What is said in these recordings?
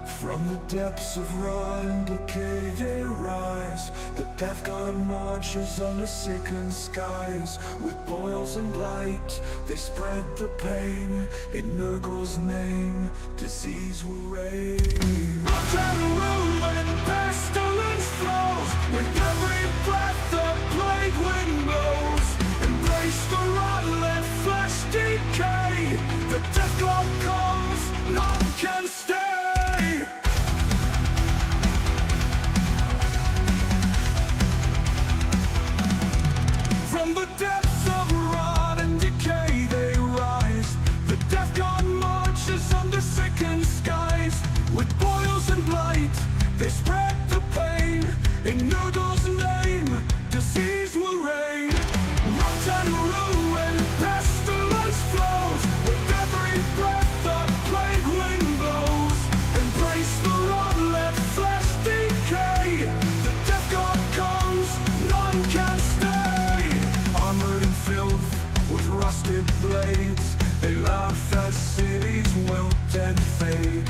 From the depths of rot and decay they rise. The death god marches on the sickened skies. With boils and blight they spread the pain. In Nurgle's name disease will reign. Rot and ruin, pestilence flows. With every breath the plague wind blows. Embrace the rot, let flesh decay. The death god comes, none can stay. From the depths of rot and decay they rise. The death god marches under sickened skies. With boils and blight they spread the pain. In Nurgle's name disease will reign. Rot and ruin, pestilence flows. With every breath the plague wind blows. Embrace the rot, let flesh decay. The death god comes, none can stay. Armored and filth with rusted blades, they laugh as cities wilt and fade.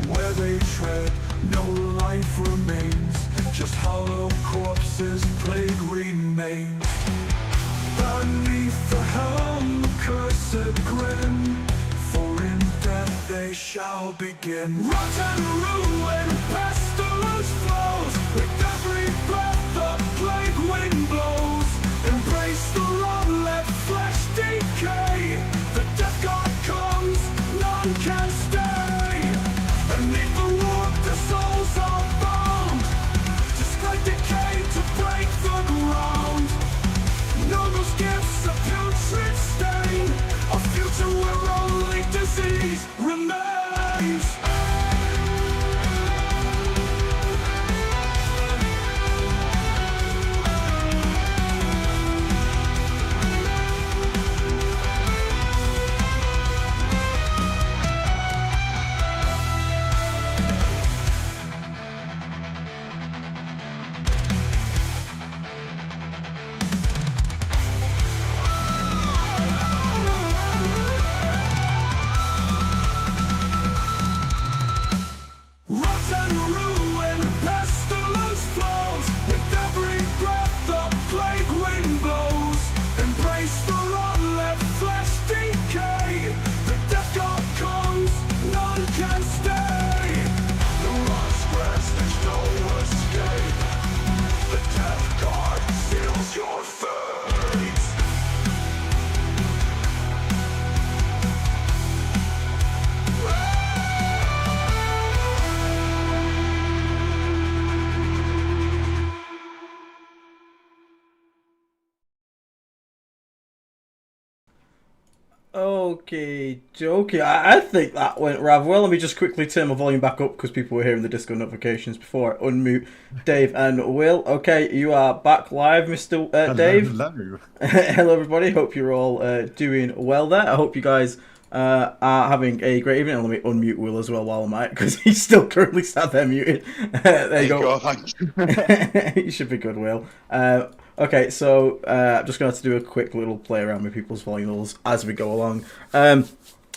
Where they tread, no life remains. Just hollow corpses, plague remains. Beneath the helm, the cursed grin, for in death they shall begin. Rot and ruin, pestilence flows. With every breath the plague wind blows. Embrace the rot, let flesh decay. The death god comes, none can stay. Beneath the warp the souls are bound. To spread decay, to break the ground. Nurgle's gifts a putrid stain. A future where only disease remains. Rot and ruin, pestilence flows. With every breath the plague wind blows. Embrace the rot, let flesh decay. The death god comes, none can stay. The rot's grasp, there's no escape. The death god seals your fate. Okay, I think that went rather well. Let me just quickly turn my volume back up because people were hearing the Discord notifications before I unmute Dave and Will. Okay, you are back live, Mr. Dave. Hello. Hello, everybody. Hope you're all doing well there. I hope you guys are having a great evening. And let me unmute Will as well while I'm at it because he's still currently sat there muted. There you go. Thank you. You should be good, Will. Okay, so I'm just going to have to do a quick little play around with people's volume levels as we go along.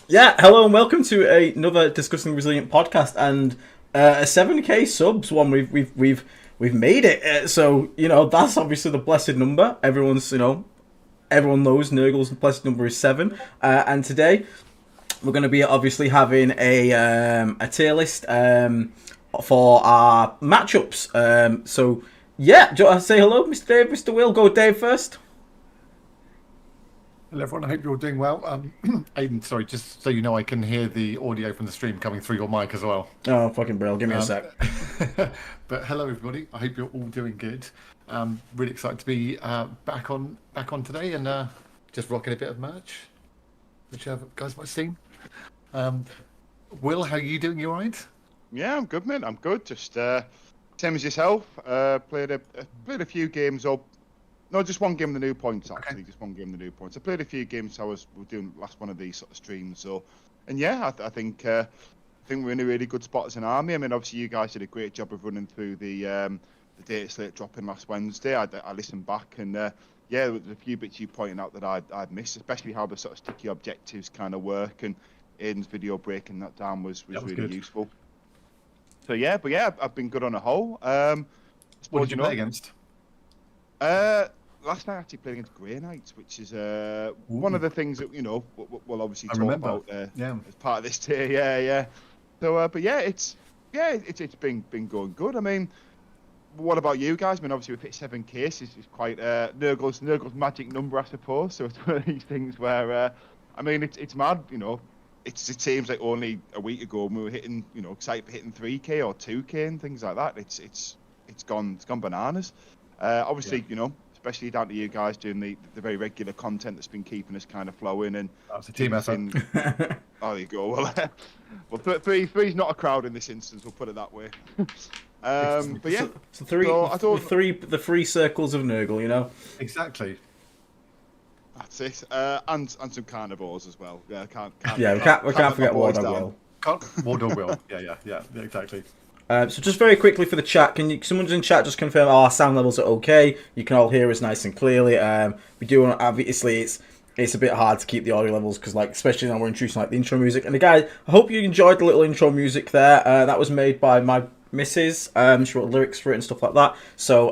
Yeah, hello and welcome to another Discussing Resilient podcast and a 7k subs one. We've made it. So you know that's obviously the blessed number. Everyone knows Nurgle's blessed number is 7. And today we're going to be obviously having a tier list for our matchups. So. Yeah, do you want to say hello, Mr. Dave, Mr. Will? Go Dave first. Hello, everyone. I hope you're all doing well. Aiden, sorry, just so you know, I can hear the audio from the stream coming through your mic as well. Oh, fucking brilliant. Give me a sec. But hello, everybody. I hope you're all doing good. Really excited to be back on today and just rocking a bit of merch, which you guys might have seen. Will, how are you doing? You all right? Yeah, I'm good, mate. I'm good. Just same as yourself. Played a few games up. No, just one game of the new points actually. Okay. Just one game of the new points. I played a few games. I was doing last one of these sort of streams. So, and yeah, I think we're in a really good spot as an army. I mean, obviously you guys did a great job of running through the data slate dropping last Wednesday. I listened back and yeah, there was a few bits you pointed out that I'd missed, especially how the sort of sticky objectives kind of work. And Aiden's video breaking that down was really good. useful. yeah, but yeah, I've been good on a whole. What did you play against? Last night I actually played against Grey Knights, which is one of the things that we'll obviously talk about as part of this tier. Yeah. So, but yeah, it's been going good. I mean, what about you guys? I mean, obviously we've hit 7K. It's quite Nurgle's magic number, I suppose. So it's one of these things where I mean, it's mad. It seems like only a week ago when we were hitting excited for hitting 3K or 2K and things like that. It's gone bananas. Obviously, especially down to you guys doing the very regular content that's been keeping us kind of flowing. And that's a team effort. Oh, there you go. Well, three's not a crowd in this instance. We'll put it that way. But yeah, so the three circles of Nurgle, Exactly. That's it. And some carnivores as well. Yeah, we can't forget War Dog Will. War Dog Will. Yeah, exactly. So just very quickly for the chat, someone's in chat just confirm our sound levels are okay? You can all hear us nice and clearly. We do obviously it's a bit hard to keep the audio levels because especially now we're introducing the intro music. And guys, I hope you enjoyed the little intro music there. That was made by my missus. She wrote lyrics for it and stuff like that. So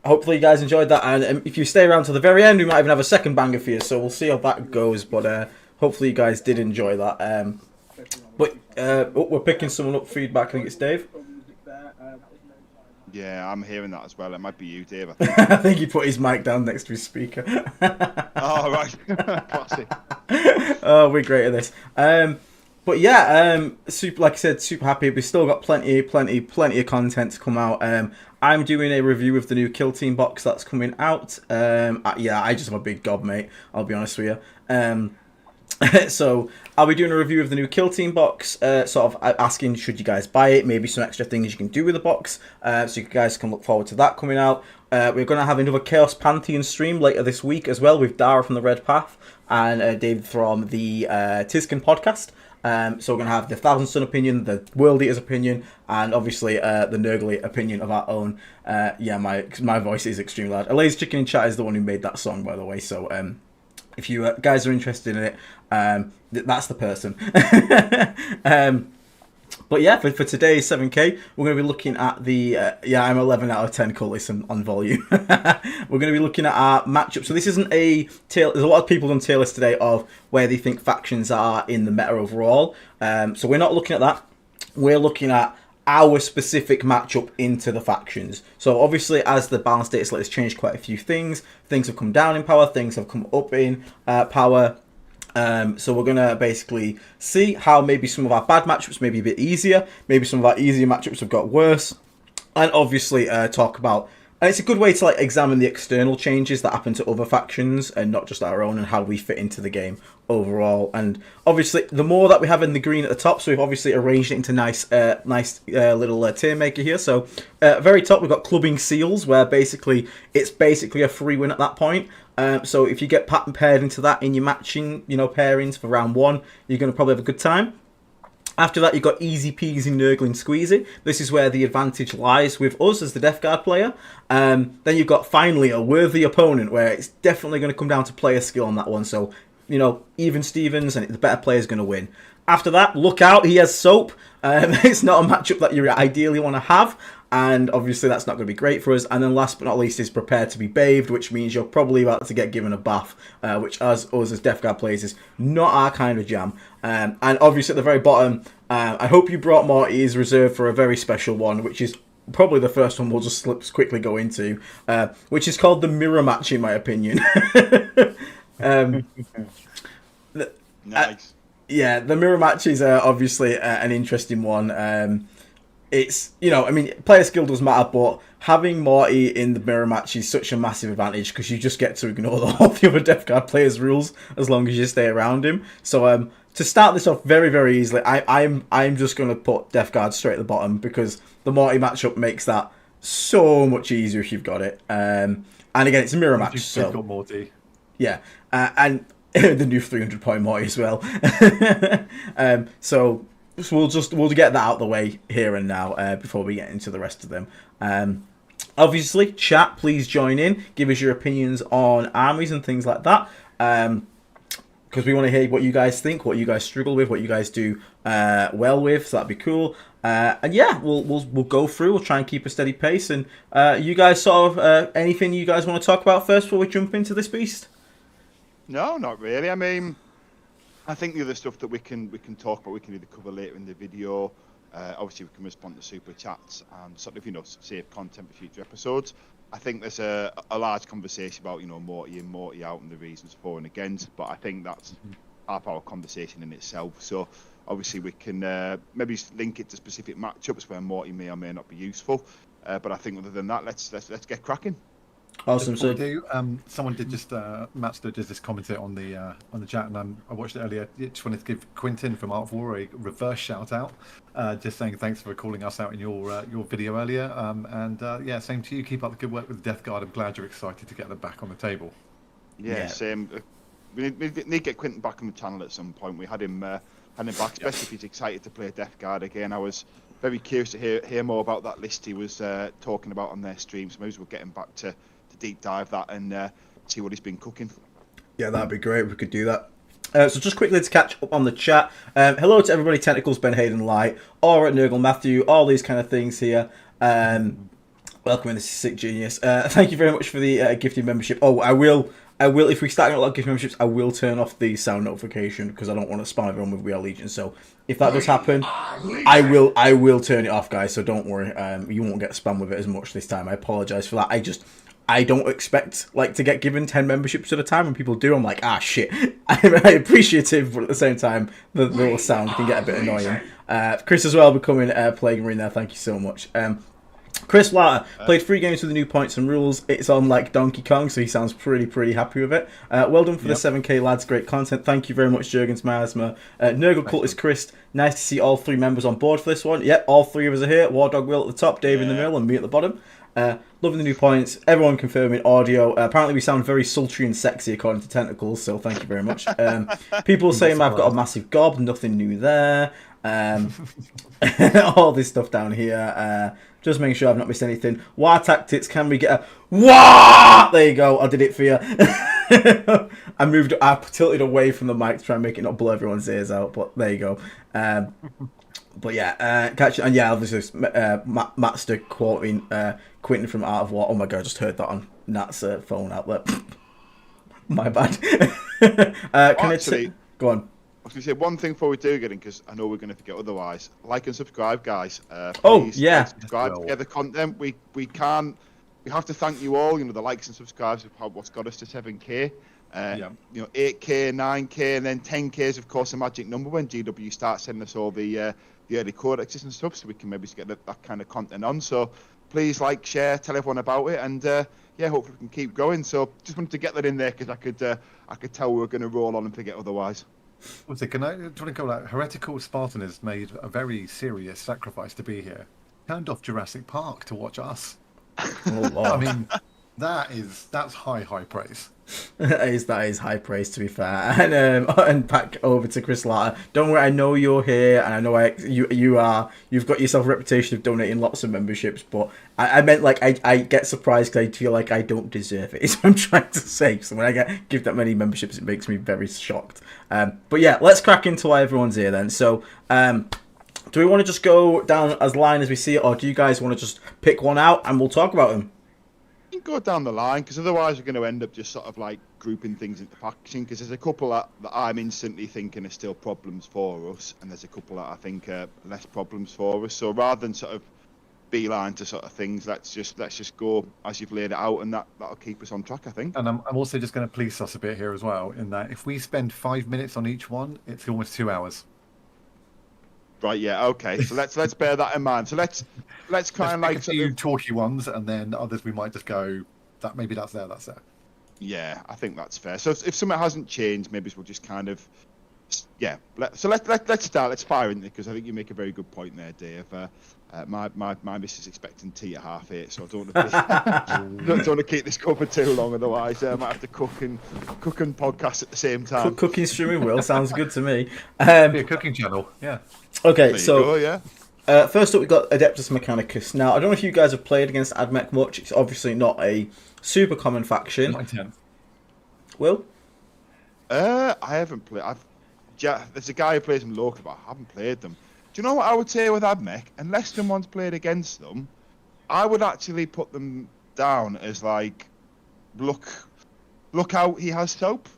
hopefully you guys enjoyed that. And if you stay around to the very end, we might even have a second banger for you. So we'll see how that goes. But hopefully you guys did enjoy that. But we're picking someone up feedback. I think it's Dave. Yeah, I'm hearing that as well. It might be you, Dave. I think he put his mic down next to his speaker. Oh, right. Classic. Oh, we're great at this. But yeah, super. Like I said, super happy. We've still got plenty of content to come out. I'm doing a review of the new Kill Team box that's coming out. Yeah, I just have a big gob, mate. I'll be honest with you. So I'll be doing a review of the new Kill Team box, sort of asking should you guys buy it, maybe some extra things you can do with the box, so you guys can look forward to that coming out. We're going to have another Chaos Pantheon stream later this week as well with Dara from the Red Path and David from the Tiskin podcast. So we're going to have the Thousand Sun opinion, the World Eaters opinion, and obviously the Nurgle opinion of our own. Yeah, my voice is extremely loud. Alays Chicken in chat is the one who made that song, by the way, so if you guys are interested in it, that's the person. But yeah, for today's 7K, we're going to be looking at the... I'm 11 out of 10 Cullists on volume. We're going to be looking at our matchup. So this isn't a tier... There's a lot of people on tier list today of where they think factions are in the meta overall. So we're not looking at that. We're looking at our specific matchup into the factions. So obviously, as the balance data slate has changed quite a few things have come down in power, things have come up in power. So we're going to basically see how maybe some of our bad matchups may be a bit easier, maybe some of our easier matchups have got worse, and obviously talk about... And it's a good way to examine the external changes that happen to other factions and not just our own, and how we fit into the game overall. And obviously, the more that we have in the green at the top, so we've obviously arranged it into nice little tier maker here. So very top, we've got Clubbing Seals, where it's basically a free win at that point. So if you get pattern paired into that in your matching, pairings for round 1, you're going to probably have a good time. After that, you've got Easy Peasy Nurgling Squeezy. This is where the advantage lies with us as the Death Guard player. Then you've got, finally, a worthy opponent, where it's definitely going to come down to player skill on that one. So, even Stevens, and the better player is going to win. After that, look out, he has Soap. It's not a matchup that you ideally want to have. And obviously that's not going to be great for us. And then last but not least is Prepared to be Bathed, which means you're probably about to get given a bath, which as us as Death Guard players is not our kind of jam. And obviously at the very bottom, I hope you brought Morty's reserved for a very special one, which is probably the first one we'll just quickly go into, which is called the Mirror Match, in my opinion. Nice. Yeah, the Mirror Match is obviously an interesting one. It's, player skill does matter, but having Morty in the Mirror Match is such a massive advantage because you just get to ignore all the other Death Guard players' rules as long as you stay around him. So to start this off very, very easily, I'm just going to put Death Guard straight at the bottom because the Morty matchup makes that so much easier if you've got it. And again, it's a Mirror Match, so... got Morty. Yeah, and the new 300-point Morty as well. So we'll get that out of the way here and now before we get into the rest of them. Obviously, chat, please join in. Give us your opinions on armies and things like that. because we want to hear what you guys think, what you guys struggle with, what you guys do well with. So that'd be cool. And yeah, we'll go through. We'll try and keep a steady pace. And you guys sort of anything you guys want to talk about first before we jump into this beast? No, not really. I mean, I think the other stuff that we can talk about, we can either cover later in the video. Obviously, we can respond to super chats and sort of save content for future episodes. I think there's a large conversation about Morty and Morty out and the reasons for and against, but I think that's half our conversation in itself. So obviously we can maybe link it to specific matchups where Morty may or may not be useful. But I think other than that, let's get cracking. Awesome. So someone did just Mattster did just comment it on the chat, and I watched it earlier. Just wanted to give Quentin from Art of War a reverse shout out, just saying thanks for calling us out in your video earlier. Yeah, same to you. Keep up the good work with the Death Guard. I'm glad you're excited to get them back on the table. Yeah. Same. We need to get Quentin back on the channel at some point. We had him back, especially if he's excited to play Death Guard again. I was very curious to hear more about that list he was talking about on their stream. So maybe we'll get him back to deep dive that and see what he's been cooking. Yeah, that'd be great. We could do that. So just quickly to catch up on the chat. Hello to everybody. Tentacles, Ben Hayden, Light, Aura, Nurgle, Matthew, all these kind of things here. Welcome in, this is Sick Genius. Thank you very much for the gifted membership. Oh, I will. If we start getting a lot of gift memberships, I will turn off the sound notification because I don't want to spam everyone with We Are Legion. So if that does happen, I will turn it off, guys. So don't worry. You won't get spam with it as much this time. I apologise for that. I don't expect to get given 10 memberships at a time. When people do, I'm like, shit. I'm appreciative, but at the same time, the little sound can get a bit annoying. Chris as well becoming Plague Marine there. Thank you so much. Chris Latta played 3 games with the new points and rules. It's on like Donkey Kong, so he sounds pretty happy with it. Well done for the 7K lads, great content. Thank you very much, Jurgens Miasma. Nurgle Cultist Chris, nice to see all 3 members on board for this one. Yep, all 3 of us are here. War Dog Will at the top, Dave in the middle, and me at the bottom. Loving the new points. Everyone confirming audio. Apparently we sound very sultry and sexy according to Tentacles, so thank you very much. People saying I've got a massive gob, nothing new there. All this stuff down here. Just making sure I've not missed anything. War tactics, can we get a War? There you go, I did it for you. I tilted away from the mic to try and make it not blow everyone's ears out, but there you go. But yeah, catch it. And yeah, obviously, Mattster quoting Quentin from Art of War. Oh my god, I just heard that on Nat's phone outlet. My bad. Go on. I was going to say one thing before we do get in, because I know we're going to forget otherwise. Like and subscribe, guys. Please, yeah. Subscribe to get the content. We have to thank you all. The likes and subscribes are what's got us to 7K. 8K, 9K, and then 10K is of course a magic number when GW starts sending us all the early codexes and stuff, so we can maybe get that kind of content on. So please like, share, tell everyone about it, and hopefully we can keep going. So just wanted to get that in there because I could tell we were going to roll on and forget otherwise. Do you want to go like heretical Spartan has made a very serious sacrifice to be here. Turned off Jurassic Park to watch us. Oh, Lord. I mean, that's high praise. That is high praise, to be fair. And back over to Chris Latta. Don't worry, I know you're here, and I know you've got yourself a reputation of donating lots of memberships, but I meant I get surprised because I feel like I don't deserve it, is what I'm trying to say. So when I give that many memberships, it makes me very shocked. But yeah, let's crack into why everyone's here then. So do we want to just go down as line as we see it, or do you guys want to just pick one out and we'll talk about them? You can go down the line, because otherwise we're going to end up just sort of grouping things into packaging, because there's a couple that I'm instantly thinking are still problems for us, and there's a couple that I think are less problems for us. So rather than sort of beeline to sort of things, let's just go as you've laid it out, and that'll keep us on track, I think. And I'm also just going to police us a bit here as well, in that if we spend 5 minutes on each one, it's almost 2 hours. Right, yeah, okay. So let's bear that in mind. So let's try and a few talky ones, and then others we might just go that maybe that's there. Yeah, I think that's fair. So if something hasn't changed, maybe we'll just kind of let's start. Let's fire into it, because I think you make a very good point there, Dave. My missus is expecting tea at 8:30, so I don't want to keep this covered too long. Otherwise, I might have to cook and podcast at the same time. Cooking streaming will sounds good to me. Be a cooking channel, yeah. Okay, so yeah. First up, we've got Adeptus Mechanicus. Now, I don't know if you guys have played against AdMech much. It's obviously not a super common faction. My 10th. Will? I haven't played. There's a guy who plays them locally, but I haven't played them. Do you know what I would say with AdMech? Unless someone's played against them, I would actually put them down as like, look out, he has soap.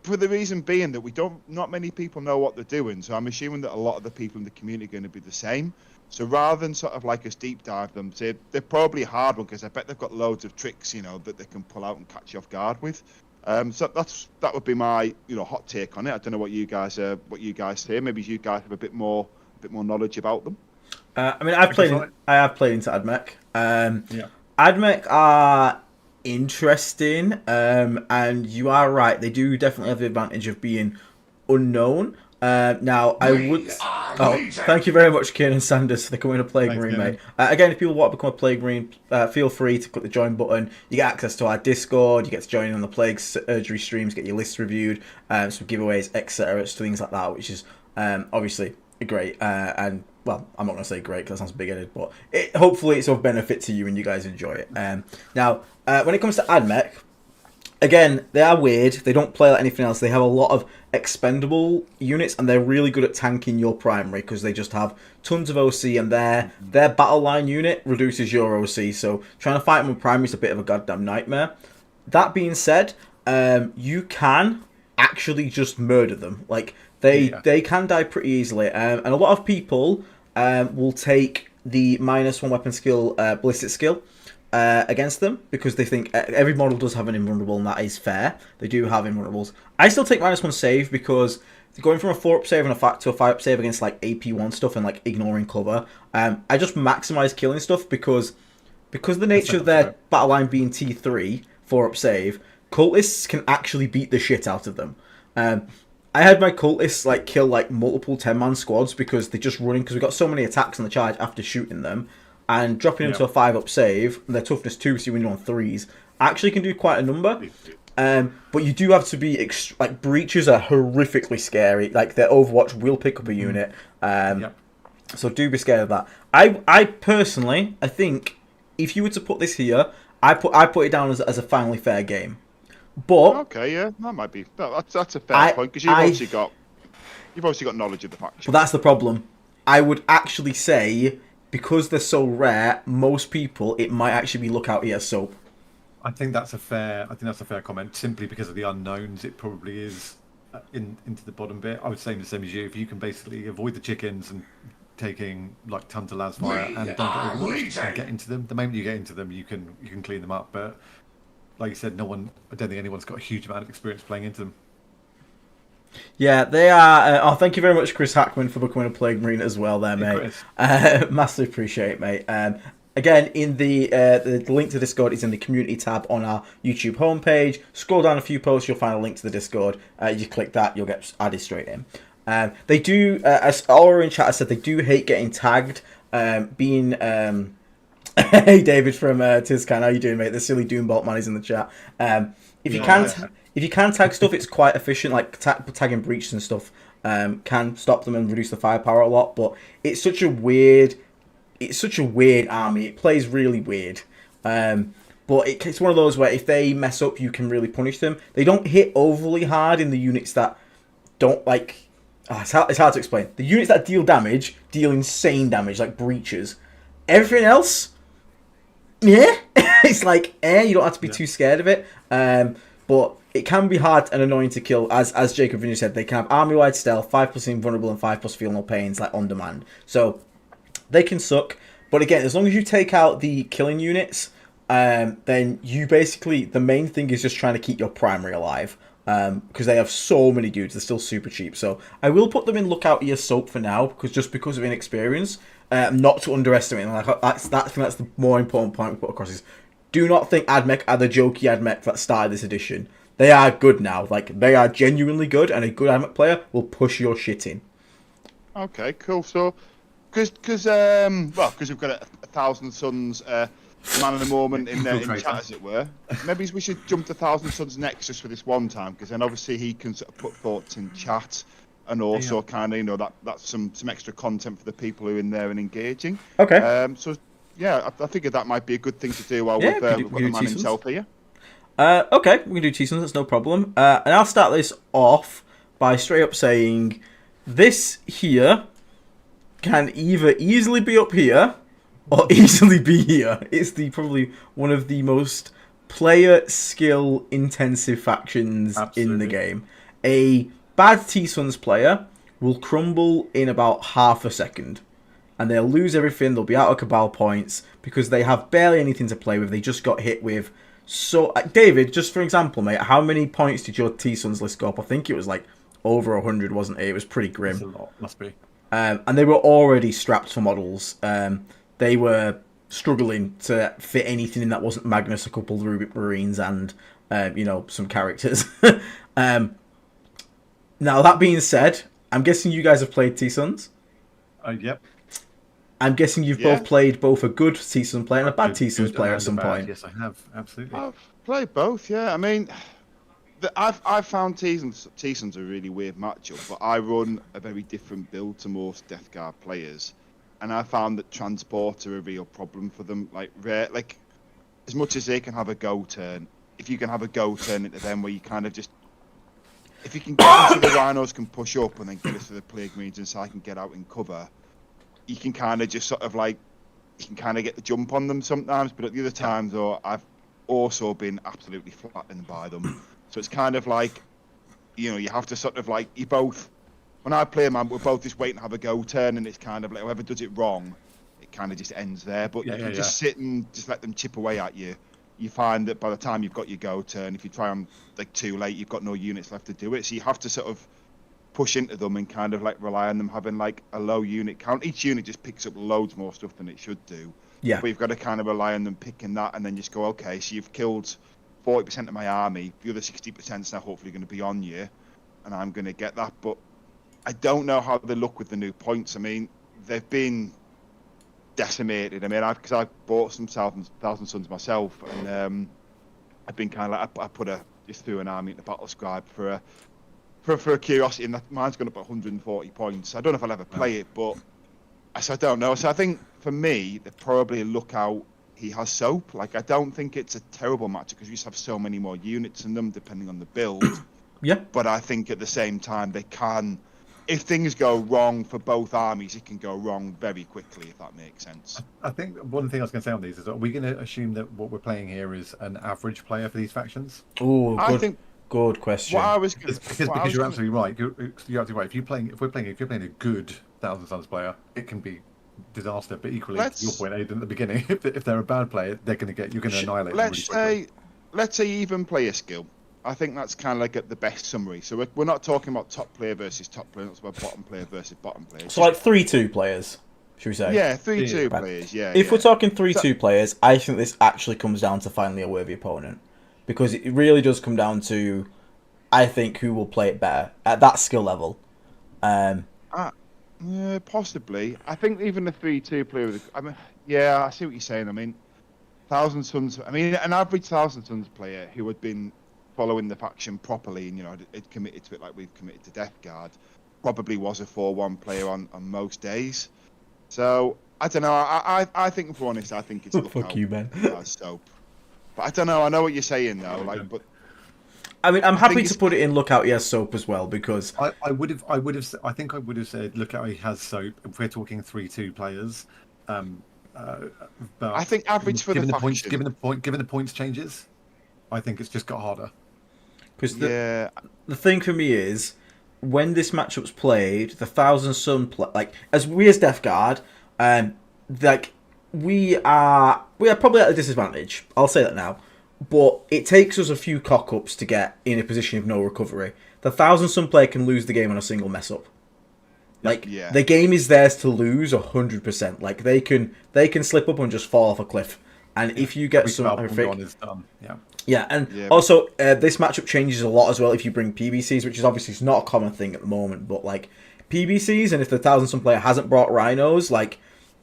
For the reason being that not many people know what they're doing, so I'm assuming that a lot of the people in the community are going to be the same. So rather than sort of like us deep dive them, they're probably a hard one because I bet they've got loads of tricks, that they can pull out and catch you off guard with. So that would be my hot take on it. I don't know what you guys say. Maybe you guys have a bit more knowledge about them. I mean, I have played into AdMech. AdMech are interesting, and you are right. They do definitely have the advantage of being unknown. Now, I would... Oh, thank you very much, Kieran Sanders, for becoming a Plague Marine, mate. Again, if people want to become a Plague Marine, feel free to click the join button. You get access to our Discord, you get to join in on the Plague Surgery streams, get your lists reviewed, some giveaways, etc., things like that, which is obviously great. And, well, I'm not going to say great because that sounds big-headed, but hopefully it's of benefit to you and you guys enjoy it. Now, when it comes to AdMech, again, they are weird. They don't play like anything else. They have a lot of expendable units, and they're really good at tanking your primary because they just have tons of OC, and their battle line unit reduces your OC. So trying to fight them with primary is a bit of a goddamn nightmare. That being said, you can actually just murder them. Like they can die pretty easily, and a lot of people will take the -1 weapon skill, ballistic skill. Against them because they think every model does have an invulnerable, and that is fair. They do have invulnerables. I still take -1 save because going from a 4-up save and to a 5-up save against like AP1 stuff and like ignoring cover, I just maximize killing stuff because of the nature of their battle line being T3 4-up save. Cultists can actually beat the shit out of them. I had my cultists like kill like multiple 10-man squads because they're just running, because we got so many attacks on the charge after shooting them. And dropping into a 5-up save, and their toughness 2, so when you're on 3s, actually can do quite a number. But you do have to be... like, breaches are horrifically scary. Like, their Overwatch will pick up a unit. So do be scared of that. I personally, I think, if you were to put this here, I put it down as a finally fair game. But... Okay, yeah, that might be... That's a fair point, because you've obviously got knowledge of the faction. Well, that's the problem. I would actually say... because they're so rare, most people, it might actually be look out here soap. I think that's a fair comment. Simply because of the unknowns, it probably is into the bottom bit. I would say the same as you. If you can basically avoid the chickens and taking like tons of lasfire and don't get overwatched and get into them, the moment you get into them, you can clean them up. But like you said, I don't think anyone's got a huge amount of experience playing into them. Yeah, they are. Thank you very much, Chris Hackman, for becoming a Plague Marine as well there, mate. Massively appreciate it, mate. Again, in the link to Discord is in the community tab on our YouTube homepage. Scroll down a few posts, you'll find a link to the Discord. You click that, you'll get added straight in. They do, as Aura in chat has said, they do hate getting tagged. Hey, David from Tizcan, how you doing, mate? The silly Doombolt man is in the chat. If you can tag stuff, it's quite efficient. Like tagging breaches and stuff can stop them and reduce the firepower a lot. But it's such a weird army. It plays really weird. But it's one of those where if they mess up, you can really punish them. They don't hit overly hard in the units that don't like. It's hard to explain. The units that deal damage deal insane damage, like breaches. Everything else, yeah, it's like you don't have to be too scared of it. But it can be hard and annoying to kill, as Jacob Vinny said. They can have army-wide stealth, 5+ invulnerable, and 5+ feel no pains, like on demand. So they can suck. But again, as long as you take out the killing units, then you basically, the main thing is just trying to keep your primary alive. Because they have so many dudes, they're still super cheap. So I will put them in lookout ear soap for now, because of inexperience. Not to underestimate them. Like that's the more important point we put across is, do not think AdMech are the jokey AdMech that started this edition. They are good now. Like, they are genuinely good, and a good AdMech player will push your shit in. Okay, cool. So, because we've got a Thousand Suns man of the moment in chat, as it were. Maybe we should jump to Thousand Suns next, just for this one time, because then obviously he can sort of put thoughts in chat, and also kind of that's some extra content for the people who are in there and engaging. Okay. So. Yeah, I figured that might be a good thing to do while we've got the man himself here. Okay, we can do T-Suns, that's no problem. And I'll start this off by straight up saying this here can either easily be up here or easily be here. It's probably one of the most player skill intensive factions in the game. A bad T-Suns player will crumble in about half a second. And they'll lose everything, they'll be out of Cabal points because they have barely anything to play with. They just got hit with... So, David, just for example, mate, how many points did your T-Suns list go up? I think it was like over 100, wasn't it? It was pretty grim. That's a lot, must be. And they were already strapped for models. They were struggling to fit anything in that wasn't Magnus, a couple of Rubic Marines, and, some characters. Now, that being said, I'm guessing you guys have played T-Suns? Yep. I'm guessing you've both played both a good T-Suns player and a bad T-Suns player at some bad. point. Yes, I have. Absolutely. I've played both, yeah. I mean, I've found T-Suns a really weird matchup, but I run a very different build to most Death Guard players, and I found that transport are a real problem for them. Like as much as they can have a go turn, if you can have a go turn into them where you kind of just, if you can get into the Rhinos can push up and then get us to the Plague Marines and so I can get out in cover, you can kind of just sort of like, you can kind of get the jump on them sometimes, but at the other times, though, I've also been absolutely flattened by them. So it's kind of like, you have to sort of like, when I play man, we're both just waiting to have a go turn, and it's kind of like whoever does it wrong, it kind of just ends there. But you can just sit and just let them chip away at you. You find that by the time you've got your go turn, if you try them like too late, you've got no units left to do it. So you have to sort of push into them and kind of like rely on them having like a low unit count. Each unit just picks up loads more stuff than it should do. Yeah. But you've got to kind of rely on them picking that, and then just go, okay, so you've killed 40% of my army. The other 60% is now hopefully going to be on you, and I'm going to get that. But I don't know how they look with the new points. I mean, they've been decimated. I mean, because I bought some Thousand Suns myself, and I've been kind of like, I just threw an army into Battle Scribe for a curiosity, and mine's gone up at 140 points. I don't know if I'll ever play it, but I don't know. So I think for me, they probably look out. He has soap. Like, I don't think it's a terrible match because we just have so many more units in them, depending on the build. Yeah. But I think at the same time, they can, if things go wrong for both armies, it can go wrong very quickly, if that makes sense. I think one thing I was going to say on these is, are we going to assume that what we're playing here is an average player for these factions? Oh, I think good question. what I was gonna, because you're absolutely right. You're absolutely right. If you're playing a good Thousand Suns player, it can be disaster. But equally, to your point, Aidan, at the beginning, if they're a bad player, you're going to annihilate them really quickly. Let's say even player skill. I think that's kind of like the best summary. So we're not talking about top player versus top player. It's about bottom player versus bottom player. So like 3-2 players, should we say? Yeah, 3-2 players. Yeah. If we're talking 3-2 players, I think this actually comes down to finding a worthy opponent, because it really does come down to, I think, who will play it better at that skill level. Possibly. I think even the 3-2 player. Yeah, I see what you're saying. I mean, Thousand Suns. I mean, an average Thousand Suns player who had been following the faction properly and had committed to it like we've committed to Death Guard, probably was a 4-1 player on most days. So I don't know. I think, for honest, I think it's fuck you, man. Soap. But I don't know. I know what you're saying though. But I mean, I'm happy to put it in Lookout he has soap as well, because I think I would have said Lookout he has soap if we're talking 3-2 players. But I think average for the faction. Given the points changes, I think it's just got harder. Because the thing for me is, when this matchup's played, the Thousand Sun as Death Guard, we are probably at a disadvantage. I'll say that now. But it takes us a few cock-ups to get in a position of no recovery. The Thousand Sun player can lose the game on a single mess-up. The game is theirs to lose 100%. Like, they can slip up and just fall off a cliff. And if you get some horrific... Yeah, and also, this matchup changes a lot as well if you bring PBCs, which is obviously not a common thing at the moment, but, like, PBCs, and if the Thousand Sun player hasn't brought Rhinos, like,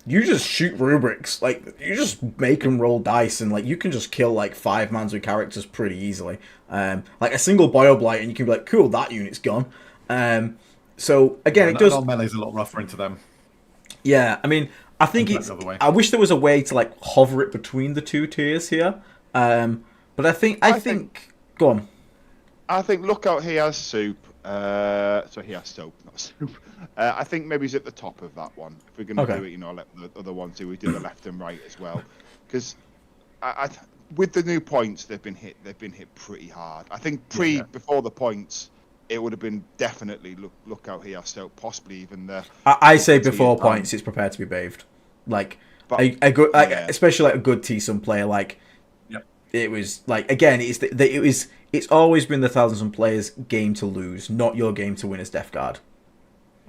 you just shoot rubrics. Like, you just make them roll dice, and, like, you can just kill, like, 5 mans with characters pretty easily. Like, a single Bioblight, and you can be like, cool, that unit's gone. So, again, it does... Melee's a lot rougher into them. Yeah, I mean, I think I wish there was a way to, like, hover it between the two tiers here. But I think go on. I think Lookout he has soup. So he has soap, not soup. I think maybe he's at the top of that one. If we're going to do it, you know, let the other ones do. We do the left and right as well, because with the new points they've been hit pretty hard. I think before the points, it would have been definitely Lookout he has soap, possibly even the. I say before points, it's prepared to be bathed. Like a good, especially like a good T-Sun player, like. It was like again, it's always been the Thousands and Players' game to lose, not your game to win as Death Guard.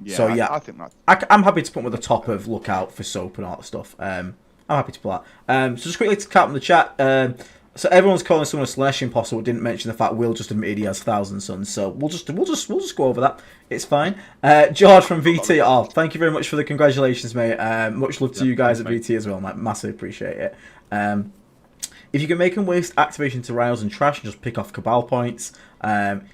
Yeah, so I think that. I'm happy to put them at the top of Lookout for soap and all that stuff. I'm happy to put that. So just quickly to cap in the chat. So everyone's calling someone a Slash Impossible. Didn't mention the fact Will just admitted he has Thousand Suns. So we'll just go over that. It's fine. George from VT. Oh, thank you very much for the congratulations, mate. Much love to you guys at VT as well, mate. Massively appreciate it. If you can make him waste activation to Rhinos and Trash and just pick off Cabal points,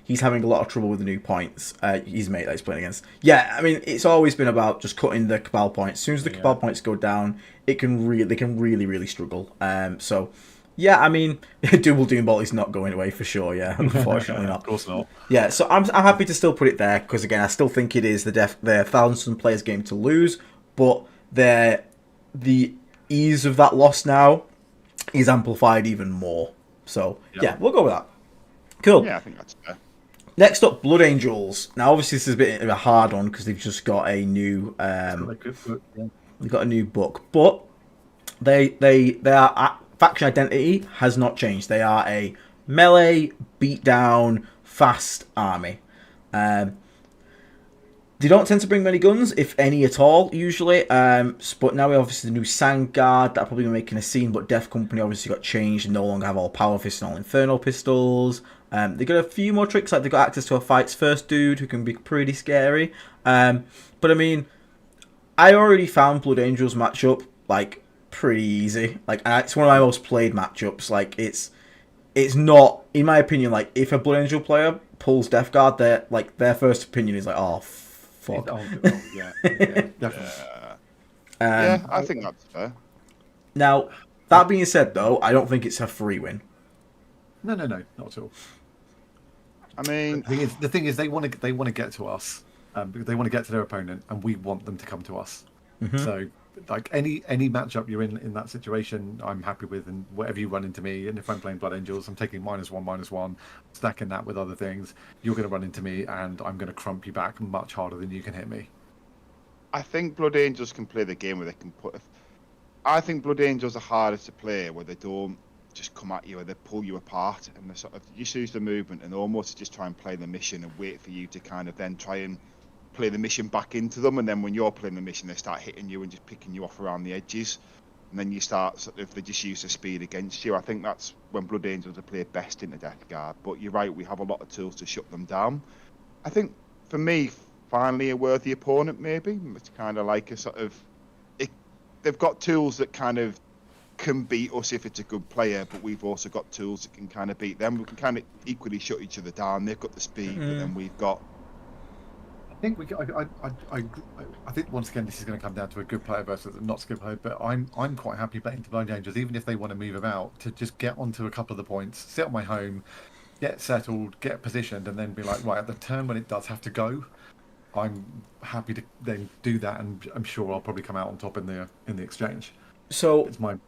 he's having a lot of trouble with the new points. His mate that he's playing against. Yeah, I mean, it's always been about just cutting the Cabal points. As soon as the Cabal points go down, they can really struggle. So, yeah, I mean, Double Doombolt is not going away for sure, yeah, unfortunately not. Of course not. Yeah, so I'm happy to still put it there, because again, I still think it is the Thousands Players game to lose, but the ease of that loss now is amplified even more. So, yeah, we'll go with that. Cool. Yeah, I think that's fair. Next up, Blood Angels. Now, obviously, this is a bit of a hard one because they've just got a new they've got a new book, but their faction identity has not changed. They are a melee, beatdown, fast army. They don't tend to bring many guns, if any at all, usually. But now we obviously the new Vanguard that are probably making a scene, but Death Company obviously got changed and no longer have all Power Fists and all Inferno Pistols. They got a few more tricks, like they got access to a Fights First dude who can be pretty scary. But I mean, I already found Blood Angels matchup like pretty easy. Like it's one of my most played matchups. Like it's not, in my opinion, like if a Blood Angel player pulls Death Guard, their first opinion is like, oh fuck. Yeah, definitely. Yeah, I think that's fair. Now, that being said, though, I don't think it's a free win. No, not at all. I mean, the thing is, they want to get to us, because they want to get to their opponent, and we want them to come to us. Mm-hmm. So, like any matchup you're in that situation, I'm happy with, and whatever you run into me, and if I'm playing Blood Angels, I'm taking -1/-1, stacking that with other things. You're going to run into me, and I'm going to crump you back much harder than you can hit me. I think Blood Angels can play the game where they can put. I think Blood Angels are harder to play where they don't just come at you or they pull you apart, and they sort of just use the movement and almost just try and play the mission and wait for you to kind of then try and play the mission back into them, and then when you're playing the mission they start hitting you and just picking you off around the edges, and then you start sort of, they just use the speed against you. I think that's when Blood Angels are played best in the Death Guard, but you're right, we have a lot of tools to shut them down. I think for me, finally a worthy opponent maybe, it's kind of like a sort of, they've got tools that kind of can beat us if it's a good player, but we've also got tools that can kind of beat them. We can kind of equally shut each other down. They've got the speed, but then we've got. I think once again this is going to come down to a good player versus a not so good player. But I'm quite happy betting to Blood Angels, even if they want to move about, to just get onto a couple of the points, sit on my home, get settled, get positioned, and then be like, right, at the turn when it does have to go, I'm happy to then do that, and I'm sure I'll probably come out on top in the exchange. So it's my.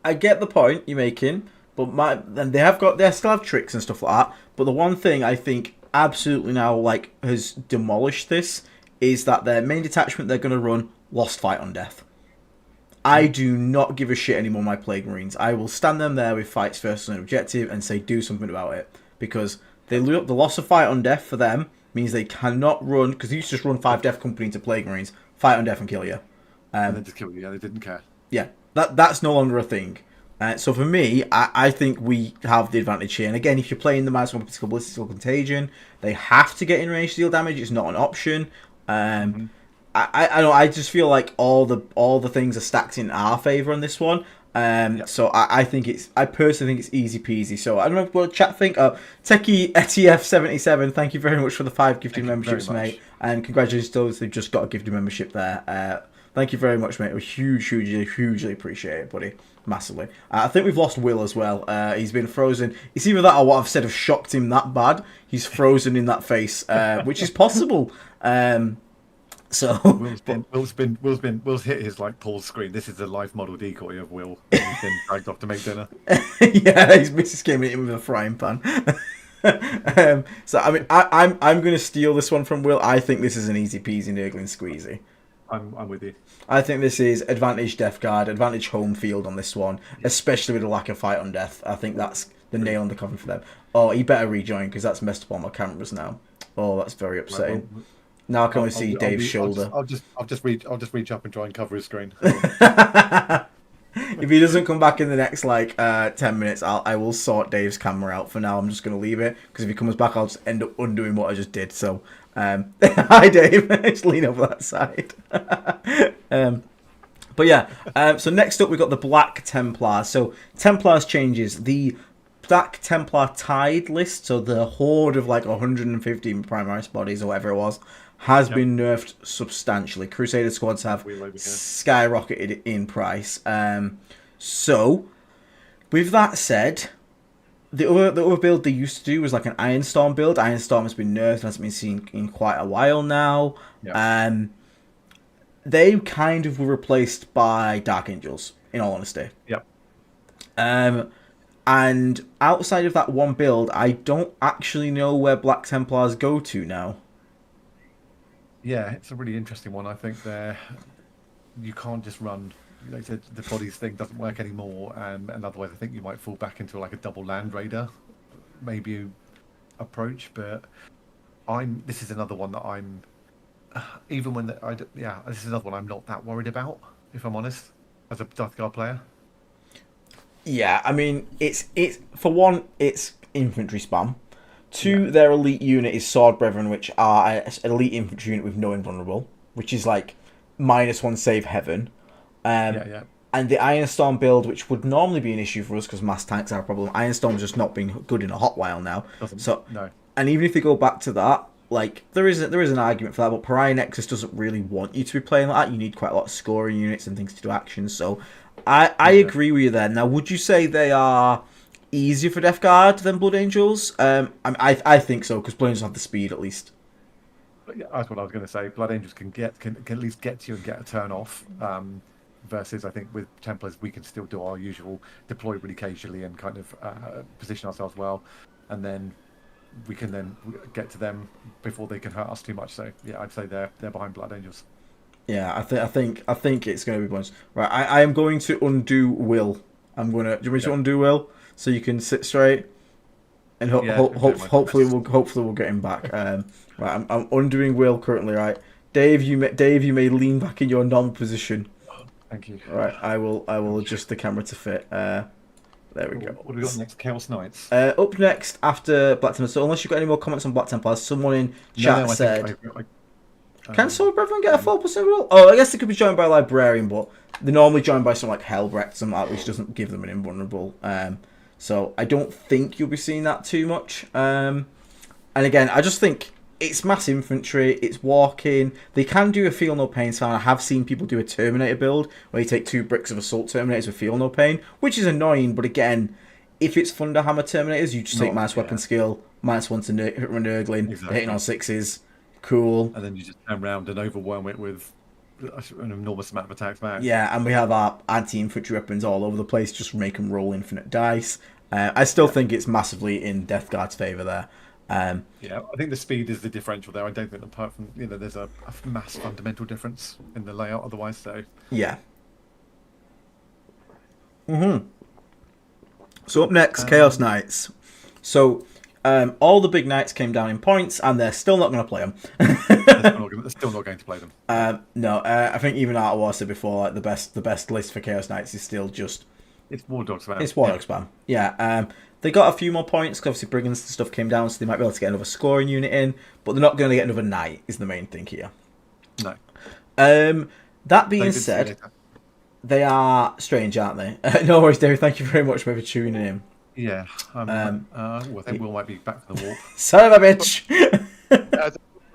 I get the point you're making, but they still have tricks and stuff like that. But the one thing I think absolutely now like has demolished this is that their main detachment they're going to run Lost Fight on Death. I do not give a shit anymore, my Plague Marines. I will stand them there with Fights First as an objective and say do something about it, because the loss of Fight on Death for them means they cannot run, because they used to just run 5 Death Company into Plague Marines, Fight on Death and kill you. And then just kill you, yeah, they didn't care. Yeah, that's no longer a thing. So for me, I think we have the advantage here. And again, if you're playing the -1 Political Ballistical Contagion, they have to get in range to deal damage. It's not an option. I just feel like all the things are stacked in our favour on this one. So I personally think it's easy peasy. So I don't know what chat think. Techie ETF77, thank you very much for the 5 gifted memberships, mate. And congratulations to those who've just got a gifted membership there. Thank you very much, mate. We hugely appreciate it, buddy. Massively. I think we've lost Will as well. He's been frozen. It's either that or what I've said have shocked him that bad. He's frozen in that face, which is possible. So Will's hit his like pause screen. This is the live model decoy of Will. He's been dragged off to make dinner. Yeah, his missus came in with a frying pan. So I mean, I'm going to steal this one from Will. I think this is an easy peasy nurgling squeezy. I'm with you. I think this is advantage Death Guard, advantage home field on this one, especially with the lack of fight on death. I think that's the nail on the coffin for them. Oh, he better rejoin because that's messed up on my cameras now. Oh, that's very upsetting. Well, now I can only see Dave's shoulder. I'll just reach up and try and cover his screen. If he doesn't come back in the next 10 minutes, I will sort Dave's camera out. For now, I'm just going to leave it because if he comes back, I'll just end up undoing what I just did. So, hi Dave, just lean over that side. But yeah, so next up we've got the Black Templars. So Templars changes. The Black Templar Tide list, so the horde of 150 Primaris bodies or whatever it was, has been nerfed substantially. Crusader squads have skyrocketed in price. So, with that said, the other build they used to do was an Ironstorm build. Ironstorm has been nerfed, hasn't been seen in quite a while now. Yep. They kind of were replaced by Dark Angels, in all honesty. Yep. And outside of that one build, I don't actually know where Black Templars go to now. Yeah, it's a really interesting one. I think you can't just run. Like I said, the bodies thing doesn't work anymore, and otherwise I think you might fall back into a double land raider, maybe approach. But this is another one that I'm. Even when this is another one I'm not that worried about, if I'm honest, as a Death Guard player. Yeah, I mean, it's for one, it's infantry spam. Two, their elite unit is Sword Brethren, which are an elite infantry unit with no invulnerable, which is -1 save heaven. And the Ironstorm build, which would normally be an issue for us because mass tanks are a problem. Ironstorm's just not been good in a hot while now. No. And even if they go back to that, there is an argument for that, but Pariah Nexus doesn't really want you to be playing like that. You need quite a lot of scoring units and things to do actions. So I agree with you there. Now, would you say they are easier for Death Guard than Blood Angels? I think so, because Blood Angels have the speed at least. Yeah, that's what I was going to say. Blood Angels can at least get to you and get a turn off. Versus, I think with Templars we can still do our usual deploy really casually and kind of position ourselves well, and then we can then get to them before they can hurt us too much. So yeah, I'd say they're behind Blood Angels. Yeah, I think it's going to be Blood Angels. Right, I am going to undo Will. Do you want me to undo Will so you can sit straight? And hopefully we'll get him back. Right, I'm undoing Will currently. Right, Dave, you may lean back in your normal position. Thank you. Right, I will adjust the camera to fit. There we go. What do we got next? Chaos Knights. Up next after Black Templars. So unless you've got any more comments on Black Templars, someone in chat said, "Can Sword Brethren get a 4% roll?" Oh, I guess they could be joined by a Librarian, but they're normally joined by some Hellbrecht, something like which doesn't give them an invulnerable. So I don't think you'll be seeing that too much. And again, I just think it's mass infantry, it's walking. They can do a feel no pain sound. I have seen people do a Terminator build where you take 2 bricks of assault Terminators with feel no pain, which is annoying, but again, if it's Thunderhammer Terminators, you just take minus weapon skill, -1 to nurgling, hitting on 6s, cool. And then you just turn around and overwhelm it with an enormous amount of attacks back. Yeah, and we have our anti-infantry weapons all over the place, just make them roll infinite dice. I still think it's massively in Death Guard's favour there. I think the speed is the differential there. I don't think apart from there's a mass fundamental difference in the layout otherwise. So yeah. So up next, Chaos Knights. So all the big knights came down in points, and they're still not going to play them. They're still not going to play them. No, I think even Art of War said before, the best list for Chaos Knights is still just it's War Dog spam. It's War Dog spam. Yeah. They got a few more points because obviously Brigands and stuff came down, so they might be able to get another scoring unit in, but they're not going to get another knight, is the main thing here. No. That being said, they are strange, aren't they? No worries, David. Thank you very much for tuning in. Yeah. I think Will might be back from the warp. Son of a bitch!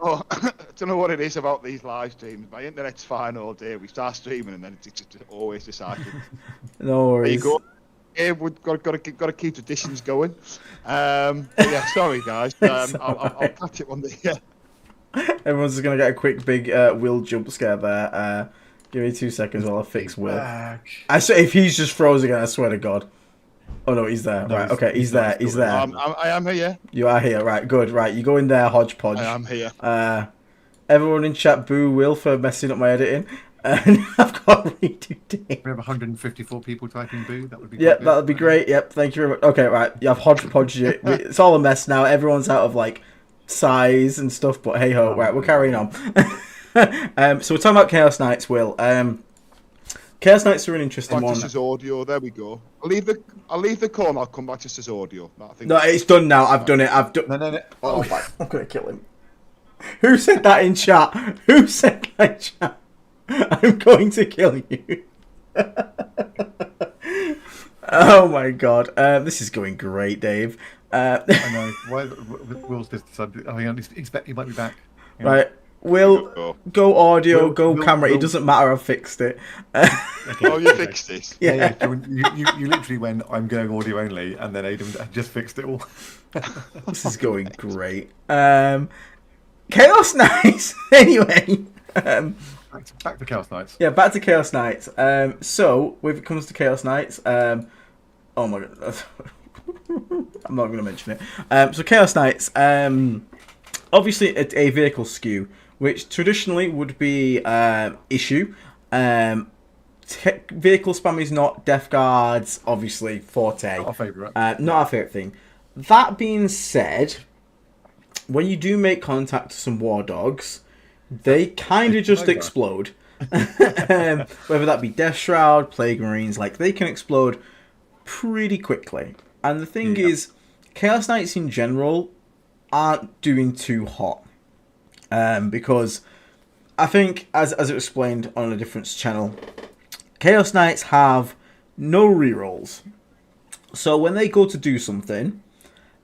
Oh, I don't know what it is about these live streams. My internet's fine all day. We start streaming and then it's just always decided. No There you worries. go. Yeah, we've got to keep traditions going. But yeah, sorry guys. I'll catch it one day. Yeah. Everyone's just gonna get a quick big Will jump scare there. Give me 2 seconds while I fix Will. I say if he's just froze again, I swear to God. Oh no, he's there. No, Right, okay, he's there. He's there. I am here. You are here. Right, good. Right, you go in there, hodgepodge. I am here. Everyone in chat, boo Will for messing up my editing. And I've got to redo Dave. We have 154 people typing boo. That would be Yep, that would be great. Yep, thank you very much. Okay, right, you have hodgepodge it. It's all a mess now. Everyone's out of like size and stuff, but hey ho. Right, we're carrying on. So we're talking about Chaos Knights, Will. Chaos Knights are an interesting one. Just as audio. There we go. I'll leave the call and I'll come back just as audio. I think No, it's done now. I've done it. I've done. No. Oh my! I'm gonna kill him. Who said that in chat? Who said that in chat? I'm going to kill you. Oh my God! This is going great, Dave. I know. Why Will's just decided? I mean, he might be back. You know? Right. Will, go audio, go camera. Will. It doesn't matter. I've fixed it. Okay, Oh, you fixed this. Yeah. You literally went, I'm going audio only, and then Adam just fixed it all. This is going great. Chaos Knights. Anyway. Back to Chaos Knights. Yeah, back to Chaos Knights. So when it comes to Chaos Knights, oh my God, I'm not going to mention it. So Chaos Knights, obviously it's a vehicle skew, which traditionally would be issue. Vehicle spam is not Death Guard's obviously forte. Not our favourite. Not our favourite thing. That being said, when you do make contact to some war dogs, they kind of just explode. Whether that be Death Shroud, Plague Marines, like they can explode pretty quickly. And the thing is, Chaos Knights in general aren't doing too hot. Because I think, as it explained on a different channel, Chaos Knights have no rerolls. So when they go to do something,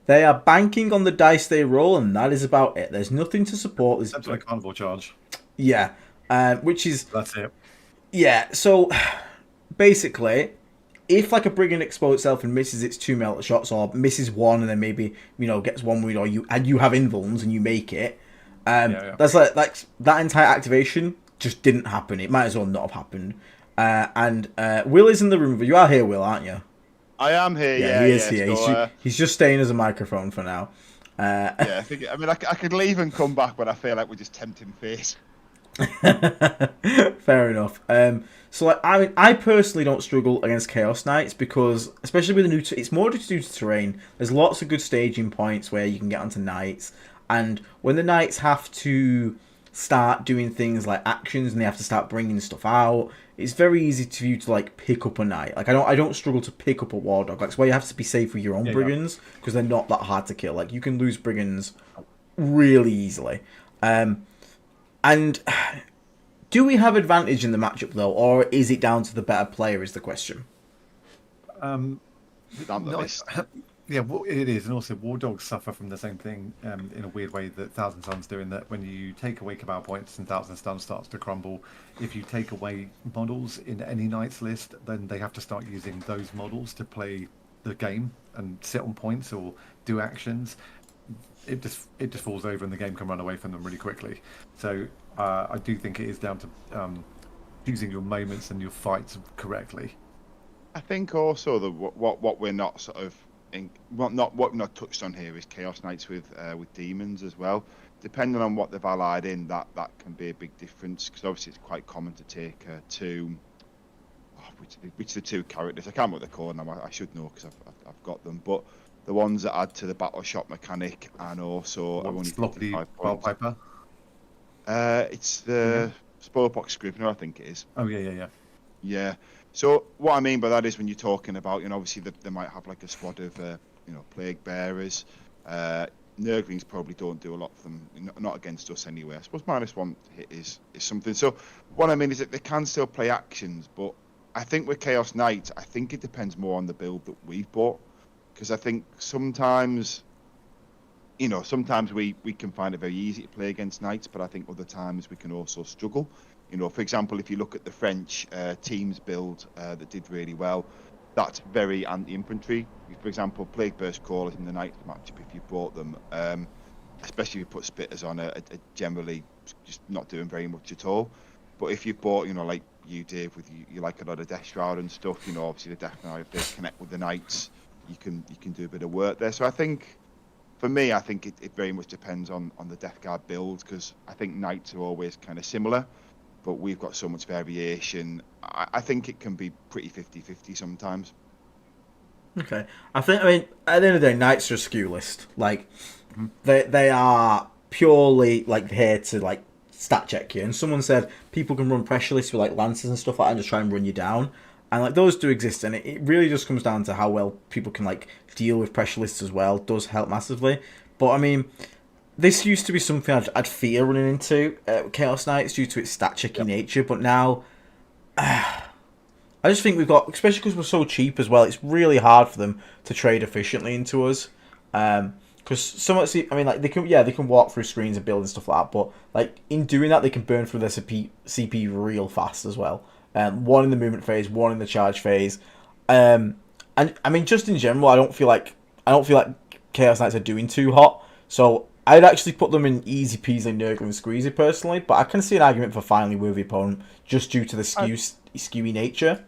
they are banking on the dice they roll, and that is about it. There's nothing to support. Except for a carnival charge. Yeah, which is... That's it. Yeah, so basically, if like a brigand explodes itself and misses its 2 melt shots, or misses one and then maybe, gets one wound, or you have invulns and you make it, that's like that entire activation just didn't happen. It might as well not have happened. And Will is in the room. You are here, Will, aren't you? I am here. Yeah, he is here. So, he's just staying as a microphone for now. Yeah, I could leave and come back, but I feel like we're just tempting fate. Fair enough. So like, I personally don't struggle against Chaos Knights because, especially with the new, it's more to do to terrain. There's lots of good staging points where you can get onto knights, and when the knights have to start doing things like actions and they have to start bringing stuff out, it's very easy for you to like pick up a knight. Like I don't struggle to pick up a war dog. Like it's where you have to be safe with your own brigands because they're not that hard to kill. Like you can lose brigands really easily. And do we have advantage in the matchup though, or is it down to the better player? Is the question. Yeah, well, it is, and also war dogs suffer from the same thing in a weird way that Thousand Suns do. In that when you take away cabal points and Thousand Suns starts to crumble, if you take away models in any knight's list, then they have to start using those models to play the game and sit on points or do actions. It just falls over and the game can run away from them really quickly. So I do think it is down to choosing your moments and your fights correctly. I think also that what we're not sort of what we've not touched on here is Chaos Knights with Daemons as well. Depending on what they've allied in, that can be a big difference because obviously it's quite common to take which are the two characters. I can't remember what they're called now. I should know because I've got them, but the ones that add to the battle shot mechanic and also Sloppy Piper. It's the Spoilpox Scrivener, I think it is. Oh yeah. Yeah. So what I mean by that is when you're talking about, obviously they might have like a squad of, plague bearers. Nurglings probably don't do a lot for them, not against us anyway. I suppose -1 hit is something. So what I mean is that they can still play actions, but I think with Chaos Knights, I think it depends more on the build that we've bought. Because I think sometimes sometimes we can find it very easy to play against knights, but I think other times we can also struggle. For example, if you look at the French teams build that did really well, that's very anti-infantry. For example, Plague Burst Crawlers in the Knights matchup, if you brought them, especially if you put Spitters on, are generally just not doing very much at all. But if you bought, like you did with you like a lot of Death Shroud and stuff, obviously the Death Knight, if they connect with the Knights, you can do a bit of work there. So I think, for me, I think it very much depends on the Death Guard build, because I think Knights are always kind of similar, but we've got so much variation. I think it can be pretty 50-50 sometimes. Okay. I mean, at the end of the day, Knights are a skew list. Like, they are purely, like, here to, like, stat check you. And someone said people can run pressure lists with, like, Lancers and stuff like that and just try and run you down. And, like, those do exist. And it really just comes down to how well people can, like, deal with pressure lists as well. It does help massively. But, I mean, this used to be something I'd fear running into Chaos Knights due to its stat checking nature. But now, I just think we've got, especially because we're so cheap as well, it's really hard for them to trade efficiently into us. Because I mean, like, they can walk through screens and build and stuff like that, but, like, in doing that, they can burn through their CP real fast as well. One in the movement phase, one in the charge phase. And I mean, just in general, I don't feel like Chaos Knights are doing too hot. So I'd actually put them in easy peasy, nurgle and squeezy personally, but I can see an argument for finally worthy opponent just due to the skewy nature.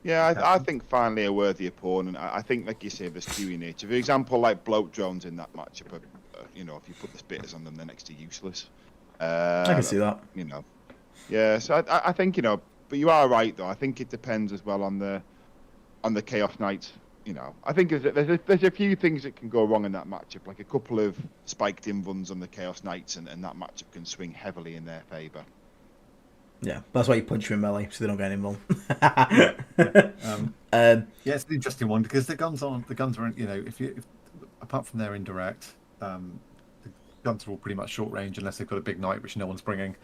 Yeah, I think finally a worthy opponent. I think, like you say, the skewy nature. For example, like bloat drones in that matchup, if you put the spitters on them, they're next to useless. I can see that. Yeah. So I think but you are right though. I think it depends as well on the Chaos Knights. I think there's a few things that can go wrong in that matchup, like a couple of spiked invuns on the Chaos Knights, and that matchup can swing heavily in their favour. Yeah, that's why you punch them in melee, so they don't get involved. It's an interesting one because the guns are, if apart from their indirect, the guns are all pretty much short range unless they've got a big knight which no one's bringing.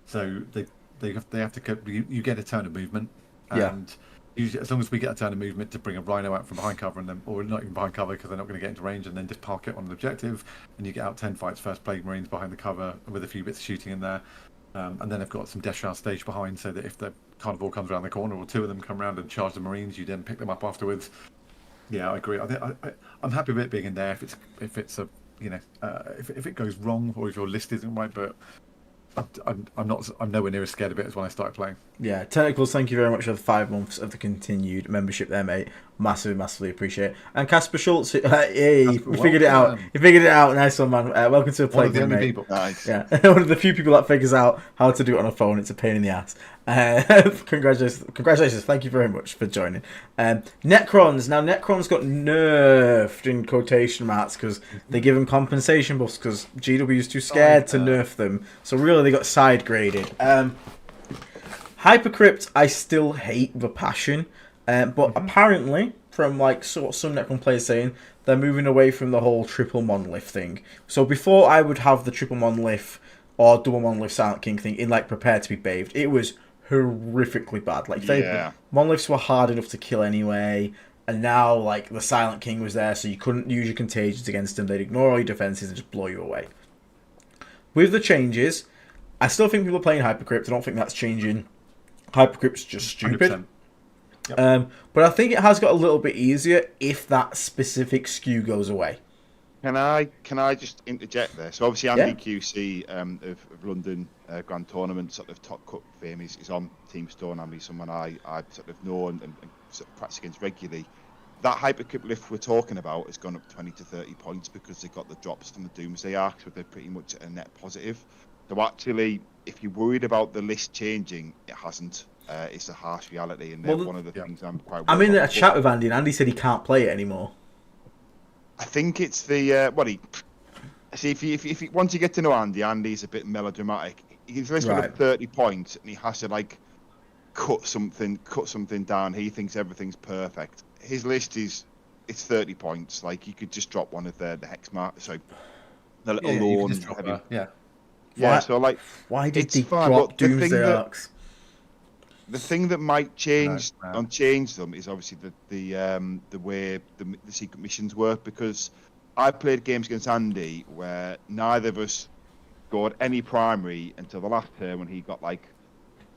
So they have to you get a turn of movement, and usually, as long as we get a turn of movement to bring a rhino out from behind cover, or not even behind cover because they're not going to get into range, and then just park it on an objective, and you get out 10 fights first Plague Marines behind the cover with a few bits of shooting in there. And then they've got some Death Shroud stage behind, so that if the Carnivore comes around the corner or two of them come around and charge the Marines, you then pick them up afterwards. Yeah, I agree. I'm happy with it being in there if it goes wrong or if your list isn't right, but I'm nowhere near as scared of it as when I started playing. Yeah, Tentacles, thank you very much for the 5 months of the continued membership there, mate. Massively appreciate it. And Casper Schultz, hey, we figured it out. You figured it out. Nice one, man. Welcome to a play game, mate. People. Nice. Yeah, one of the few people that figures out how to do it on a phone. It's a pain in the ass. Congratulations. Thank you very much for joining. Necrons. Now, Necrons got nerfed in quotation marks because they give them compensation buffs because GW is too scared to nerf them. So really, they got side graded. Hypercrypt, I still hate with a passion. But apparently, from like some Necron players saying, they're moving away from the whole triple monolith thing. So before I would have the triple monolith or double monolith Silent King thing in like Prepare to be Bathed, it was horrifically bad. Like monoliths were hard enough to kill anyway, and now like the Silent King was there, so you couldn't use your contagions against them. They'd ignore all your defenses and just blow you away. With the changes, I still think people are playing Hypercrypt. I don't think that's changing. Hypercrypt's just stupid. 100%. Yep. But I think it has got a little bit easier if that specific skew goes away. Can I just interject there? So obviously Andy QC of London Grand Tournament sort of top cut fame is on Team Stone. Andy, someone I sort of know and sort of practice against regularly. That Hypercrypt lift we're talking about has gone up 20 to 30 points because they got the drops from the Doomsday Arc, so they're pretty much a net positive. So actually, if you're worried about the list changing, it hasn't. It's a harsh reality, and one of the things I'm quite. I'm in a chat with Andy, and Andy said he can't play it anymore. I think it's the once you get to know Andy's a bit melodramatic. He's listed at 30 points, and he has to like cut something down. He thinks everything's perfect. His list it's 30 points. Like you could just drop one of the hex mark. So the little lawn. Yeah. So like, why did they drop Doomsday Arcs? The thing that might change them is obviously the way the secret missions work, because I played games against Andy where neither of us scored any primary until the last turn when he got like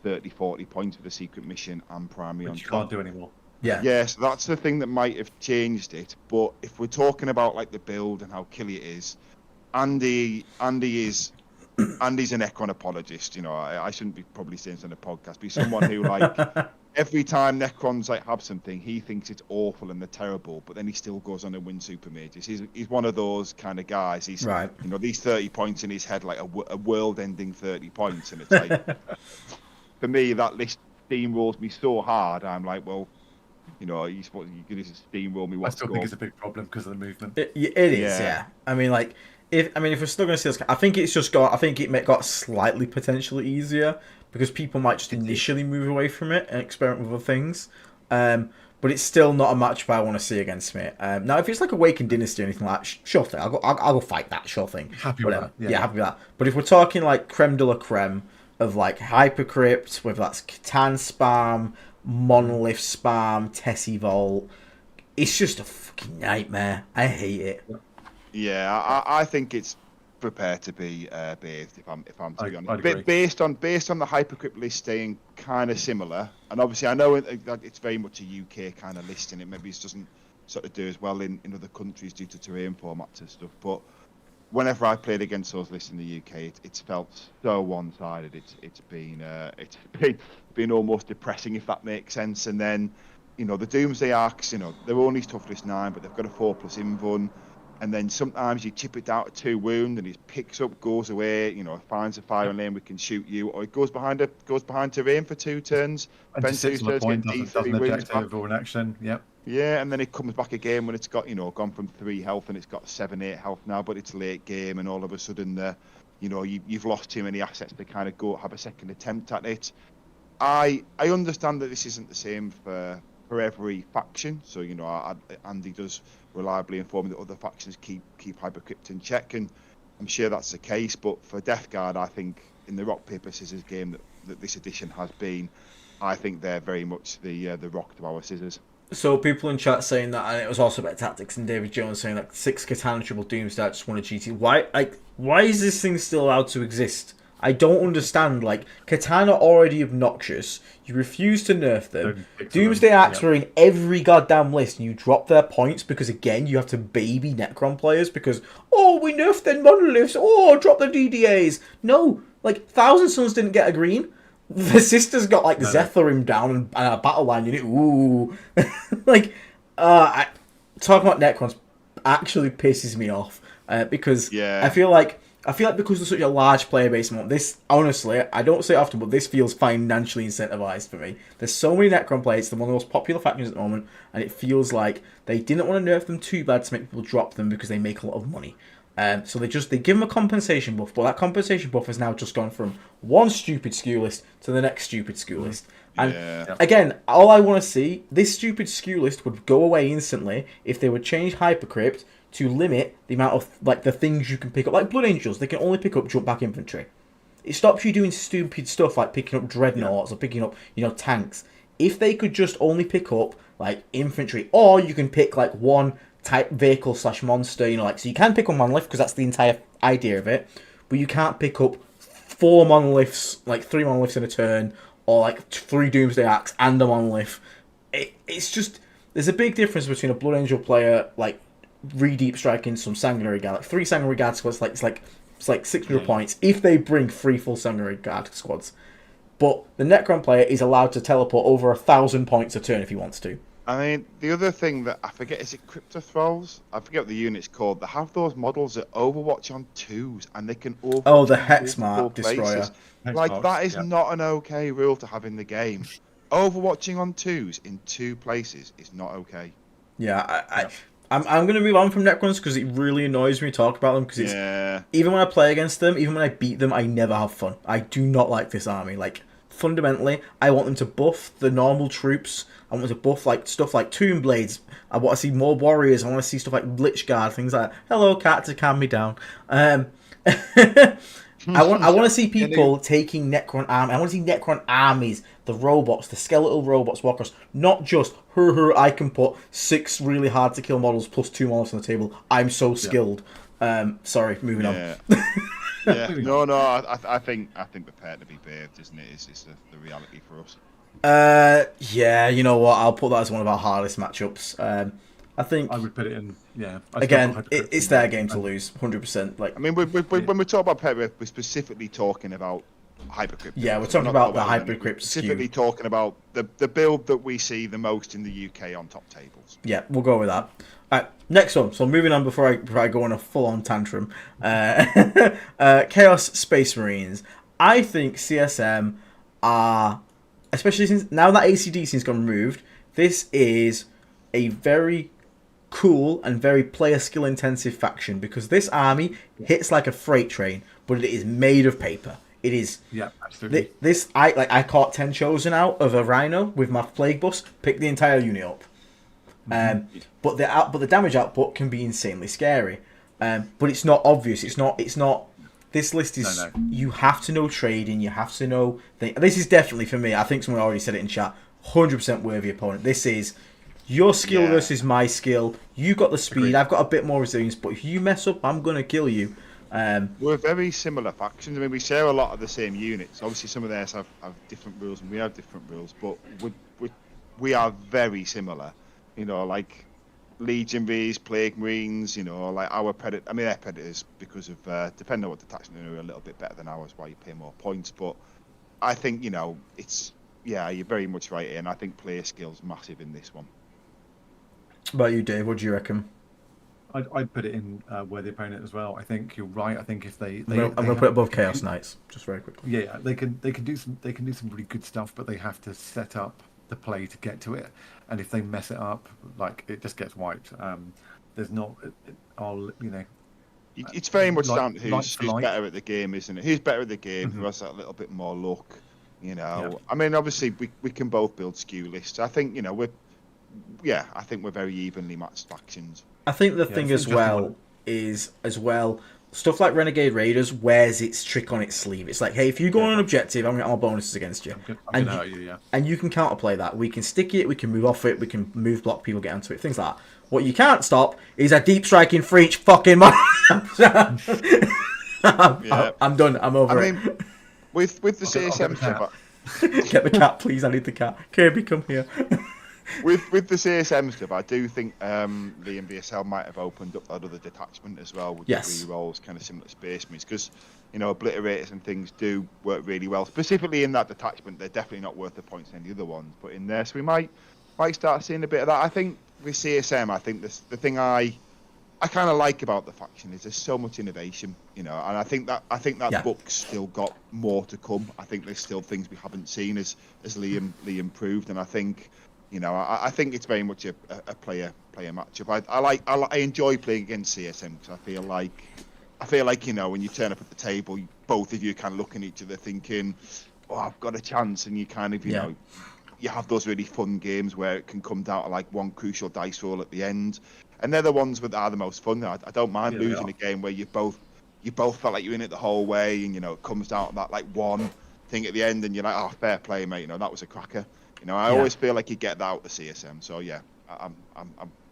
30, 40 points for the secret mission and primary on Which you top. can't do anymore. Yeah. Yeah, so that's the thing that might have changed it. But if we're talking about like the build and how killy it is, Andy's an Necron apologist. You know, I shouldn't be probably saying this on a podcast, but he's someone who like every time Necrons like have something, he thinks it's awful and they're terrible, but then he still goes on and wins super majors. He's one of those kind of guys. He's right. You know, these 30 points in his head, like a world-ending 30 points, and it's like for me that list steamrolls me so hard. I'm like, well, you know, you're going to steamroll me. I still think it's a big problem because of the movement. It is, yeah. I mean, like, if we're still going to see this, I think it's just got. I think it got slightly potentially easier because people might just initially move away from it and experiment with other things. But it's still not a matchup I want to see against me. Now, if it's like Awakened Dynasty or anything like that, sure thing. I'll go fight that. Sure thing. Happy Whatever. with that. Yeah, happy with that. But if we're talking like creme de la creme of like Hypercrypt, whether that's Catan spam, Monolith spam, Tessie Vault, it's just a fucking nightmare. I hate it. Yeah, I think it's prepared to be bathed. If I'm to be honest, I'd agree. based on the Hypercrypt list staying kind of similar, and obviously I know that it's very much a UK kind of list, and it maybe doesn't sort of do as well in other countries due to terrain formats and stuff. But whenever I played against those lists in the UK, it's felt so one-sided. It's been almost depressing, if that makes sense. And then, you know, the Doomsday Arcs, you know, they're only tough list 9, but they've got a 4+ invuln. And then sometimes you chip it down to 2 wound, and it picks up, goes away, you know, finds a firing lane, we can shoot you, or it goes behind terrain for 2 turns. And just sits on the point, doesn't eject over an action. Yep. Yeah, and then it comes back again when it's got, you know, gone from 3 health and it's got 7, 8 health now, but it's late game, and all of a sudden, you know, you've lost too many assets to kind of go have a second attempt at it. I understand that this isn't the same for every faction, so, you know, Andy does reliably inform me that other factions keep Hypercrypt in check, and I'm sure that's the case. But for Death Guard, I think in the rock paper scissors game that this edition has been, I think they're very much the rock to our scissors. So people in chat saying that, and it was also about tactics, and David Jones saying like 6 Katana triple Doomsday, I just want a GT. Why is this thing still allowed to exist? I don't understand. Like, Katana already obnoxious. You refuse to nerf them. Doomsday Axe were in every goddamn list, and you drop their points because, again, you have to baby Necron players because, oh, we nerfed their monoliths. Oh, drop the DDAs. No, like, Thousand Suns didn't get a green. The sisters got, like, Zephyrim down and a battle line unit. Ooh. Like, talking about Necrons actually pisses me off because I feel like because there's such a large player base, this, honestly, I don't say it often, but this feels financially incentivized for me. There's so many Necron players, they're one of the most popular factions at the moment, and it feels like they didn't want to nerf them too bad to make people drop them because they make a lot of money. So they give them a compensation buff, but that compensation buff has now just gone from one stupid SKU list to the next stupid SKU list. And again, all I want to see, this stupid SKU list would go away instantly if they would change Hypercrypt to limit the amount of, like, the things you can pick up. Like Blood Angels, they can only pick up jump back infantry. It stops you doing stupid stuff like picking up dreadnoughts or picking up, you know, tanks. If they could just only pick up, like, infantry, or you can pick, like, one type vehicle / monster, you know, like, so you can pick up monolith because that's the entire idea of it, but you can't pick up 4 monoliths, like 3 monoliths in a turn, or like 3 Doomsday Axe and a monolith. It's just, there's a big difference between a Blood Angel player, like, re-deep striking some Sanguinary Guard, like 3 Sanguinary Guard squads, it's like 600 points if they bring 3 full Sanguinary Guard squads. But the Necron player is allowed to teleport over 1,000 points a turn if he wants to. I mean, the other thing that I forget, is it Crypto Thralls? I forget what the unit's called. They have those models that Overwatch on 2s, and they can Overwatch. Oh, the Hexmark Destroyer. Like, that is not an okay rule to have in the game. Overwatching on 2s in 2 places is not okay. Yeah, I'm going to move on from Necrons because it really annoys me to talk about them because even when I play against them, even when I beat them, I never have fun. I do not like this army. Like, fundamentally, I want them to buff the normal troops. I want them to buff like stuff like Tomb Blades. I want to see more warriors. I want to see stuff like Lich Guard, things like that. Hello, cat, to calm me down. I want to see people taking Necron army. I want to see Necron armies, the robots, the skeletal robots walk across. Not just, I can put 6 really hard to kill models plus 2 models on the table. I'm so skilled. Sorry, moving on. Yeah. No. I think prepare to be bathed, isn't it? It's the reality for us. Yeah. You know what? I'll put that as one of our hardest matchups. I think I would put it in. Yeah. Again, it's their game to lose, 100%. Like, I mean, when we talk about prepare, we're specifically talking about hypercrypt. Yeah, we're talking about the hypercrypt specifically skew. talking about the build that we see the most in the UK on top tables. Yeah, we'll go with that. All right, next one. So moving on before I go on a full-on tantrum. Chaos Space Marines. I think CSM are, especially since now that ACDC has gone removed, this is a very cool and very player skill intensive faction because this army hits like a freight train, but it is made of paper. It is. Yeah, absolutely. I caught 10 chosen out of a Rhino with my plague bus, picked the entire unit up. But the damage output can be insanely scary. But it's not obvious. It's not. This list is. No. You have to know trading. You have to know. This is definitely for me. I think someone already said it in chat. 100% worthy opponent. This is your skill versus my skill. You got the speed. Agreed. I've got a bit more resilience. But if you mess up, I'm gonna kill you. We're very similar factions. I mean, we share a lot of the same units. Obviously, some of theirs have different rules, and we have different rules. But we are very similar. You know, like Legionaries, Plague Marines. You know, like our Predator. I mean, their Predators, because of depending on what detachment they're a little bit better than ours, why you pay more points. But I think it's you're very much right, and I think player skill's massive in this one. What about you, Dave? What do you reckon? I'd put it in worthy opponent as well. I think you're right. I think if I'm going to put it above Chaos Knights, just very quickly. Yeah, they can do some really good stuff, but they have to set up the play to get to it. And if they mess it up, like it just gets wiped. There's not, It's very much down to who's better at the game, isn't it? Who's better at the game? Who has that little bit more luck? You know, I mean, obviously we can both build skew lists. I think I think we're very evenly matched factions. I think the thing is stuff like Renegade Raiders wears its trick on its sleeve. It's like, hey, if you go on an objective, I'm going to get all bonuses against you. And you can counterplay that. We can stick it, we can move off it, we can move block people, get onto it, things like that. What you can't stop is a deep striking for each fucking man. I'm done. I'm over it. I mean, with the CSM stuff... Get the cat, please. I need the cat. Kirby, come here. With the CSM stuff, I do think the NBSL might have opened up that other detachment as well with the re-rolls, kind of similar to Space Marines, because obliterators and things do work really well. Specifically in that detachment, they're definitely not worth the points in the other ones, but in there, so we might start seeing a bit of that. I think with CSM, I think the thing I kind of like about the faction is there's so much innovation, and I think that book's still got more to come. I think there's still things we haven't seen as Liam proved, and I think. I think it's very much a player matchup. I enjoy playing against CSM because I feel like when you turn up at the table, both of you kind of look at each other thinking, "Oh, I've got a chance," and you kind of you have those really fun games where it can come down to like one crucial dice roll at the end, and they're the ones that are the most fun. I don't mind losing a game where you both felt like you're in it the whole way, and it comes down to that like one thing at the end, and you're like, "Oh, fair play, mate," that was a cracker. I always feel like you get that out of CSM. So yeah, I'm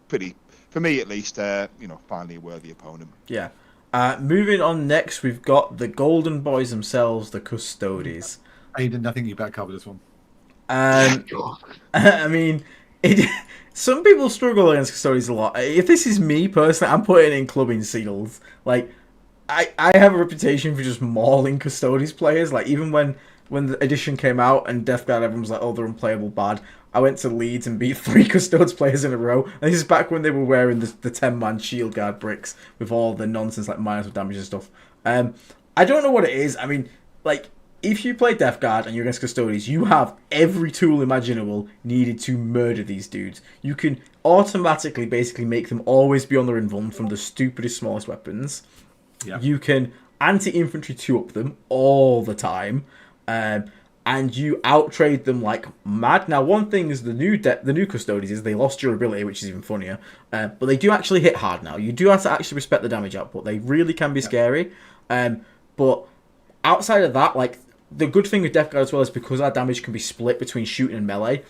pretty, for me at least, finally a worthy opponent. Yeah. Moving on next, we've got the Golden Boys themselves, the Custodes. Aiden, I think you better cover this one. I mean, some people struggle against Custodes a lot. If this is me personally, I'm putting in clubbing seals. Like, I have a reputation for just mauling Custodes players. Like, even when the edition came out and Death Guard, everyone was like, oh, they're unplayable bad. I went to Leeds and beat 3 Custodes players in a row. And this is back when they were wearing the 10-man shield guard bricks with all the nonsense like minus of damage and stuff. I don't know what it is. I mean, like, if you play Death Guard and you're against Custodes, you have every tool imaginable needed to murder these dudes. You can automatically basically make them always be on their invuln from the stupidest, smallest weapons. Yeah. You can anti-infantry 2-up them all the time. And you outtrade them like mad. Now, one thing is the new Custodes is they lost durability, which is even funnier. But they do actually hit hard now. You do have to actually respect the damage output. They really can be scary. But outside of that, like, the good thing with Death Guard as well is because our damage can be split between shooting and melee,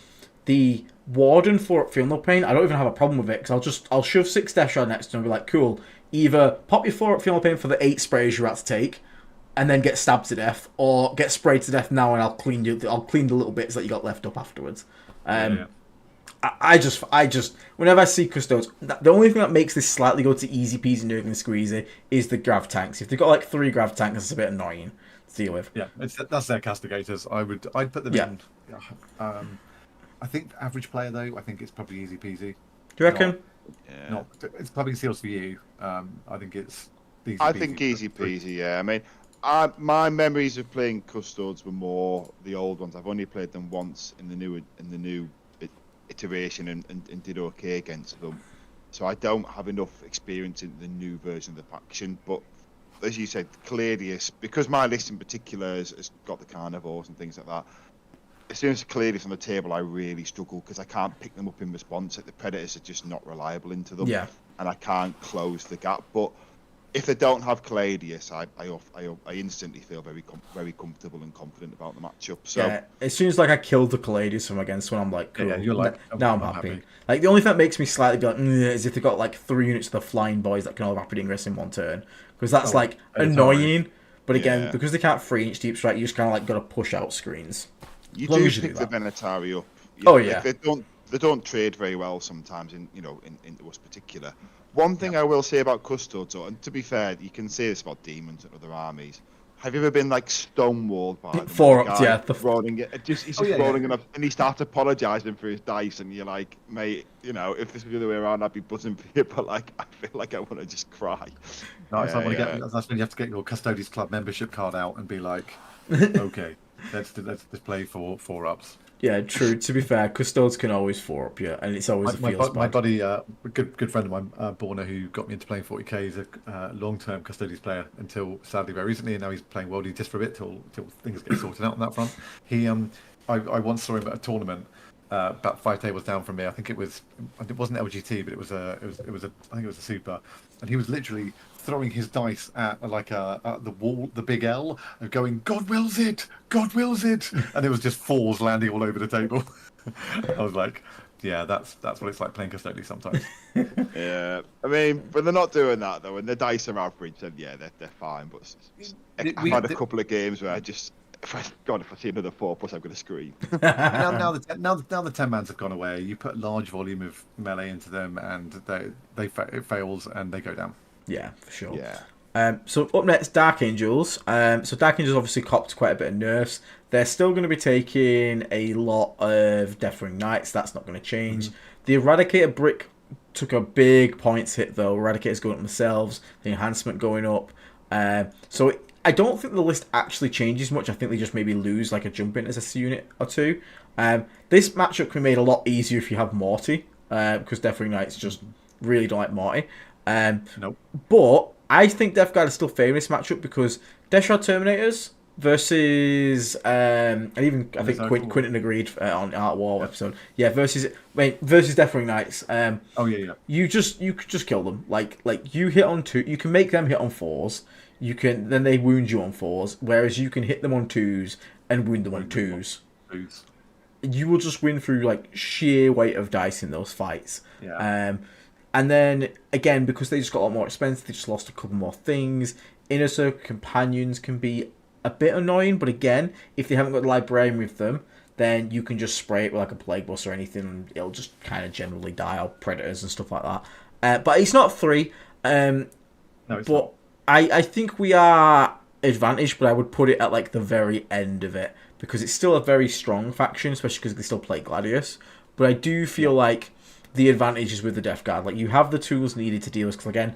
the Warden for Feel No Pain, I don't even have a problem with it, because I'll shove 6 Death Shard next to him and be like, cool, either pop your 4 Feel No Pain for the 8 sprays you're about to take, and then get stabbed to death, or get sprayed to death now and I'll clean the little bits that you got left up afterwards. I just, whenever I see Custodes, the only thing that makes this slightly go to easy peasy nurgling squeezy is the grav tanks. If they've got like 3 grav tanks, it's a bit annoying to deal with. Yeah, that's their castigators. I'd put them in. I think average player though, I think it's probably easy peasy. Do you reckon? It's probably seals for you. I think it's easy. I think easy peasy. Yeah, I mean, my memories of playing Custodes were more the old ones. I've only played them once in the new iteration and did okay against them, so I don't have enough experience in the new version of the faction. But as you said, Caladius, because my list in particular has got the carnivores and things like that, as soon as Caladius on the table, I really struggle because I can't pick them up in response. Like, the predators are just not reliable into them, and I can't close the gap. But if they don't have Caladius, I instantly feel very comfortable and confident about the matchup. So yeah, as soon as like I killed the Caladius from against one, I'm like, cool. Yeah, you're like, now I'm happy. Like, the only thing that makes me slightly be like, is if they've got like 3 units of the flying boys that can all rapid ingress in one turn, because that's like annoying. But again, because they can't 3-inch deep strike, you just kind of like got to push out screens. You do pick the Venatari up. They don't trade very well sometimes in us particular. One thing I will say about Custodes, and to be fair, you can say this about Demons and other armies. Have you ever been like stonewalled by them? 4-ups, yeah. He's just rolling it up, and he starts apologising for his dice, and you're like, mate, if this was the other way around, I'd be buzzing for you, but like, I feel like I want to just cry. No, that's when you have to get your Custodes Club membership card out and be like, okay, let's play for 4-ups. Yeah, true. To be fair, Custodes can always 4-up you, and it's always my buddy, good friend of mine, Borna, who got me into playing 40k, is a long-term Custodes player until sadly very recently, and now he's playing Worldy just for a bit till things get sorted out on that front. I once saw him at a tournament about 5 tables down from me. I think it wasn't LGT, but it was I think it was a super, and he was literally throwing his dice at the wall, the big L, and going, God wills it, and it was just 4s landing all over the table. I was like, yeah, that's what it's like playing Custodes sometimes. Yeah, I mean, when they're not doing that though, when the dice are average, then yeah, they're fine. But I've had a couple of games where I just, if I see another 4+, I'm going to scream. now the 10-mans have gone away. You put a large volume of melee into them, and it fails and they go down. Yeah, for sure. Yeah. So up next, Dark Angels. So Dark Angels obviously copped quite a bit of nerfs. They're still going to be taking a lot of Deathwing Knights. That's not going to change. The Eradicator brick took a big points hit though. Eradicators going up themselves. The enhancement going up. So I don't think the list actually changes much. I think they just maybe lose like a jump in as a unit or 2. This matchup can be made a lot easier if you have Morty, because Deathwing Knights just really don't like Morty. Nope. But I think Death Guard is still favoring this matchup because Death Shard Terminators versus and even I think Quinton agreed on Art War episode. Yeah, versus Deathwing Knights. You could just kill them. Like you hit on 2, you can make them hit on 4s. Then they wound you on 4s, whereas you can hit them on 2s and wound them on 2s. You will just win through like sheer weight of dice in those fights. Yeah. And then, again, because they just got a lot more expensive, they just lost a couple more things. Inner Circle Companions can be a bit annoying, but again, if they haven't got the Librarian with them, then you can just spray it with like a Plague Bus or anything, and it'll just kind of generally die out Predators and stuff like that. But it's not 3. No, it's not. I think we are advantaged, but I would put it at like the very end of it, because it's still a very strong faction, especially because they still play Gladius. But I do feel like the advantage is with the Death Guard. Like, you have the tools needed to deal with, because again,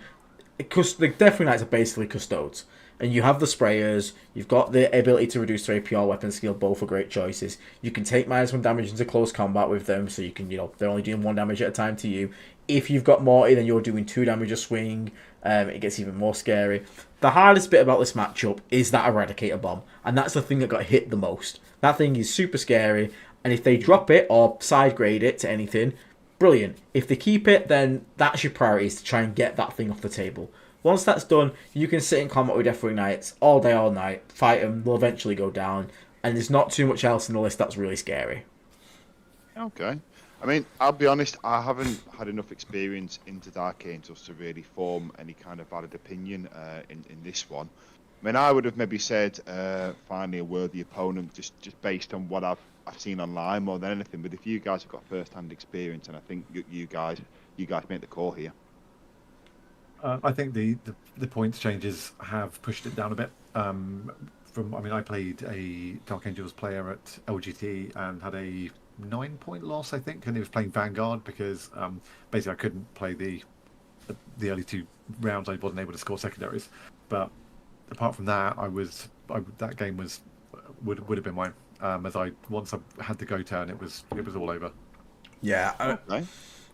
the Deathwing Knights are basically Custodes. And you have the sprayers, you've got the ability to reduce their APR weapon skill, both are great choices. You can take -1 damage into close combat with them, so you can, they're only doing 1 damage at a time to you. If you've got Morty, then you're doing 2 damage a swing. It gets even more scary. The hardest bit about this matchup is that Eradicator Bomb, and that's the thing that got hit the most. That thing is super scary, and if they drop it or side grade it to anything, brilliant. If they keep it, then that's your priority, is to try and get that thing off the table. Once that's done, you can sit in combat with Deathwing Knights all day, all night, fight them, they'll eventually go down, and there's not too much else in the list that's really scary. Okay. I mean, I'll be honest, I haven't had enough experience into Dark Angels to really form any kind of valid opinion in this one. I mean, I would have maybe said finally a worthy opponent just based on what I've seen online more than anything. But if you guys have got first-hand experience, and I think you guys make the call here. I think the points changes have pushed it down a bit. I mean, I played a Dark Angels player at LGT and had a 9-point loss, I think, and he was playing Vanguard because basically I couldn't play the early 2 rounds. I wasn't able to score secondaries, but apart from that, that game would have been mine. Once I had the go turn, it was all over. Yeah, Okay.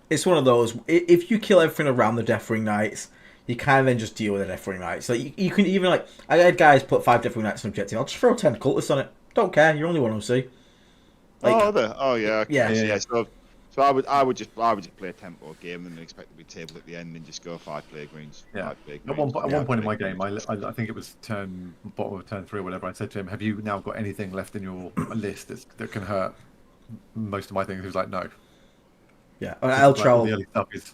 it's one of those. If you kill everything around the Deathwing Knights, you can then just deal with the Deathwing Knights. Like you can even I had guys put 5 Deathwing Knights on objective. I'll just throw 10 cultists on it. Don't care. You're only one OC. Oh yeah. Okay. Yeah. So I would just play a Templar game and then expect to be tabled at the end and just go 5 plague greens. Yeah. 5 plague At one greens. point in my game, I think it was bottom of turn 3 or whatever. I said to him, "Have you now got anything left in your list that can hurt most of my things?" He was like, "No." Yeah. The Eltrell. early stuff is.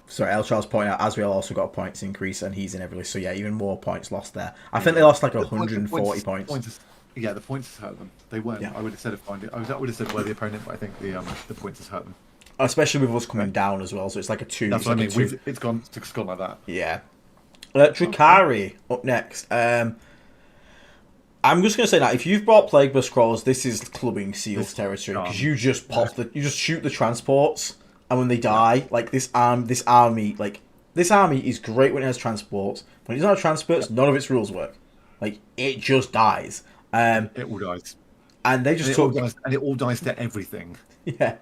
Sorry, Eltrell's pointing out Asriel also got a points increase and he's in every list. So yeah, even more points lost there. I think they lost like 140 points. Yeah, the points has hurt them. They weren't. Yeah. I would have said I would have said worthy opponent, but I think the points has hurt them. Especially with us coming down as well, so it's like a 2. That's what I mean. Two. It's gone like that. Yeah. Drukhari up next. I'm just gonna say that if you've brought Plague Burst Scrolls, this is clubbing seals territory because you just you just shoot the transports, and when they die, like this army is great when it has transports. When it doesn't have transports, none of its rules work. Like it just dies. It all dies. And they just it all dies to everything. Yeah,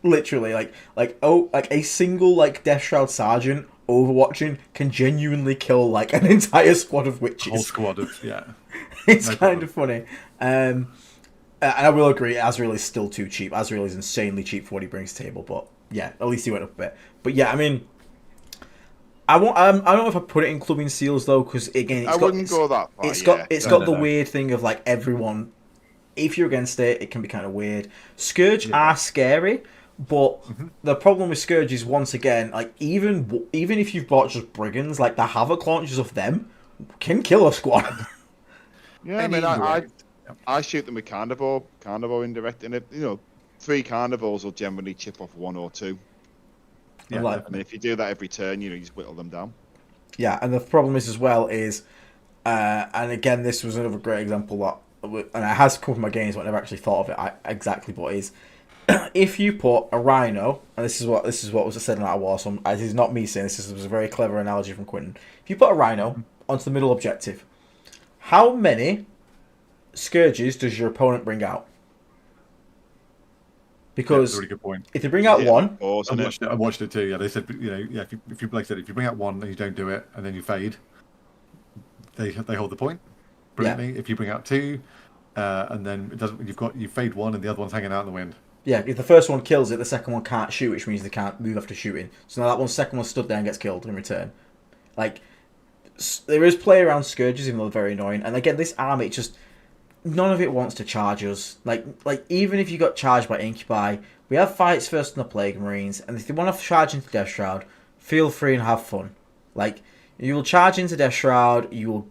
literally, like a single Death Shroud Sergeant overwatching can genuinely kill like an entire squad of witches. Whole squad of It's kind of funny. And I will agree, Azrael is still too cheap. Azrael is insanely cheap for what he brings to the table, but yeah, at least he went up a bit. But yeah, I mean, I don't know if I put it in clubbing seals though, because again, I wouldn't go that far. It's got the weird thing of like everyone. If you're against it, it can be kind of weird. Scourge are scary, but the problem with Scourge is once again, like even if you've bought just brigands, like the havoc launches of them can kill a squad. Yeah, I mean, I shoot them with carnivore indirect, and 3 carnivores will generally chip off 1 or 2. Yeah, Like, I mean, if you do that every turn, you just whittle them down. yeah, and the problem is as well is, and again, this was another great example that. And it has come from my games, but I never actually thought of it exactly. But is if you put a rhino, and this is what was said in that war. So this is not me saying this. This was a very clever analogy from Quentin. If you put a rhino onto the middle objective, how many scourges does your opponent bring out? Because that's a really good point. if they bring out one, I watched it too. Yeah, they said if you like I said, if you bring out one and you don't do it and then you fade, they hold the point. Brilliantly. If you bring out 2, and then it doesn't, you fade 1 and the other one's hanging out in the wind. yeah, if the first one kills it, the second one can't shoot, which means they can't move after shooting. So now that second one stood there and gets killed in return. Like there is play around scourges, even though they're very annoying. And again, this army just none of it wants to charge us. Like even if you got charged by Incubi, we have fights first in the Plague Marines, and if you want to charge into Death Shroud, feel free and have fun. Like you will charge into Death Shroud, you will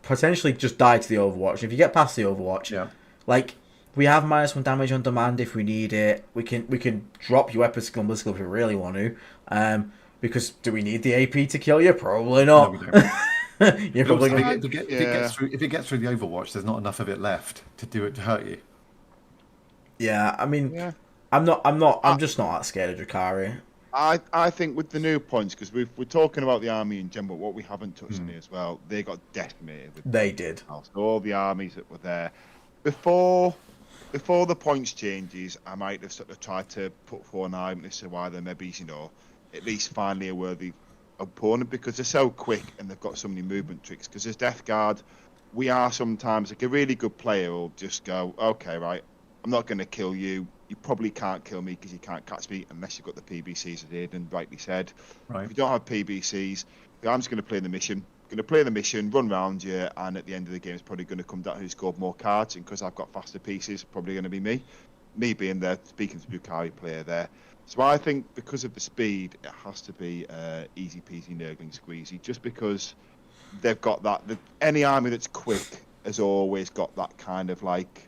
potentially just die to the Overwatch. If you get past the Overwatch, like we have -1 damage on demand if we need it. We can drop you weapon skill and blitz skill if we really want to. Because do we need the AP to kill you? Probably not. No, we don't. You're probably Also, gonna if it gets through the Overwatch, there's not enough of it left to do it to hurt you. Yeah, I mean, I'm just not that scared of Drukhari. I think with the new points, because we're talking about the army in general, but what we haven't touched on here as well, they got decimated. They did. So all the armies that were there before the points changes, I might have sort of tried to put forward an argument as to why they're maybe at least finally a worthy opponent, because they're so quick and they've got so many movement tricks. Because as Death Guard, we are sometimes like a really good player will just go, okay, right, I'm not going to kill you. You probably can't kill me because you can't catch me unless you've got the PBCs, as Aidan rightly said. Right. If you don't have PBCs, I'm just going to play the mission going to play the mission, run around you, and at the end of the game, it's probably going to come down to who scored more cards. And because I've got faster pieces, probably going to be me. Me being there, speaking to the Drukhari player there. So I think because of the speed, it has to be easy peasy, nurgling squeezy. Just because they've got that. Any army that's quick has always got that kind of like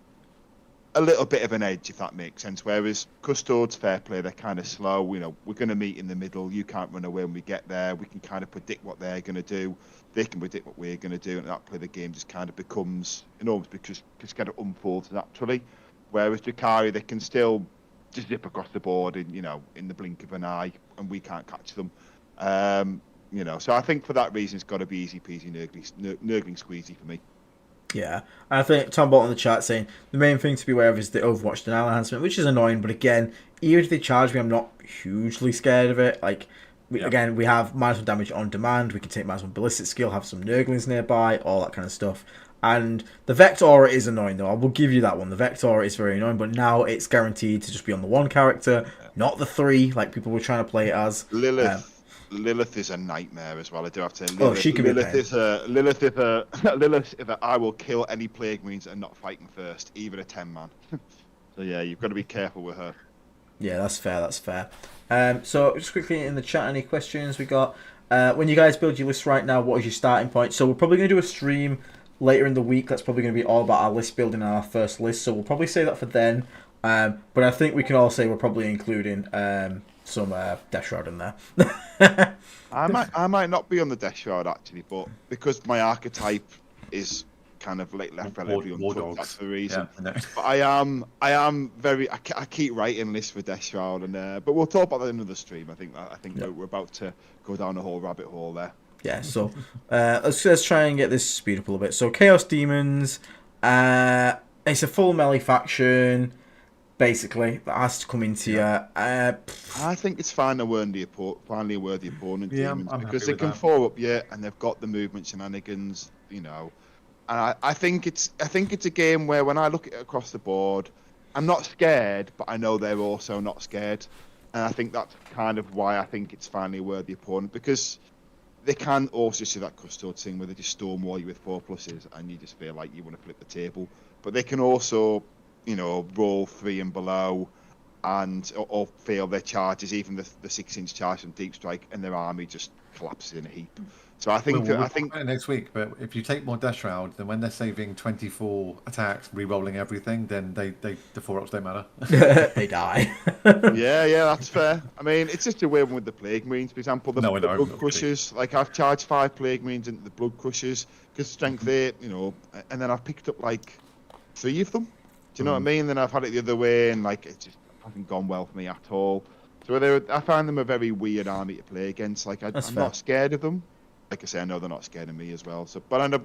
a little bit of an edge, if that makes sense. Whereas Custodes, fair play, they're kind of slow. You know, we're going to meet in the middle. You can't run away when we get there. We can kind of predict what they're going to do. They can predict what we're going to do, and at that point, the game just kind of becomes enormous because it kind of unfolds naturally. Whereas Drukhari, they can still just zip across the board in the blink of an eye, and we can't catch them. So I think for that reason, it's got to be easy peasy, nurgling squeezy for me. Yeah, I think Tom Bolt in the chat saying the main thing to be aware of is the Overwatch denial enhancement, which is annoying. But again, even if they charge me, I'm not hugely scared of it. Like, again, we have -1 damage on demand. We can take -1 ballistic skill, have some nurglings nearby, all that kind of stuff. And the Vector Aura is annoying, though. I will give you that one. The Vector Aura is very annoying, but now it's guaranteed to just be on the one character, not the 3, like people were trying to play it as. Lilith is a nightmare as well. I do have to say. She can be a pain. Lilith is a I will kill any Plague Marines and not fighting first, even a 10-man. So yeah, you've got to be careful with her. Yeah, that's fair. That's fair. So just quickly in the chat, any questions we got? When you guys build your list right now, what is your starting point? So we're probably going to do a stream later in the week. That's probably going to be all about our list building and our first list. So we'll probably say that for then. But I think we can all say we're probably including some Death Shroud in there. I might not be on the Death Shroud actually, but because my archetype is kind of left relatively untouched, that's the reason. Yeah, but I am very. I keep writing lists for Death Shroud, and but we'll talk about that in another stream. I think we're about to go down a whole rabbit hole there. Yeah, so let's try and get this speed up a little bit. So Chaos Demons, it's a full melee faction, basically, that has to come into you. I think it's finally a worthy opponent, Demons, because they can that. 4-up you, and they've got the movement shenanigans, And I think it's a game where when I look at it across the board, I'm not scared, but I know they're also not scared, and I think that's kind of why I think it's finally a worthy opponent, because they can also see that Custodes thing where they just stonewall you with 4+s and you just feel like you want to flip the table. But they can also, roll 3 and below and or fail their charges, even the 6-inch charge from Deep Strike, and their army just collapses in a heap. So I think we'll talk about it next week. But if you take more Death Shroud, then when they're saving 24 attacks, re-rolling everything, then the 4-ups don't matter. They die. yeah, that's fair. I mean, it's just a weird one with the Plague Marines, for example. The Blood Crushers. Like, I've charged 5 Plague Marines into the Blood Crushers because strength 8, and then I've picked up like 3 of them. Do you know what I mean? Then I've had it the other way, and like it just hasn't gone well for me at all. So I find them a very weird army to play against. Like, I'm not scared of them. Like I say, I know they're not scared of me as well. So, but I know,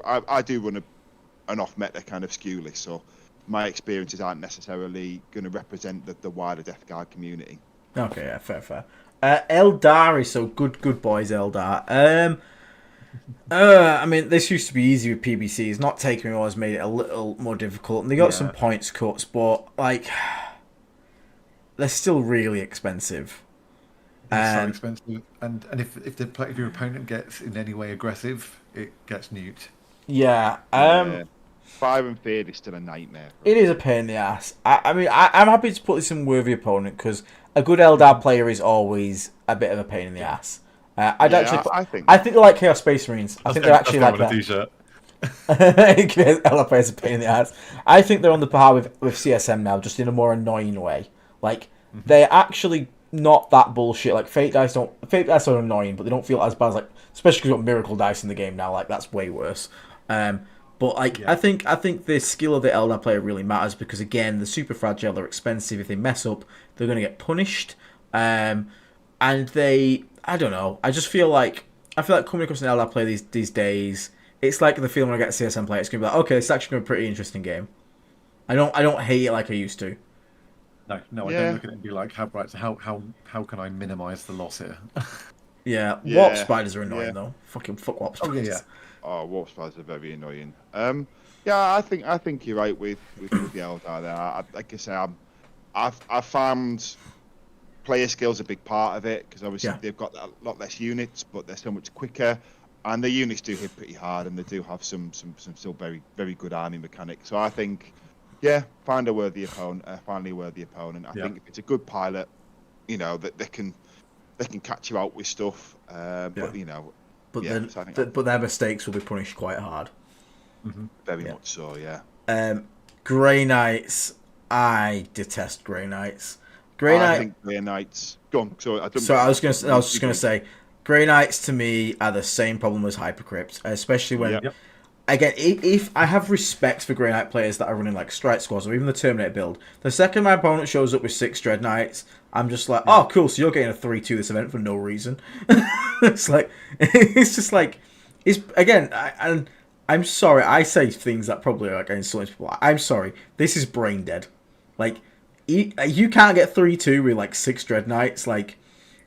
I do run an off-meta kind of skew list, so my experiences aren't necessarily going to represent the wider Death Guard community. Okay, yeah, fair. Aeldari, so good boys, Eldar. I mean, this used to be easy with PBCs. Not taking them has made it a little more difficult, and they got some points cuts, but like they're still really expensive. So expensive, and if your opponent gets in any way aggressive, it gets nuked. Yeah. 5 and Fade is still a nightmare. It is a pain in the ass. I'm happy to put this in worthy opponent because a good Eldar player is always a bit of a pain in the ass. I think they're like Chaos Space Marines. I think they're actually like that. T-shirt. Eldar players are a pain in the ass. I think they're on the par with CSM now, just in a more annoying way. Like they're actually not that bullshit. Like Fate dice are annoying, but they don't feel as bad as like, especially because you've got Miracle dice in the game now. Like that's way worse. But like I think the skill of the Eldar player really matters because again they're super fragile. They're expensive. If they mess up, they're going to get punished. And I don't know. I feel like coming across an Eldar player these days, it's like the feeling when I get a CSM player. It's going to be like, okay, it's actually going to be a pretty interesting game. I don't hate it like I used to. No, I don't look at it and be like, how can I minimise the loss here? Warp spiders are annoying though. Fuck warp spiders. Oh, warp spiders are very annoying. I think you're right with the Eldar there. Like I say, I've found player skill's a big part of it because obviously they've got a lot less units, but they're so much quicker. and the units do hit pretty hard, and they do have some still very very good army mechanics. So I think, yeah, find a worthy opponent, finally a worthy opponent. I think if it's a good pilot, you know, that they can catch you out with stuff. But you know, but yeah, then so I think but their mistakes will be punished quite hard. very much so, yeah. Grey Knights, I detest Grey Knights. I think Grey Knights. Go on. So I was just gonna say, Grey Knights to me are the same problem as Hypercrypts, especially when. Yep. Again, if I have respect for Grey Knight players that are running like Strike Squads or even the Terminator build, the second my opponent shows up with 6 Dread Knights, I'm just like, oh, cool, so you're getting a 3-2 this event for no reason. It's like, it's just like, it's, again, and I'm sorry, I say things that probably are like insulting people. I'm sorry, this is brain dead. Like, you can't get 3-2 with like 6 Dread Knights, like,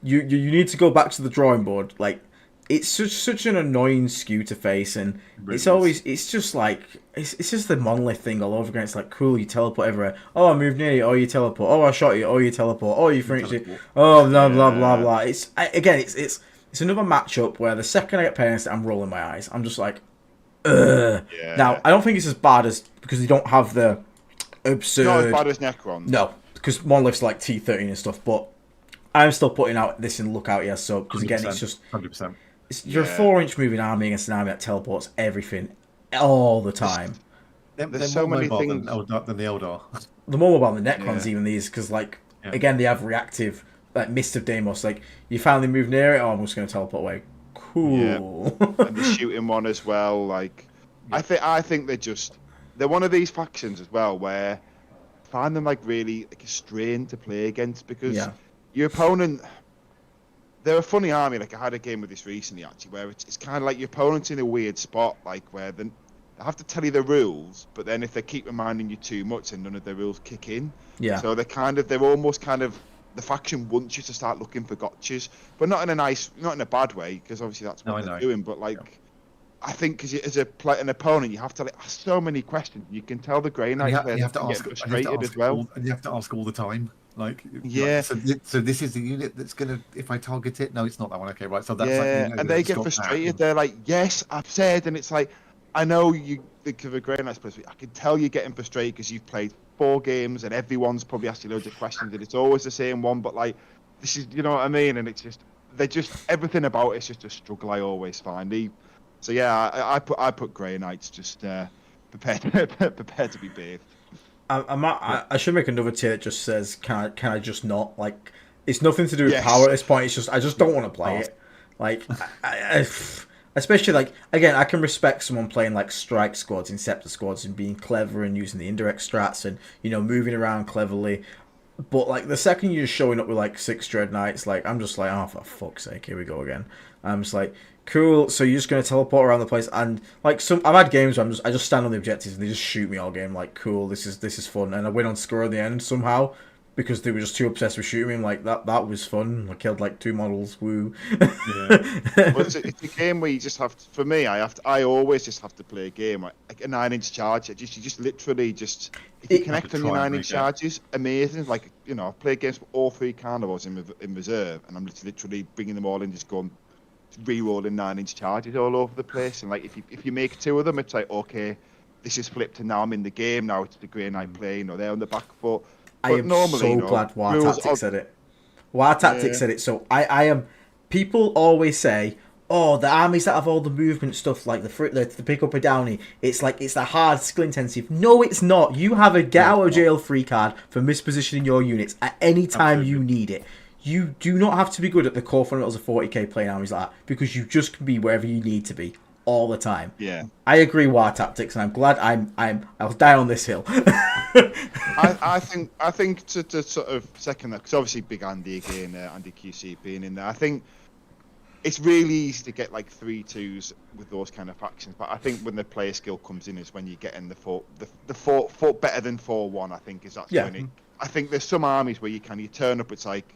you need to go back to the drawing board, like, it's such an annoying skew to face, and it's just like it's just the monolith thing all over again. It's like, cool, you teleport everywhere. Oh, I moved near you. Oh, you teleport. Oh, I shot you. Oh, you teleport. Oh, you finished it. Oh, blah blah blah blah. It's another matchup where the second I get paired, I'm rolling my eyes. I'm just like, ugh. Yeah. Now I don't think it's as bad as because they don't have the absurd. Not as bad as Necrons. No, because monoliths like T13 and stuff, but I'm still putting out this in lookout here. So because again, it's just 100%. You're a 4-inch moving army against an army that teleports everything all the time. There's so many things than the Eldar. The more about the Necrons, even these, because again, they have reactive Mist of Daemons. Like you finally move near it, oh, I'm just going to teleport away. Cool. Yeah. And the shooting one as well. Like, I think they're one of these factions as well where I find them like really like a strain to play against because your opponent. They're a funny army. Like I had a game with this recently, actually, where it's kind of like your opponent's in a weird spot, like where they have to tell you the rules, but then if they keep reminding you too much, then none of the rules kick in. Yeah. So they're almost kind of the faction wants you to start looking for gotchas, but not in a bad way, because obviously that's what they're doing. But like, I think because as an opponent, you have to ask so many questions. You can tell the Grey Knights you have to ask frustrated as well, and you have to ask all the time. Like, so this is the unit that's gonna, if I target it, no, it's not that one. Okay, right. So that's and they get frustrated. They're like, yes, I've said, and it's like, I know you think of a Grey Knights player. I can tell you're getting frustrated because you've played 4 games and everyone's probably asked you loads of questions and it's always the same one. But like, this is, you know what I mean? And it's just everything about it's just a struggle I always find. So yeah, I put Grey Knights just prepared to be bathed. I should make another tier that just says, can I just not, like, it's nothing to do with power at this point. It's just I just don't want to play it. Like, especially like again, I can respect someone playing like strike squads, Inceptor squads, and being clever and using the indirect strats and moving around cleverly. But like the second you're showing up with like 6 Dread Knights, like I'm just like, oh, for fuck's sake, here we go again. I'm just like, cool. So you're just gonna teleport around the place, and like I've had games where I just stand on the objectives and they just shoot me all game. Like, cool, this is fun, and I win on score at the end somehow because they were just too obsessed with shooting me. I'm like, that was fun. I killed like 2 models. Woo. Well, it's a game where you just have to, for me, I always just have to play a game like a 9-inch charge. You just literally if you connect on your 9-inch charges, amazing. Like I've played games with all 3 carnivores in reserve, and I'm literally bringing them all in, just going re-rolling 9-inch charges all over the place. And like if you make 2 of them, it's like, okay, this is flipped, and now I'm in the game. Now it's the Grey Knight playing, or they're on the back foot. I am so glad War Tactics said it. War Tactics said it. So I am. People always say, oh, the armies that have all the movement stuff, like the pick up a downy, it's like it's a hard skill intensive. No, it's not. You have a get out of jail free card for mispositioning your units at any time you need it. You do not have to be good at the core fundamentals of 40k playing armies like that, because you just can be wherever you need to be all the time. Yeah, I agree. War Tactics, and I'm glad I'll die on this hill. I think to sort of second that, because obviously Big Andy again, Andy QC being in there, I think it's really easy to get like 3-2s with those kind of factions, but I think when the player skill comes in is when you get in the four better than 4-1. I think is that's when it. I think there's some armies where you turn up, it's like,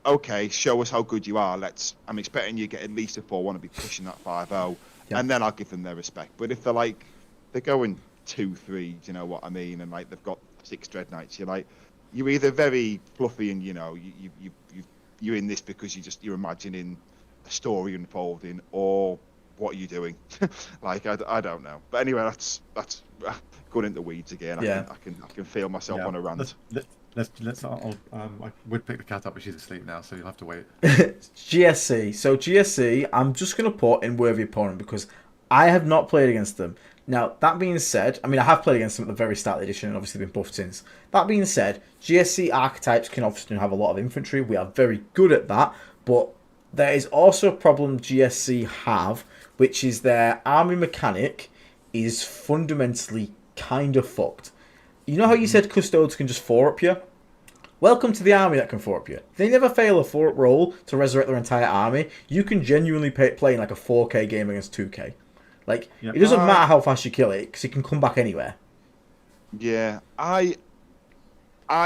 okay, show us how good you are. I'm expecting you get at least a 4-1 and be pushing that 5-0, and then I'll give them their respect. But if they're going 2-3, you know what I mean, and like they've got 6 Dread Knights, you're either very fluffy and you're in this because you're imagining a story unfolding, or what are you doing? Like, I don't know. But anyway, that's going into weeds again. I can feel myself on a rant. Let's. I would pick the cat up, but she's asleep now, so you'll have to wait. GSC. So GSC, I'm just going to put in worthy opponent because I have not played against them. Now, that being said, I mean, I have played against them at the very start of the edition and obviously been buffed since. That being said, GSC archetypes can often have a lot of infantry. We are very good at that, but there is also a problem GSC have, which is their army mechanic is fundamentally kind of fucked. You know how you said Custodes can just 4-up you? Welcome to the army that can 4-up you. They never fail a 4-up roll to resurrect their entire army. You can genuinely play in like a 4K game against 2K. Like, it doesn't matter how fast you kill it, because it can come back anywhere. Yeah, I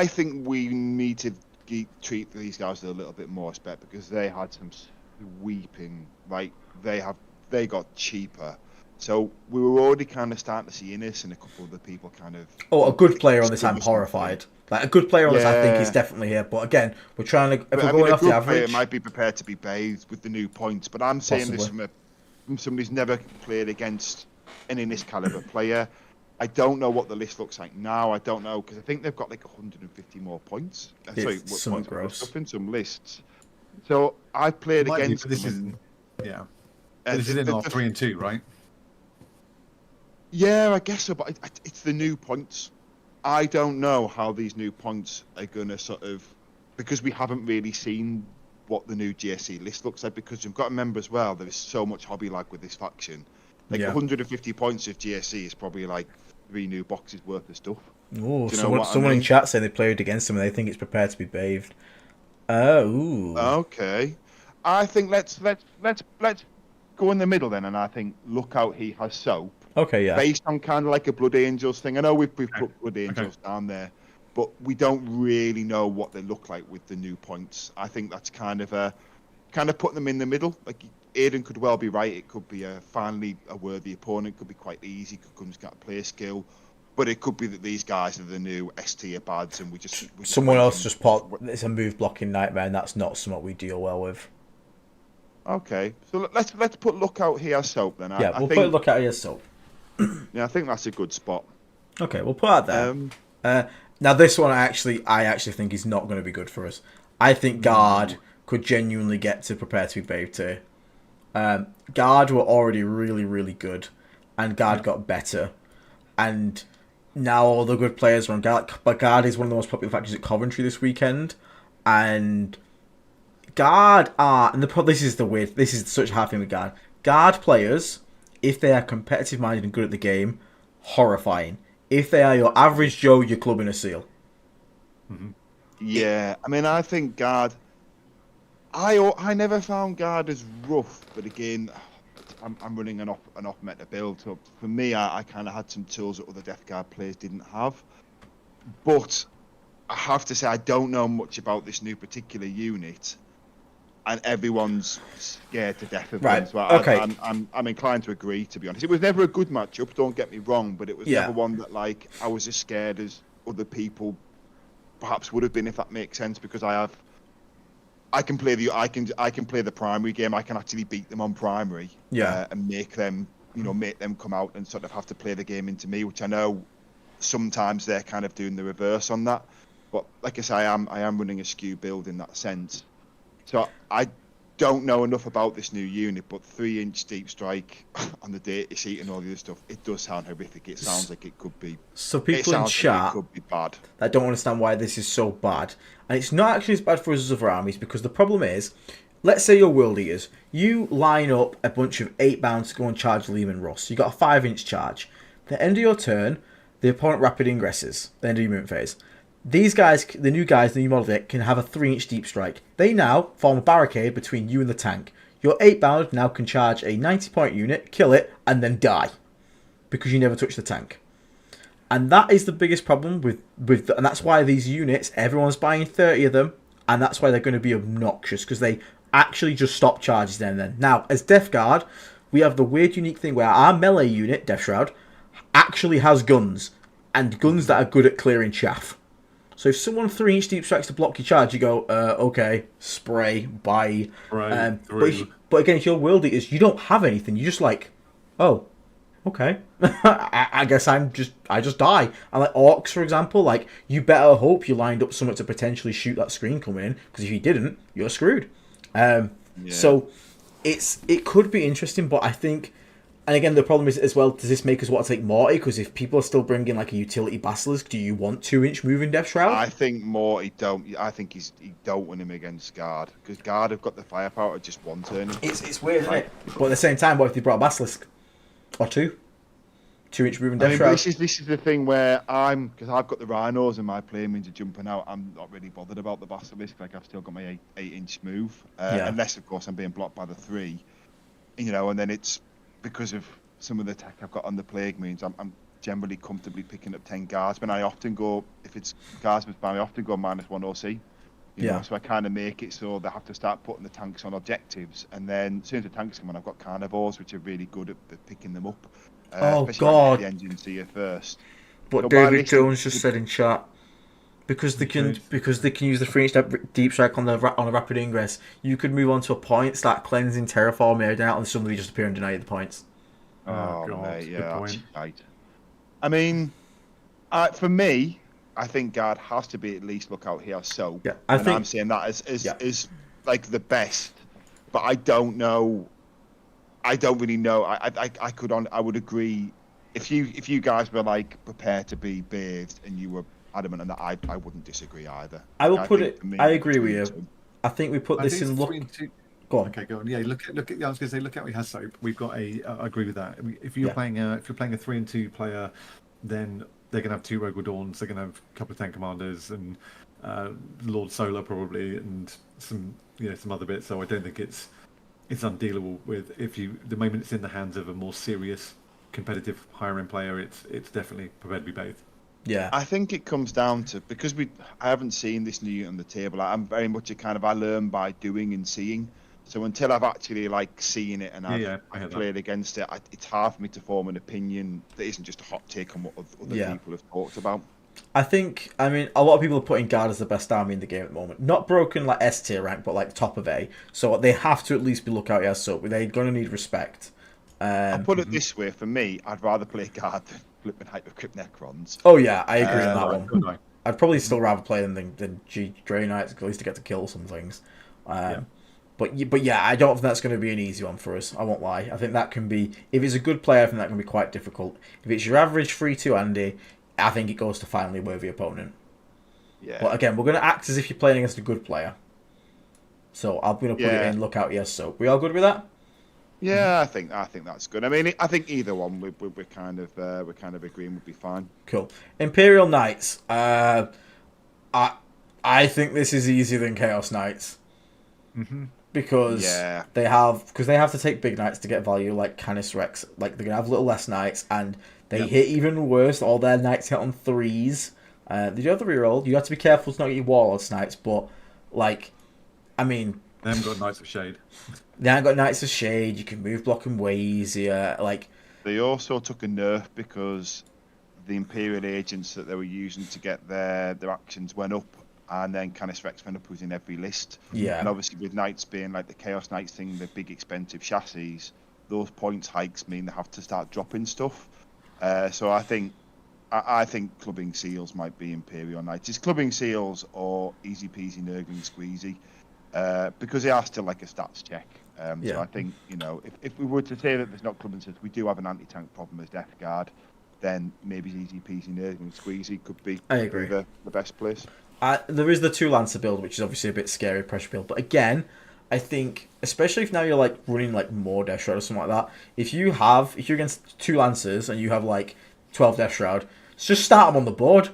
think we need to treat these guys with a little bit more respect, because they had some sweeping, like, they got cheaper. So we were already kind of starting to see Innis and a couple of the people kind of... Oh, a good player on this, I'm horrified. Like, a good player on this, I think, is definitely here. But again, we're trying to... If we're going off the average... might be prepared to be bathed with the new points, but I'm saying this from somebody who's never played against an Innis caliber player. I don't know what the list looks like now. I don't know, because I think they've got like 150 more points. Sorry, what points gross stuff in some lists. So I played against them. This is in our 3 and 2, right? Yeah, I guess so, but it's the new points. I don't know how these new points are going to sort of... Because we haven't really seen what the new GSC list looks like, because you've got to remember as well, there is so much hobby lag with this faction. Like 150 points of GSC is probably like 3 new boxes worth of stuff. Oh, someone in chat saying they played against him and they think it's prepared to be bathed. Oh. Okay. I think let's go in the middle then, and I think look out, he has soap. Okay, yeah. Based on kind of like a Blood Angels thing. I know we've put Blood Angels down there, but we don't really know what they look like with the new points. I think that's kind of putting them in the middle. Like, Aiden could well be right. It could be finally a worthy opponent. It could be quite easy. Could come get a play skill. But it could be that these guys are the new S-tier bads, and we just someone else just put it's a move blocking nightmare, and that's not something we deal well with. Okay, so let's put lookout here soap then. Yeah, we'll put lookout here soap. Yeah, I think that's a good spot. Okay, we'll put that there. Now this one, I actually think is not going to be good for us. I think Guard could genuinely get to prepare to be bathed too. Guard were already really, really good, and Guard got better, and now all the good players are on Guard. But Guard is one of the most popular factions at Coventry this weekend, and Guard are, and this is such a hard thing with Guard. Guard players, if they are competitive minded and good at the game, horrifying. If they are your average Joe, you're clubbing a seal. Mm-hmm. Yeah, I mean, I think Guard. I never found Guard as rough, but again, I'm running an off meta build. So for me, I kind of had some tools that other Death Guard players didn't have. But I have to say, I don't know much about this new particular unit, and everyone's scared to death of them. So okay. I'm inclined to agree, to be honest. It was never a good matchup, don't get me wrong, but it was never one that, like, I was as scared as other people perhaps would have been, if that makes sense, because I can play the primary game. I can actually beat them on primary, and make them come out and sort of have to play the game into me, which I know sometimes they're kind of doing the reverse on that. But like I say, I am running a skew build in that sense. So I don't know enough about this new unit, but 3-inch deep strike on the data sheet and all the other stuff, it does sound horrific. It sounds like it could be. So people in chat could be bad. That don't understand why this is so bad, and it's not actually as bad for us as other armies, because the problem is, let's say you're World Eaters, you line up a bunch of 8-bounds to go and charge Lehman Russ. You got a 5-inch charge. At the end of your turn, the opponent rapid ingresses. The end of your movement phase. These guys, the new model deck, can have a 3-inch deep strike. They now form a barricade between you and the tank. Your 8-bound now can charge a 90-point unit, kill it, and then die, because you never touch the tank. And that is the biggest problem and that's why these units, everyone's buying 30 of them, and that's why they're going to be obnoxious, because they actually just stop charges then and then. Now, as Death Guard, we have the weird, unique thing where our melee unit, Death Shroud, actually has guns, and guns that are good at clearing chaff. So if someone 3-inch deep strikes to block your charge, you go, okay, spray, bye. Right, But again, if you're World Eaters, you don't have anything. You're just like, oh, okay. I guess I just die. And like Orks, for example, like you better hope you lined up something to potentially shoot that screen coming in, because if you didn't, you're screwed. So it could be interesting, but I think, and again, the problem is as well, does this make us want to take Morty? Because if people are still bringing like a utility Basilisk, do you want 2-inch moving Death Shroud? I think Morty don't. I think he don't win him against Guard, because Guard have got the firepower just one turn. It's weird, isn't it? But at the same time, what if they brought a Basilisk or 2-inch moving Death Shroud? This is the thing where because I've got the Rhinos and my play means are jumping out. I'm not really bothered about the Basilisk. Like I've still got my 8-inch move, unless of course I'm being blocked by the 3. And then it's because of some of the tech I've got on the Plague means I'm generally comfortably picking up 10 Guardsmen. I often go, if it's Guardsmen, I often go -1 OC. So I kind of make it so they have to start putting the tanks on objectives, and then as soon as the tanks come on, I've got Carnivores, which are really good at picking them up. Oh especially God! when the engines here first. But So David Jones just said in chat, because they can use the 3-inch deep strike on a rapid ingress, you could move on to a point, start cleansing, terraform, air down, and suddenly just appear and deny you the points. Oh, God, mate, good yeah, point. that's right. I mean, for me, I think Guard has to be at least look out here. So, Yeah, I'm saying that is like the best, but I don't know. I don't really know. I would agree if you guys were like prepared to be bathed and you were adamant on that, I wouldn't disagree either. I will put think it. for me, I agree with 3 you. and 2. I think we put this in look. Go on. Okay, go on. Yeah, look at. I was going to say, look at what he has soap. We've got I agree with that. If you're playing a 3 and 2 player, then they're going to have 2 Rogue Adorns. They're going to have a couple of tank commanders and Lord Solar probably, and some other bits. So I don't think it's undealable with the moment it's in the hands of a more serious competitive higher end player. It's definitely prepared to be both. Yeah, I think it comes down to, because I haven't seen this new unit on the table. I'm very much I learn by doing and seeing. So until I've actually seen it and I've played against it, it's hard for me to form an opinion that isn't just a hot take on what other people have talked about. I mean, a lot of people are putting Guard as the best army in the game at the moment. Not broken like S tier rank, but like top of A. So they have to at least be look out as so. They're going to need respect. I'll put it this way: for me, I'd rather play Guard than flipping Hypercrypt Necrons. Oh yeah, I agree on that one. Right. I'd probably still rather play them than Grey Knights, at least to get to kill some things. But yeah, I don't think that's going to be an easy one for us. I won't lie. I think that can be, if it's a good player, I think that can be quite difficult. If it's your average 3-2 Andy, I think it goes to finally a worthy opponent. Yeah. But again, we're going to act as if you're playing against a good player. So I'm going to put it in look out, yes. So we all good with that? Yeah, I think that's good. I mean, I think either one we're kind of agreeing would be fine. Cool. Imperial Knights. I think this is easier than Chaos Knights. Mm-hmm. Because they have to take big knights to get value, like Canis Rex. Like they're gonna have little less knights, and they hit even worse. All their knights hit on 3s. They do have the reroll. You have to be careful to not get your warlords knights, but I mean, they haven't got Knights of Shade. They haven't got Knights of Shade. You can move block them way easier. They also took a nerf because the Imperial agents that they were using to get their actions went up. And then Canis Rex went up, who's in every list. Yeah. And obviously with Knights being like the Chaos Knights thing, the big expensive chassis, those points hikes mean they have to start dropping stuff. So I think Clubbing Seals might be Imperial Knights. It's Clubbing Seals or Easy Peasy Nurgling Squeezy, because they are still like a stats check. So I think, if we were to say that there's not Clubbing Seals, we do have an anti-tank problem as Death Guard, then maybe Easy Peasy Nurgling Squeezy could be the best place. There is the 2 Lancer build, which is obviously a bit scary, pressure build. But again, I think, especially if now you're running more Death Shroud or something like that, if you're against 2 Lancers and you have 12 Death Shroud, just start them on the board.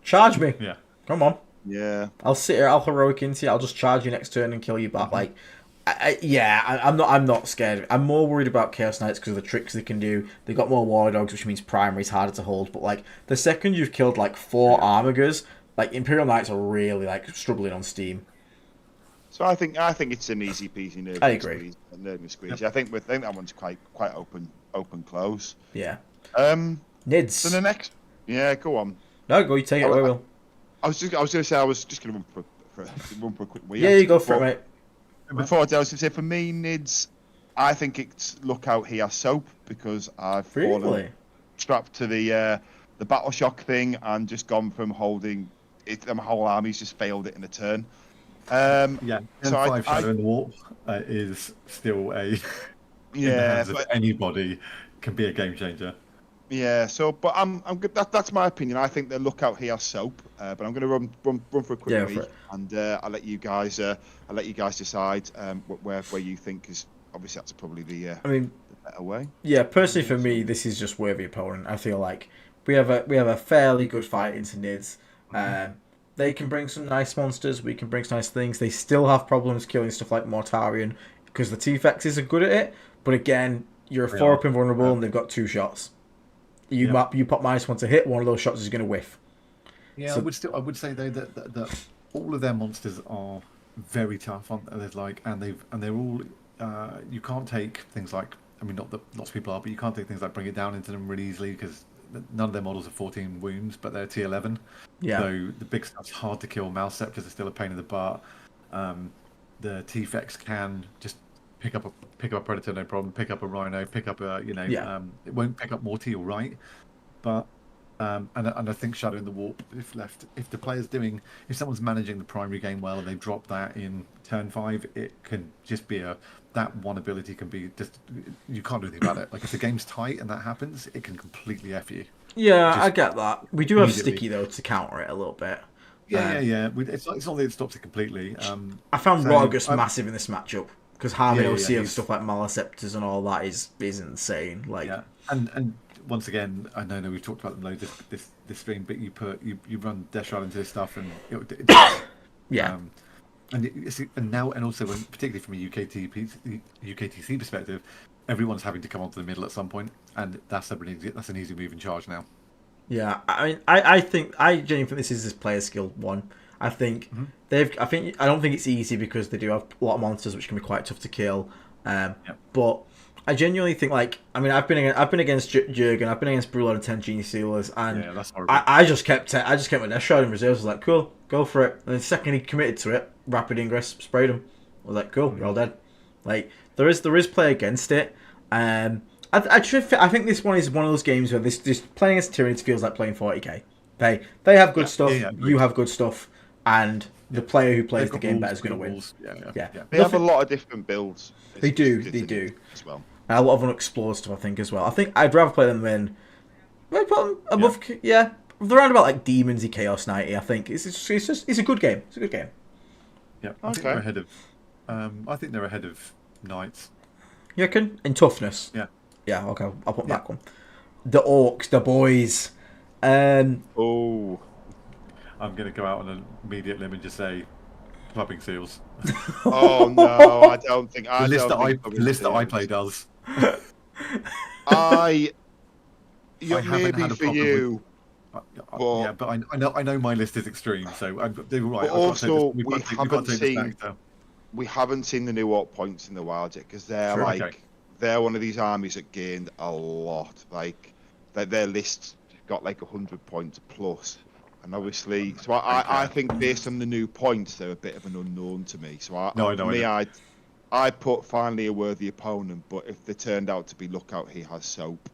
Charge me. Yeah. Come on. Yeah. I'll sit here, I'll heroic into you, I'll just charge you next turn and kill you back. I'm not scared. I'm more worried about Chaos Knights because of the tricks they can do. They've got more War Dogs, which means primary is harder to hold. But the second you've killed 4 Armigers, Imperial Knights are really struggling on Steam. So I think it's an easy peasy Nurgling I agree. Squeeze. Yep. I think that one's quite open close. Yeah. Nids. So the next. Yeah, go on. No, go. You take it. I will. I was going to say I was just going to run for a quick wee. Yeah, you go for it, mate. Before I do, I was going to say for me, Nids, I think it's look out here soap because I've fallen strapped to the battle shock thing and just gone from holding it. My whole army's just failed it in a turn. Yeah, so N5 Shadow in the Warp is still in the hands of anybody, can be a game changer. Yeah, so but I'm good. That's my opinion. I think the look out here soap, but I'm going to run for a quick week, and I'll let you guys decide where you think is obviously that's probably the better way. Yeah, personally for me, this is just worthy opponent. I feel like we have a fairly good fight into Nids. They can bring some nice monsters. We can bring some nice things. They still have problems killing stuff like Mortarion because the T-Fexes are good at it. But again, you're a 4-up invulnerable and they've got 2 shots. You pop -1 to hit. One of those shots is going to whiff. Yeah, so, I would say though that all of their monsters are very tough. And they're all. You can't take things like. I mean, not that lots of people are, but you can't take things like bring it down into them really easily because none of their models are 14 wounds, but they're T11. Yeah. So the big stuff's hard to kill. Mouse Scepters are still a pain in the butt. The T-Fex can just pick up a Predator, no problem. Pick up a Rhino. Pick up a it won't pick up Morty, all right. But and I think Shadow in the Warp, if the player's if someone's managing the primary game well and they drop that in turn 5, it can just be that one ability can be just, you can't do anything about it. Like if the game's tight and that happens, it can completely F you. Yeah, I get that. We do have Sticky though to counter it a little bit. Yeah. It's not that it stops it completely. I found Rogus massive in this matchup because having OC of stuff like Malaceptors and all that is insane. Like, yeah, and once again, I know we've talked about them loads this stream, but you run Deshard into this stuff and yeah. And also when, particularly from a UKTC perspective, everyone's having to come onto the middle at some point, and that's an easy move in charge now. Yeah, I mean, I genuinely think this is this player skill one. I think I don't think it's easy because they do have a lot of monsters which can be quite tough to kill. But I genuinely think I've been against Jurgen, I've been against Brulon and 10 Genius Sealers, and that's horrible. I just kept my Death Shroud in reserves. I was like, cool, go for it. And the second he committed to it, rapid ingress, sprayed him. I was like, cool, you're all dead. Like there is play against it. I think this one is one of those games where this playing as Tyranids feels like playing 40k. They have good stuff, you have good stuff, and the player who plays the game better is going to win. Yeah. They have a lot of different builds. They do as well. And a lot of unexplored stuff, I think, as well. I think I'd rather play them than I'd put them above. Yeah, they're around about like Demons, Chaos Knighty. I think it's a good game. It's a good game. Yeah, I think they're ahead of. I think they're ahead of Knights. You reckon? In toughness? Yeah. Yeah, okay, I'll put that one. The Orks, the boys. Oh. I'm going to go out on an immediate limb and just say Clubbing Seals. Oh, no, I don't think... The list that I play does. Maybe for you... but I know my list is extreme, so they're right. But also, we haven't seen the new Orc points in the wild yet because they're they're one of these armies that gained a lot. Like their list got like 100 points plus, and obviously, so I think based on the new points, they're a bit of an unknown to me. So I put finally a worthy opponent, but if they turned out to be Lookout He Has Soap.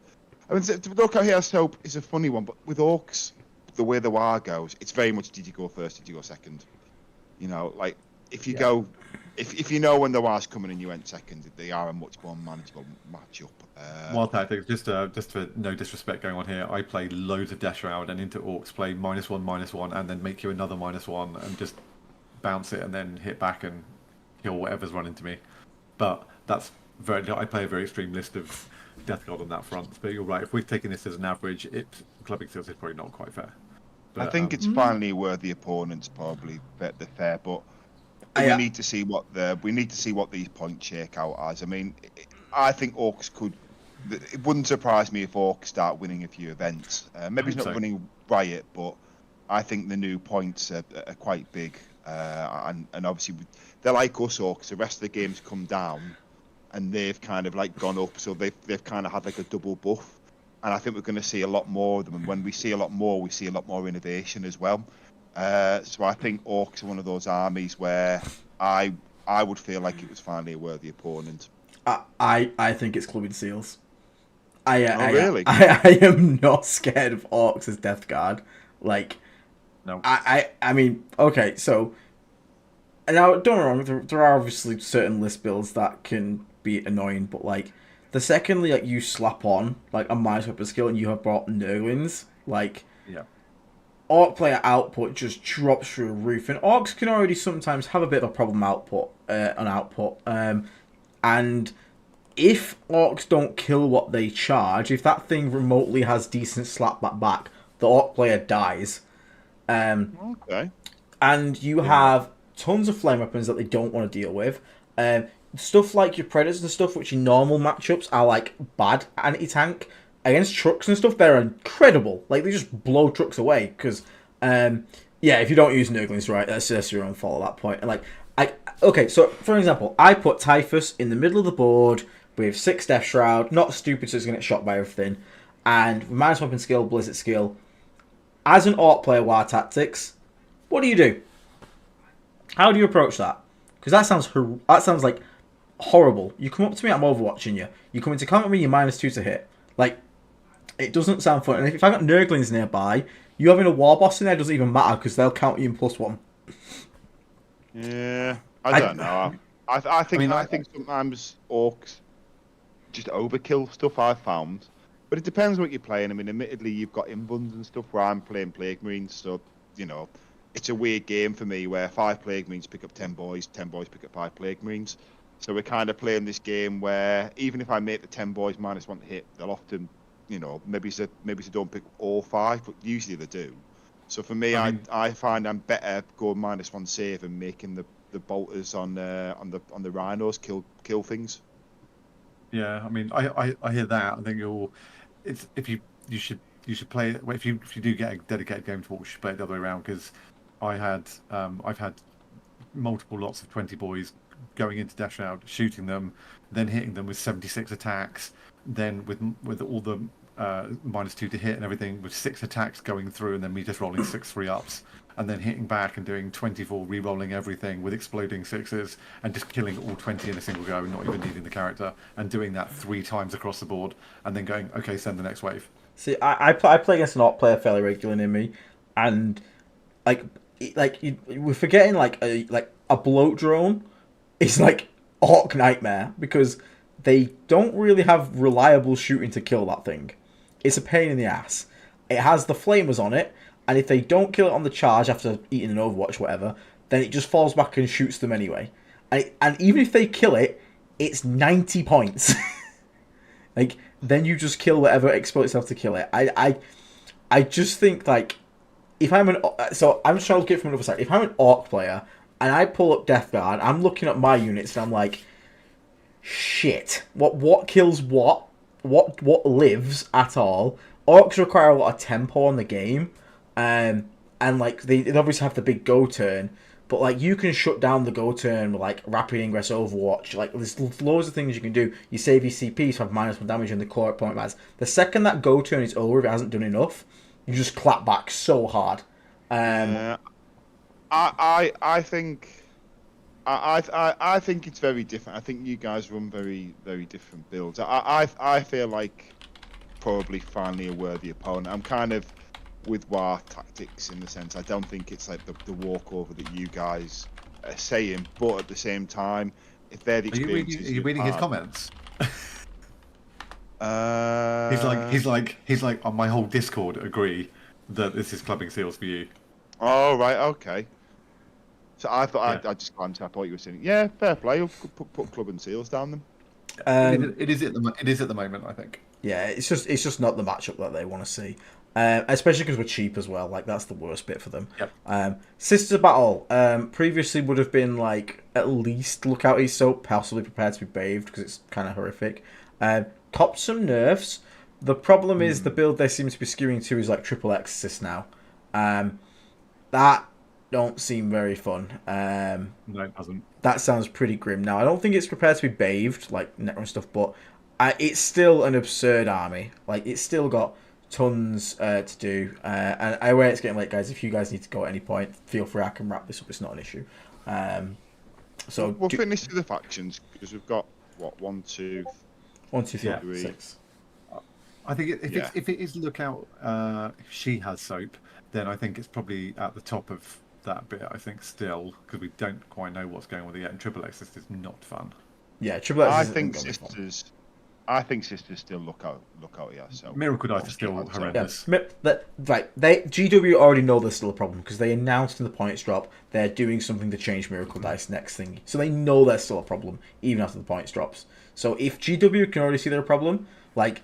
I mean, Lookout He Has Soap is a funny one, but with Orcs, the way the war goes, it's very much did you go first, did you go second? You know, like if you go. If you know when the war's coming and you went second, they are a much more manageable matchup. Wild tactics, just for no disrespect going on here, I play loads of Death Shroud and into Orcs play -1/-1 and then make you another -1 and just bounce it and then hit back and kill whatever's run into me. But that's I play a very extreme list of Death God on that front. But you're right, if we're taking this as an average, Clubbing Seals is probably not quite fair. But, I think it's finally worthy opponents, probably the fair, but. We need to see what these points shake out as. I mean, I think Orcs could. It wouldn't surprise me if Orcs start winning a few events. Maybe it's not winning Riot, but I think the new points are quite big. And obviously they're like us Orcs. The rest of the games come down, and they've kind of like gone up. So they've kind of had like a double buff. And I think we're going to see a lot more of them. And when we see a lot more, we see a lot more innovation as well. So I think Orks are one of those armies where I would feel like it was finally a worthy opponent. I think it's Clubbing Seals. Really? I am not scared of Orcs as Death Guard. Like, No. I mean, okay, so now don't get me wrong, there are obviously certain list builds that can be annoying, but like the secondly like you slap on like a minus weapon skill and you have brought Nurglings, like Yeah. Orc player output just drops through the roof, and Orcs can already sometimes have a bit of a problem on output, and if Orcs don't kill what they charge, if that thing remotely has decent slapback back, the Orc player dies. Okay. And you have tons of flame weapons that they don't want to deal with. Stuff like your Predators and stuff, which in normal matchups are like bad anti-tank. Against trucks and stuff, they're incredible. Like, they just blow trucks away. Because, if you don't use Nurglings right, that's just your own fault at that point. And okay, so for example, I put Typhus in the middle of the board with 6 Death Shroud, not stupid, so it's going to get shot by everything, and with minus weapon skill, Blizzard skill. As an Orc player, War Tactics, what do? How do you approach that? Because that sounds like horrible. You come up to me, I'm overwatching you. You come into combat with me, you're -2 to hit. Like, it doesn't sound fun. And if I got Nurglings nearby, you having a War Boss in there doesn't even matter because they'll count you in +1. Yeah, I don't know. I think sometimes Orcs just overkill stuff, I've found. But it depends what you're playing. I mean, admittedly, you've got Invuns and stuff where I'm playing Plague Marines, so, it's a weird game for me where 5 Plague Marines pick up 10 boys, 10 boys pick up 5 Plague Marines. So we're kind of playing this game where even if I make the 10 boys -1 to hit, they'll often, maybe they don't pick all 5, but usually they do. So for me, I find I'm better going -1 save and making the bolters on the rhinos kill things. Yeah, I mean, I hear that. I think you should play it. If you do get a dedicated game to watch, you should play it the other way around. Because I've had multiple lots of 20 boys going into Dash Out, shooting them, then hitting them with 76 attacks, then with all the -2 to hit and everything, with 6 attacks going through, and then me just rolling 6 3-ups, and then hitting back and doing 24, re-rolling everything with exploding 6s, and just killing all 20 in a single go, and not even needing the character, and doing that 3 times across the board, and then going, okay, send the next wave. See, I play against an Orc player fairly regularly near me, and we're forgetting a bloat drone is like Orc nightmare because they don't really have reliable shooting to kill that thing. It's a pain in the ass. It has the flamers on it, and if they don't kill it on the charge after eating an Overwatch, whatever, then it just falls back and shoots them anyway. And even if they kill it, it's 90 points. Then you just kill whatever exploits itself to kill it. I just think if I'm I'm just trying to look at it from another side. If I'm an Orc player and I pull up Death Guard, I'm looking at my units and I'm like, shit. What kills what lives at all? Orcs require a lot of tempo on the game, and they obviously have the big go turn, but you can shut down the go turn with rapid ingress Overwatch. There's loads of things you can do. You save your CP to have -1 damage in the core point matters. The second that go turn is over, if it hasn't done enough, you just clap back so hard. I think it's very different. I think you guys run very, very different builds. I feel like probably finally a worthy opponent. I'm kind of with War Tactics in the sense I don't think it's like the walkover that you guys are saying, but at the same time, if they're the experiences, are you reading his comments? He's like on my whole Discord agree that this is clubbing seals for you. Oh right, okay. So I thought I just glanced. I thought you were saying, yeah, fair play. You'll put club and seals down them. It is at the moment, I think. Yeah, it's just not the matchup that they want to see, especially because we're cheap as well. That's the worst bit for them. Yep. Sisters of Battle previously would have been at least look out East Soap, possibly prepared to be bathed because it's kind of horrific. Copped some nerfs. The problem is the build they seem to be skewing to is triple X assist now. That don't seem very fun. No, it doesn't. That sounds pretty grim. Now, I don't think it's prepared to be bathed, like Necron stuff, but it's still an absurd army. It's still got tons to do, and I aware it's getting late, guys. If you guys need to go at any point, feel free. I can wrap this up. It's not an issue. So we'll finish through the factions because we've got what 1, 2, 1, 2, 3, 3. 6. I think if it is lookout, if she has soap, then I think it's probably at the top of that bit. I think still because we don't quite know what's going on with it yet. And Triple X is not fun. Yeah, Triple X. I think sisters. I think sisters still look out. Yeah. So Miracle Dice is still horrendous. Yeah. GW already know there's still a problem because they announced in the points drop they're doing something to change Miracle Dice next thing. So they know there's still a problem even after the points drops. So if GW can already see their problem, like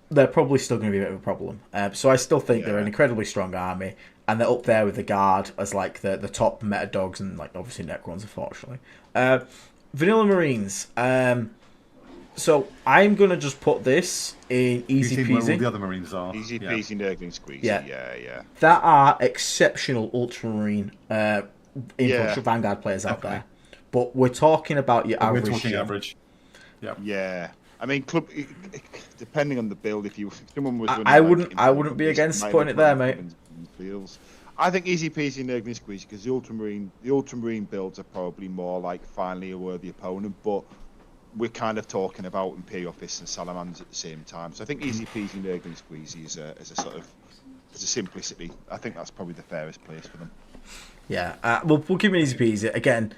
they're probably still going to be a bit of a problem. So I still think they're an incredibly strong army, and they're up there with the Guard as like the top meta dogs, and like obviously Necrons, unfortunately. Vanilla Marines. So I'm gonna just put this in easy peasy. Where all the other Marines are. Easy peasy, nurgling squeezy. Yeah. That are exceptional Ultramarine Vanguard players out there, but we're talking about your average. We're talking average. Yeah. I mean, depending on the build, if someone was, I wouldn't be against putting it there, mate. I think easy peasy, nurgling squeezy because the Ultramarine builds are probably more like finally a worthy opponent, but we're kind of talking about Imperial Fists and Salamanders at the same time. So I think easy peasy, nurgling squeezy is a simplicity. I think that's probably the fairest place for them. Yeah, we'll give it easy peasy. Again,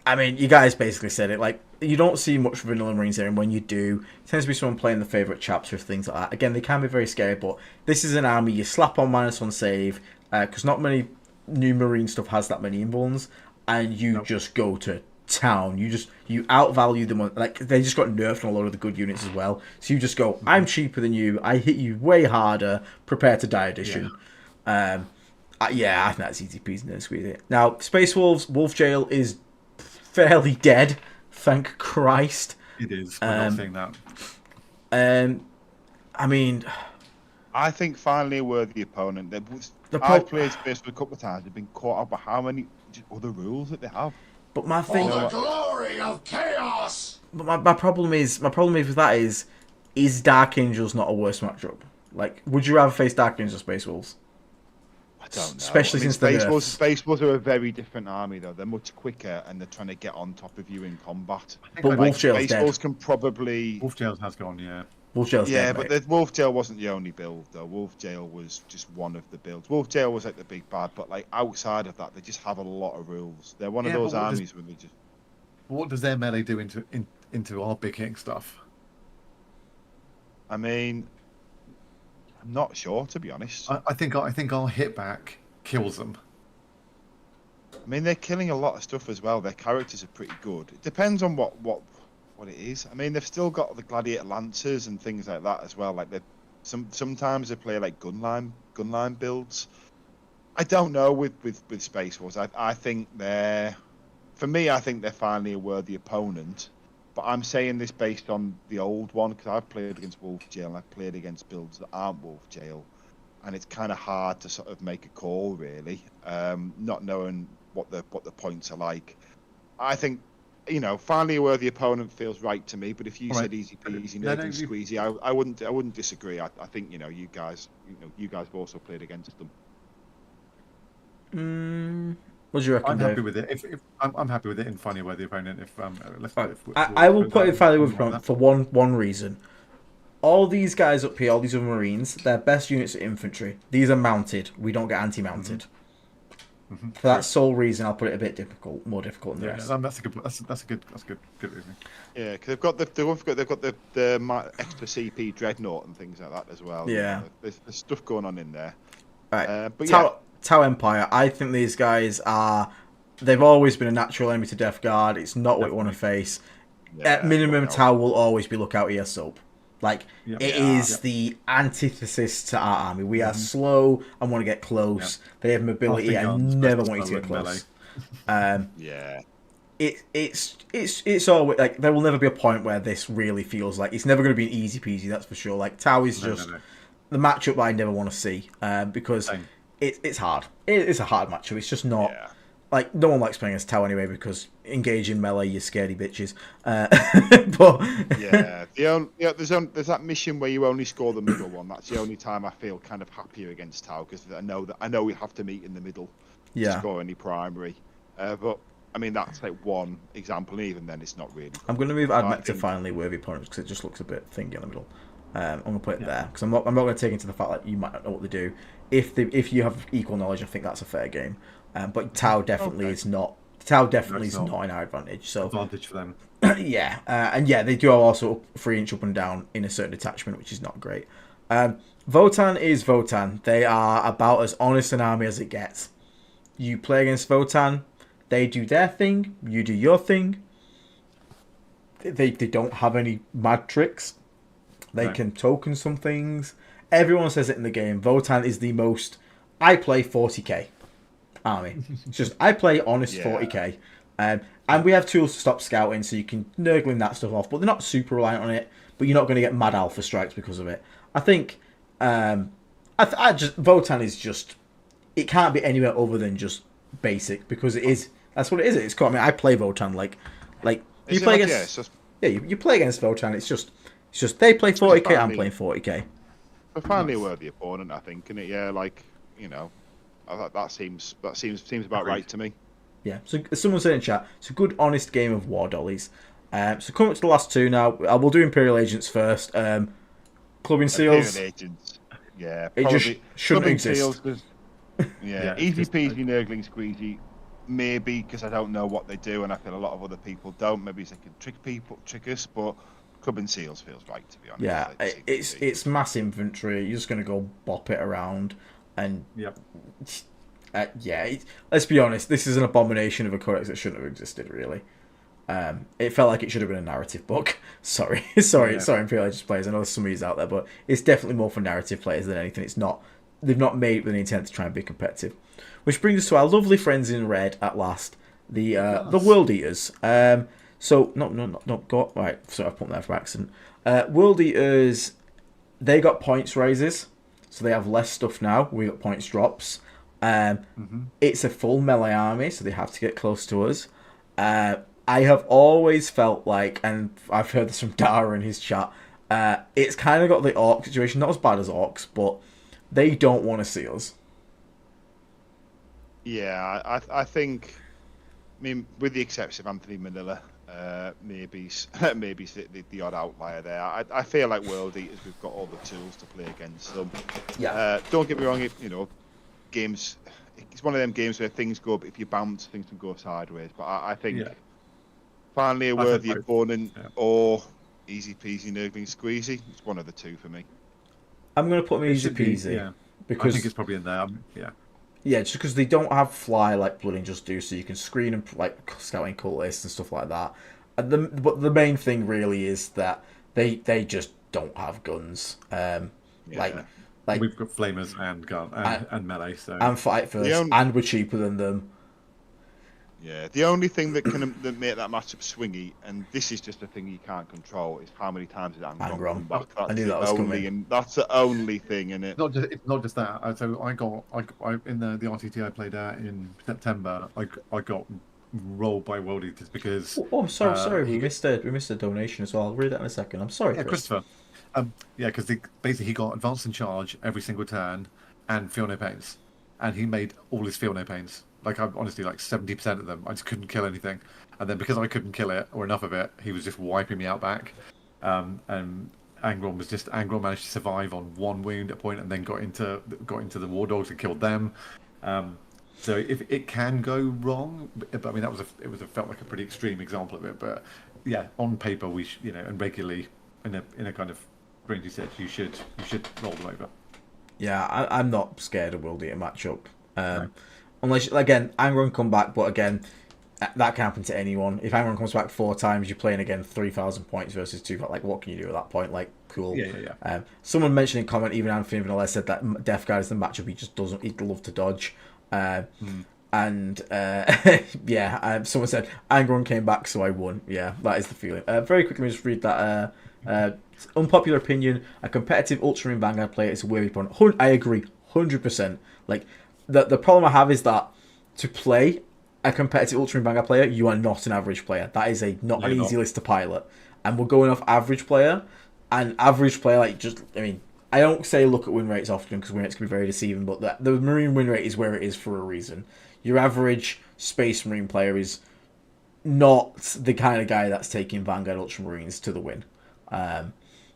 I mean, you guys basically said it. Like, you don't see much Vanilla Marines here, and when you do, it tends to be someone playing the favourite chapter of things like that. Again, they can be very scary, but this is an army you slap on -1 save, because not many new Marine stuff has that many invulns, and you just go to town. You outvalue them on, like, they just got nerfed on a lot of the good units as well. So you just go, I'm cheaper than you, I hit you way harder, prepare to die edition. I think that's easy peasy, no squeeze it. Now, Space Wolves, Wolf Jail is fairly dead, thank Christ. It is. We're not seeing that. I mean, I think finally a worthy opponent. I've played Space Wolves a couple of times. They've been caught up by how many other rules that they have. But my thing, For the glory of chaos. But my problem is with that is Dark Angels not a worse matchup? Like, would you rather face Dark Angels or Space Wolves? I don't know. Especially since Space Wolves are a very different army though. They're much quicker and they're trying to get on top of you in combat. But Wolf Jail's Space dead. Wolves can probably. Wolf Jail has gone, yeah. Wolf Jail's dead, but mate. the Wolf Jail wasn't the only build though. Wolf Jail was just one of the builds. Wolf Jail was like the big bad, but like outside of that, they just have a lot of rules. They're one of those armies where they just. What does their melee do into our big hitting stuff? I mean, I'm not sure to be honest. I think our hit back kills them. I mean, they're killing a lot of stuff as well. Their characters are pretty good. It depends on what it is. I mean, they've still got the Gladiator Lancers and things like that as well. Like sometimes they play like gunline builds. I don't know with Space Wars. I think they're finally a worthy opponent. But I'm saying this based on the old one because I've played against Wolf Jail and I've played against builds that aren't Wolf Jail, and it's kind of hard to sort of make a call really, not knowing what the points are like. I think, finally a worthy opponent feels right to me. But if you said easy peasy, squeezy, I wouldn't disagree. I think you guys have also played against them. What do you reckon, I'm Dave? happy with it. I'm happy with it in finding a worthy opponent. I will put it finally with opponent for one reason. All these guys up here, all these other Marines, their best units are infantry. These are mounted. We don't get anti-mounted. For that sole reason, I'll put it a bit more difficult than the rest. That's a good reason. Yeah, because they've got the extra CP Dreadnought and things like that as well. Yeah, there's stuff going on in there. Right, but Tau Empire. I think these guys they've always been a natural enemy to Death Guard. It's not what we want to face. At minimum, Tau will always be lookout ES soap. Like, it is the antithesis to our army. We are slow and want to get close. They have mobility and never want you to get close. It's always like there will never be a point where this really feels like it's never going to be an easy peasy. That's for sure. Like, Tau is just the matchup I never want to see because it's hard. It's a hard matchup. It's just not. like no one likes playing as Tau anyway because engage in melee, you scaredy bitches. But Yeah, there's that mission where you only score the middle one. That's the only time I feel kind of happier against Tau because I know we have to meet in the middle to score any primary. But I mean that's like one example, and even then it's not really. I'm going to move AdMech to finally worthy opponents because it just looks a bit thingy in the middle. I'm going to put it there because I'm not going to take into the fact that you might not know what they do. If you have equal knowledge, I think that's a fair game. But Tau definitely is not. Tau definitely is not in our advantage. So Advantage for them. yeah, and yeah, they do have also 3-inch up and down in a certain attachment, which is not great. Votann is Votann. They are about as honest an army as it gets. You play against Votann, they do their thing, you do your thing. They don't have any mad tricks. They can token some things. Everyone says it in the game. Votann is the most. I play 40k army. It's just I play honest 40k, and we have tools to stop scouting, so you can nurgling that stuff off. But they're not super reliant on it. But you're not going to get mad alpha strikes because of it. I think. Votann is just. It can't be anywhere other than just basic because it is. That's what it is. It's cool. I mean, I play Votann like you play against. You play against Votann. It's just they play 40k. I'm playing 40k. But finally, a worthy opponent, I think, and that seems about right to me. Yeah. So someone said in chat, it's a good, honest game of War Dollies. So coming up to the last two now. We'll do Imperial Agents first. Clubbing Seals. Imperial Agents. Yeah. It just shouldn't exist. Seals, easy peasy, nurgling squeezy. Maybe because I don't know what they do, and I feel a lot of other people don't. Maybe they can trick us, but Clubbing Seals feels right, to be honest. Yeah, it's mass infantry. You're just going to go bop it around, and let's be honest. This is an abomination of a codex that shouldn't have existed. Really, it felt like it should have been a narrative book. sorry, Imperial Agents players. I know there's some of these out there, but it's definitely more for narrative players than anything. It's not. They've not made it with the intent to try and be competitive. Which brings us to our lovely friends in red at last, the World Eaters. So no, go right. Sorry, I put them there for accident. World Eaters, they got points raises, so they have less stuff now. We got points drops. It's a full melee army, so they have to get close to us. I have always felt like, and I've heard this from Dara in his chat. It's kind of got the Orc situation, not as bad as Orcs, but they don't want to see us. Yeah, I think. I mean, with the exception of Anthony Manila, maybe the odd outlier there. I feel like World Eaters, we've got all the tools to play against them. Yeah. Don't get me wrong. Games. It's one of them games where things go. If you bounce, things can go sideways. But I think finally a worthy opponent or easy peasy, nurgling squeezy. It's one of the two for me. I'm going to put them easy peasy because I think it's probably in there. Yeah, just because they don't have fly like Blood Angels do, so you can screen and like scouting cultists and stuff like that. But the main thing really is that they just don't have guns. Like we've got flamers and gun and melee, so and fight first, and we're cheaper than them. Yeah, the only thing that can make that matchup swingy, and this is just a thing you can't control, is how many times did Angron come back. I knew that was coming. And that's the only thing in it. It's not just that. So I in the RTT I played at in September. I got rolled by World Eaters because. Oh, sorry. We missed a donation as well. I'll read that in a second. I'm sorry, Christopher. Because basically he got advanced in charge every single turn and feel no pains, and he made all his feel no pains. Like, I honestly, 70% of them, I just couldn't kill anything. And then because I couldn't kill it, or enough of it, he was just wiping me out back. And Angron managed to survive on one wound at a point, and then got into the War Dogs and killed them. So if it can go wrong, but I mean, felt like a pretty extreme example of it. But yeah, on paper, and regularly, in a kind of range you said, you should roll them over. Yeah, I'm not scared of World Eater matchup. Unless, again, Angron come back, but again, that can happen to anyone. If Angron comes back 4 times, you're playing again 3,000 points versus 2,000. Like, what can you do at that point? Like, cool. Yeah. Someone mentioned in comment, even Anthony Vanilla said that Death Guard is the matchup he just doesn't. He'd love to dodge. And someone said Angron came back, so I won. Yeah, that is the feeling. Very quickly, let me just read that. Unpopular opinion: a competitive Ultramarine Vanguard player is a worthy opponent. I agree, 100%. Like, the problem I have is that to play a competitive Ultramarine Vanguard player, you are not an average player. That is not an easy list to pilot. And we're going off average player, and average player, like, just, I mean, I don't say look at win rates often because win rates can be very deceiving, but the Marine win rate is where it is for a reason. Your average Space Marine player is not the kind of guy that's taking Vanguard Ultramarines to the win.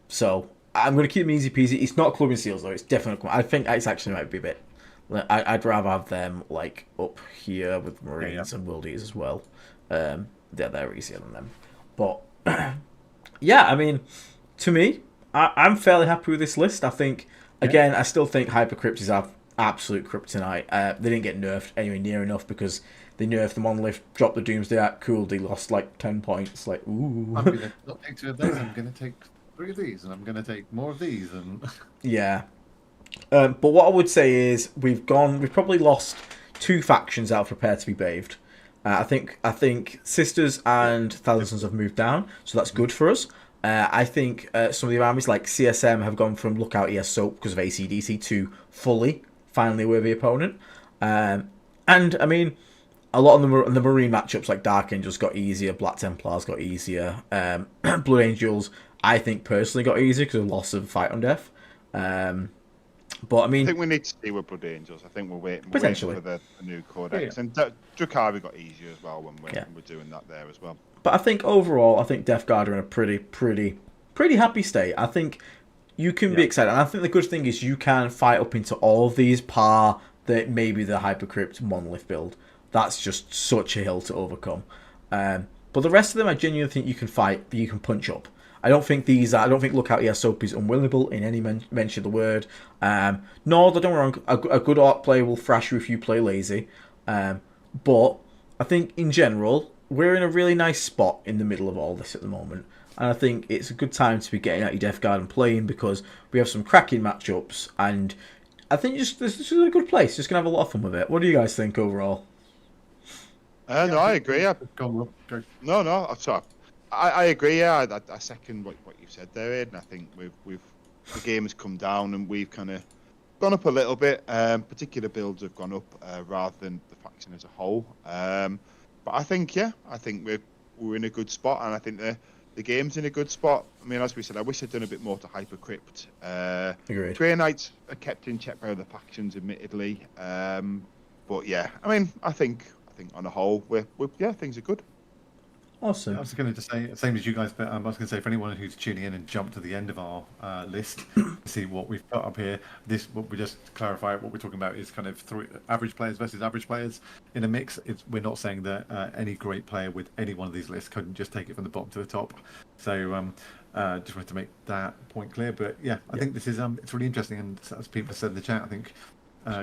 So I'm going to keep them easy peasy. It's not Clubbing Seals though. It's definitely. I think it's actually might be a bit. I'd rather have them like up here with Marines and World Eaters as well. They're easier than them. But yeah, I mean, to me, I'm fairly happy with this list. I think again, I still think Hypercrypt is our absolute kryptonite. They didn't get nerfed anywhere near enough because they nerfed the Monolith, dropped the Doomsday Act, cool. They lost like 10 points. Like, ooh. I'm going to not take 2 of those. I'm going to take 3 of these, and I'm going to take more of these. And yeah. But what I would say is we've probably lost 2 factions that are prepared to be bathed. I think Sisters and Thousands have moved down, so that's good for us. I think some of the armies like CSM have gone from Lookout ES Soap because of ACDC to finally worthy opponent. And I mean, a lot of the Marine matchups like Dark Angels got easier, Black Templars got easier, Blood Angels I think personally got easier because of loss of Fight on Death. But I mean, I think we need to see with Blood Angels. I think we're waiting for the new Codex, and Drukhari got easier as well when we're doing that there as well. But I think overall, I think Death Guard are in a pretty happy state. I think you can be excited, and I think the good thing is you can fight up into all of these maybe the Hypercrypt Monolith build. That's just such a hill to overcome. But the rest of them, I genuinely think you can fight, you can punch up. I don't think Lookout ES Soap is unwinnable in any mention of the word. Nor, don't get me wrong, a good Orc player will thrash you if you play lazy. But I think in general, we're in a really nice spot in the middle of all this at the moment. And I think it's a good time to be getting out your Death Guard and playing because we have some cracking matchups. And I think this is a good place. Just going to have a lot of fun with it. What do you guys think overall? No, I agree. Go. No, I'm sorry. I agree. Yeah, I second what you said there, Aidan. I think the game has come down and we've kind of gone up a little bit. Particular builds have gone up rather than the faction as a whole. But I think we're in a good spot, and I think the game's in a good spot. I mean, as we said, I wish I'd done a bit more to Hypercrypt. Agreed. Grey Knights are kept in check by other factions, admittedly. But yeah, I mean, I think on a whole, things are good. Awesome. I was going to say, same as you guys, but I was going to say for anyone who's tuning in and jumped to the end of our list, see what we've put up here. What we just clarify, what we're talking about is kind of average players versus average players in a mix. We're not saying that any great player with any one of these lists couldn't just take it from the bottom to the top. So just wanted to make that point clear. But yeah, I think this is it's really interesting, and as people have said in the chat, I think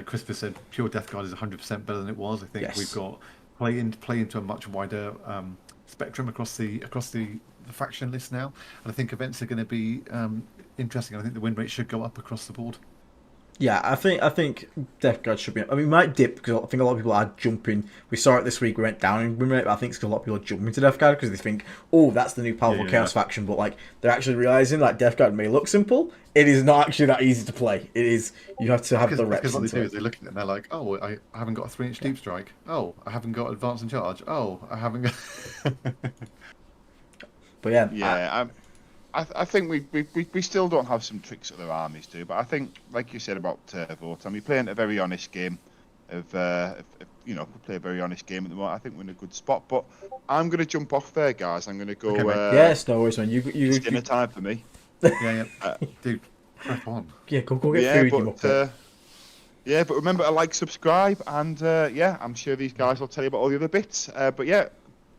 Christopher said pure Death Guard is 100% better than it was. I think we've got play into a much wider spectrum across the faction list now, and I think events are going to be interesting. I think the win rate should go up across the board. Yeah, I think Death Guard should be. I mean, it might dip because I think a lot of people are jumping. We saw it this week. We went down in win rate, but I think it's because a lot of people are jumping to Death Guard because they think, oh, that's the new powerful Chaos faction. But like, they're actually realizing that Death Guard may look simple. It is not actually that easy to play. It is. You have to have the reps. Because what they do is they look at it and they're like, oh, I haven't got a 3-inch deep strike. Oh, I haven't got advance and charge. Oh, I haven't got. But yeah. Yeah. I think we still don't have some tricks that other armies do, but I think, like you said about Votann, we're playing a very honest game. We play a very honest game at the moment. I think we're in a good spot, but I'm going to jump off there, guys. I'm going to go. Okay, yes, no worries, man. It's dinner time for me. Yeah. Dude, crack on. Yeah, go get food. But remember to like, subscribe, and I'm sure these guys will tell you about all the other bits. But yeah,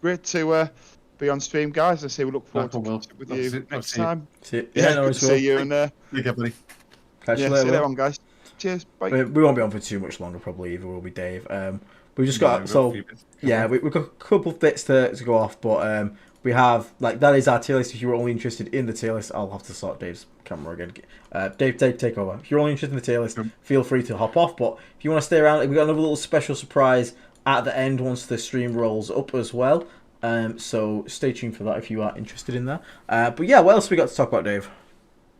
great to be on stream, guys. I say we look forward to catching up with you next time. See you and buddy. Catch you later. See you later on, guys. Cheers. Bye. We won't be on for too much longer, probably. Either will be Dave. We've just got we've got a couple of bits to go off, but we have that is our tier list. If you're only interested in the tier list, I'll have to sort Dave's camera again. Dave, take over. If you're only interested in the tier list, feel free to hop off. But if you want to stay around, we've got another little special surprise at the end once the stream rolls up as well. So stay tuned for that if you are interested in that. But yeah, what else we got to talk about, Dave?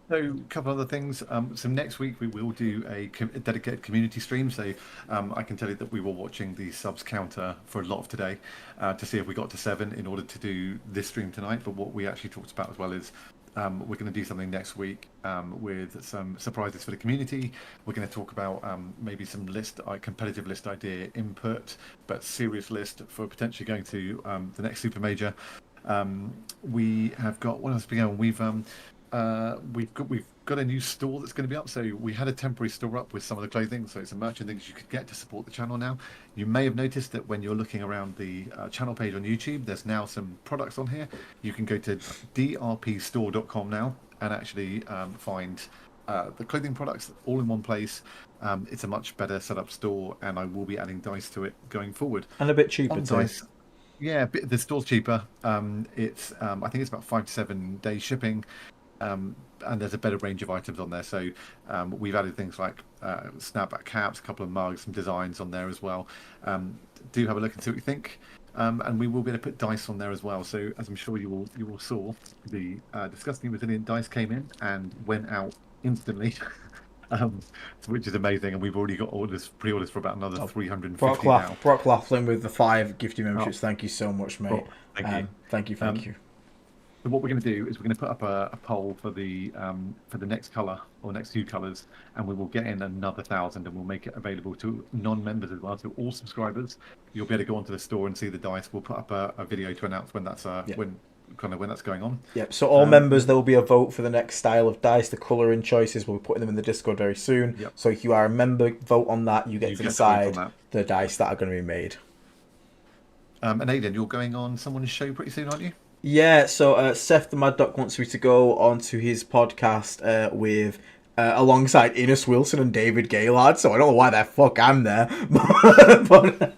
So a couple other things. So next week we will do a dedicated community stream. So I can tell you that we were watching the subs counter for a lot of today to see if we got to 7 in order to do this stream tonight. But what we actually talked about as well is we're going to do something next week with some surprises for the community. We're going to talk about maybe some competitive list idea input, but serious list for potentially going to the next super major. We have got what else? We've got a new store that's going to be up. So we had a temporary store up with some of the clothing, so some merch and things you could get to support the channel now. You may have noticed that when you're looking around the channel page on YouTube, there's now some products on here. You can go to drpstore.com now and actually find the clothing products all in one place. It's a much better set up store, and I will be adding dice to it going forward. And a bit cheaper too. Dice, yeah, the store's cheaper. It's I think it's about 5 to 7 days shipping. And there's a better range of items on there. So we've added things like snapback caps, a couple of mugs, some designs on there as well. Do have a look and see what you think. And we will be able to put dice on there as well. So as I'm sure you all saw, the Disgusting Resilient dice came in and went out instantly. Which is amazing, and we've already got pre-orders for about another 350 now. Brock Laughlin with the 5 gifting memberships. Thank you so much, mate. Thank you. Thank you. So what we're going to do is we're going to put up a poll for the next colour or next few colours, and we will get in another 1,000, and we'll make it available to non-members as well. So all subscribers, you'll be able to go onto the store and see the dice. We'll put up a video to announce when that's when that's going on. Yep. So all members, there will be a vote for the next style of dice. The colouring choices, we'll be putting them in the Discord very soon. Yep. So if you are a member, vote on that. You get to decide the dice that are going to be made. And Aidan, you're going on someone's show pretty soon, aren't you? Yeah, so Seth the Mad Doc wants me to go onto his podcast with alongside Innes Wilson and David Gaylord, so I don't know why the fuck I'm there, but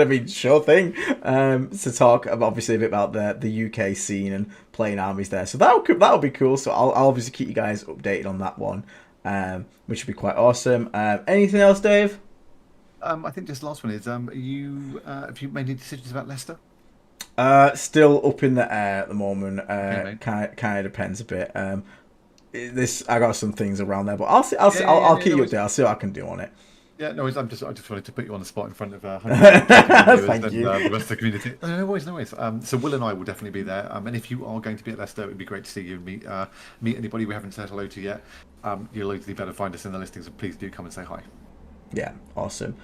I mean, sure thing, to talk obviously a bit about the UK scene and playing armies there, so that'll be cool. So I'll obviously keep you guys updated on that one, which would be quite awesome. Anything else, Dave? I think just the last one is have you made any decisions about Leicester? Still up in the air at the moment. Okay, kind of depends a bit. I got some things around there, but I'll keep you up there. I'll see what I can do on it. Yeah, no worries. I just wanted to put you on the spot in front of Thank you. The rest of the community. No worries. So Will and I will definitely be there. And if you are going to be at Leicester, it would be great to see you and meet anybody we haven't said hello to yet. You'll easily better find us in the listings, and please do come and say hi. Yeah, awesome.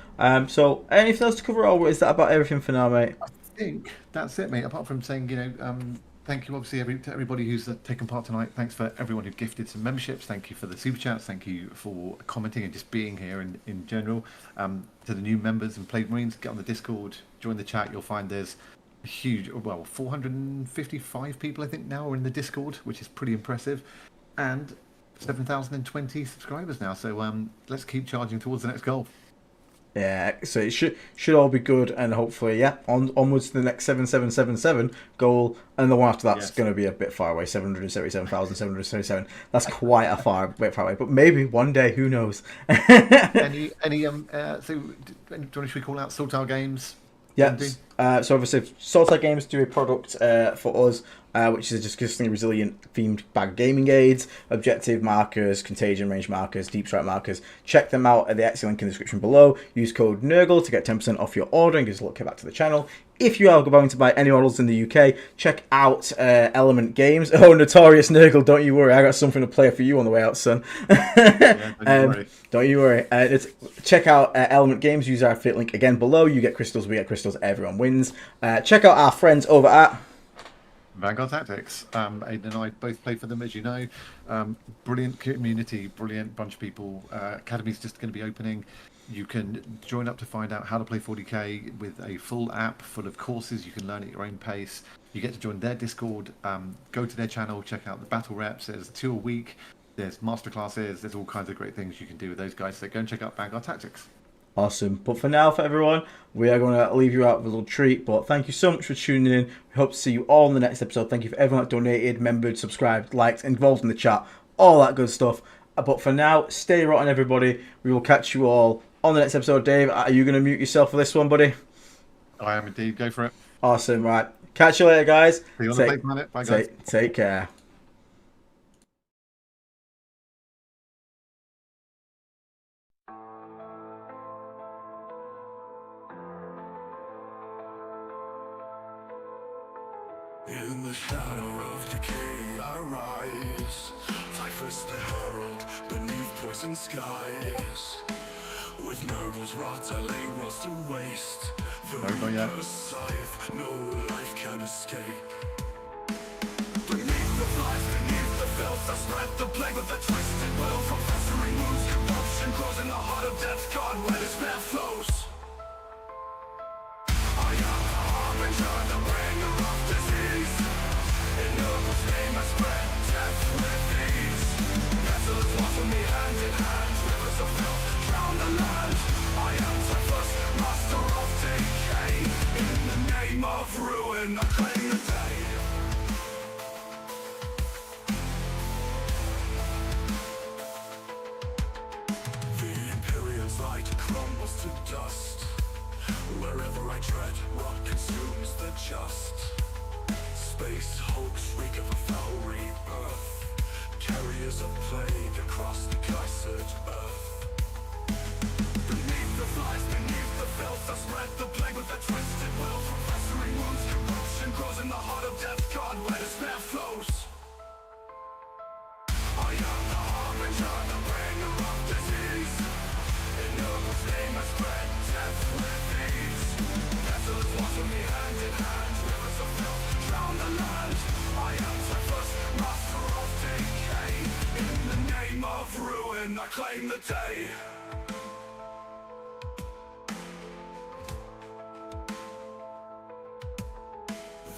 So anything else to cover, or is that about everything for now, mate? I think that's it, mate. Apart from saying, thank you, obviously, to everybody who's taken part tonight. Thanks for everyone who gifted some memberships. Thank you for the super chats. Thank you for commenting and just being here in general. To the new members and Played Marines, get on the Discord, join the chat. You'll find there's a huge, 455 people, I think, now are in the Discord, which is pretty impressive. And 7,020 subscribers now. So let's keep charging towards the next goal. Yeah, so it should all be good, and hopefully, onwards to the next 7777 goal, and the one after that's going to be a bit far away, 777,777. That's quite a bit far away, but maybe one day, who knows? Should we call out Sultan Games? Yes. So obviously, Sultan Games do a product for us, which is a disgustingly resilient themed bag gaming aids, objective markers, contagion range markers, deep strike markers. Check them out at the Etsy link in the description below. Use code NERGLE to get 10% off your order and gives a little kickback to the channel. If you are going to buy any models in the UK, check out Element Games. Oh, Notorious Nurgle, don't you worry. I got something to play for you on the way out, son. Don't you worry. Check out Element Games. Use our affiliate link again below. You get crystals, we get crystals, everyone wins. Check out our friends over at Vanguard Tactics. Aidan and I both play for them, as you know. Brilliant community, brilliant bunch of people. Academy's just going to be opening. You can join up to find out how to play 40k with a full app full of courses. You can learn at your own pace. You get to join their Discord, go to their channel, check out the battle reps. There's 2 a week. There's masterclasses. There's all kinds of great things you can do with those guys. So go and check out Vanguard Tactics. Awesome. But for now, for everyone, we are going to leave you out with a little treat. But thank you so much for tuning in. We hope to see you all in the next episode. Thank you for everyone that donated, membered, subscribed, liked, involved in the chat, all that good stuff. But for now, stay rotten, everybody. We will catch you all on the next episode. Dave, are you going to mute yourself for this one, buddy? I am indeed. Go for it. Awesome. Right. Catch you later, guys. See you on the Play Planet. Bye, guys. Take care. In the shadow of decay I rise, Typhus the herald beneath poison skies. With Nurgle's rot I lay worlds to waste. The Not yet. Reaper's scythe, no life can escape. Beneath the flies, beneath the filth, I spread the plague with a twisted will. From festering wounds, corruption grows in the heart of death. God, where despair flows. I am the harbinger, the bringer of disease. In Nurgle's name I spread death with ease. Petals water me hand in hand, rivers of filth drown the land. I am Typhus, master of decay. In the name of ruin I claim the day. The Imperial light crumbles to dust. Wherever I tread, rot consumes the just. Space hulks reek of a foul rebirth. Carriers of plague across the cursed earth. Beneath the flies, beneath the filth, I spread the plague with a twisted will. From festering wounds, corruption grows in the heart of death. God, where despair flows. I am the harbinger, the bringer of disease. In Nurgle's name I spread death with ease. Petals water me hand in hand, rivers of filth drown the land. I am Typhus, master of decay. In the name of ruin I claim the day.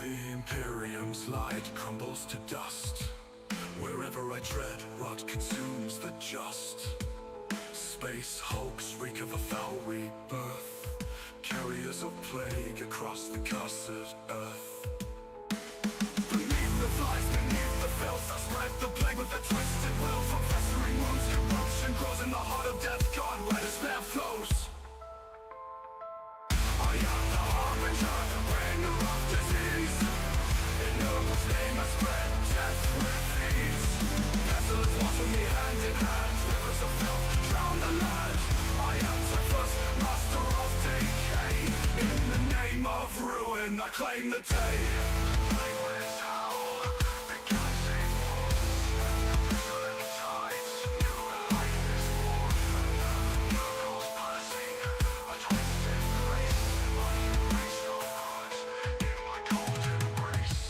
The Imperium's light crumbles to dust. Wherever I tread, rot consumes the just. Space hulks reek of a foul rebirth. Carriers of plague across the cursed earth. Beneath the flies, beneath the filth, I spread the plague with a twisted will. From festering wounds, corruption grows in the heart of death. God, where despair flows. I am the harbinger, the bringer of disease. In Nurgle's name I spread death with ease. Petals water me hand in hand, rivers of filth drown the land. I am Typhus, master of decay. In the name of ruin I claim the day. Language howl, the galaxy falls. Vigilant tides, new light is born. Nurgle's passing, a twisted grace. My embrace of God, in my cold embrace.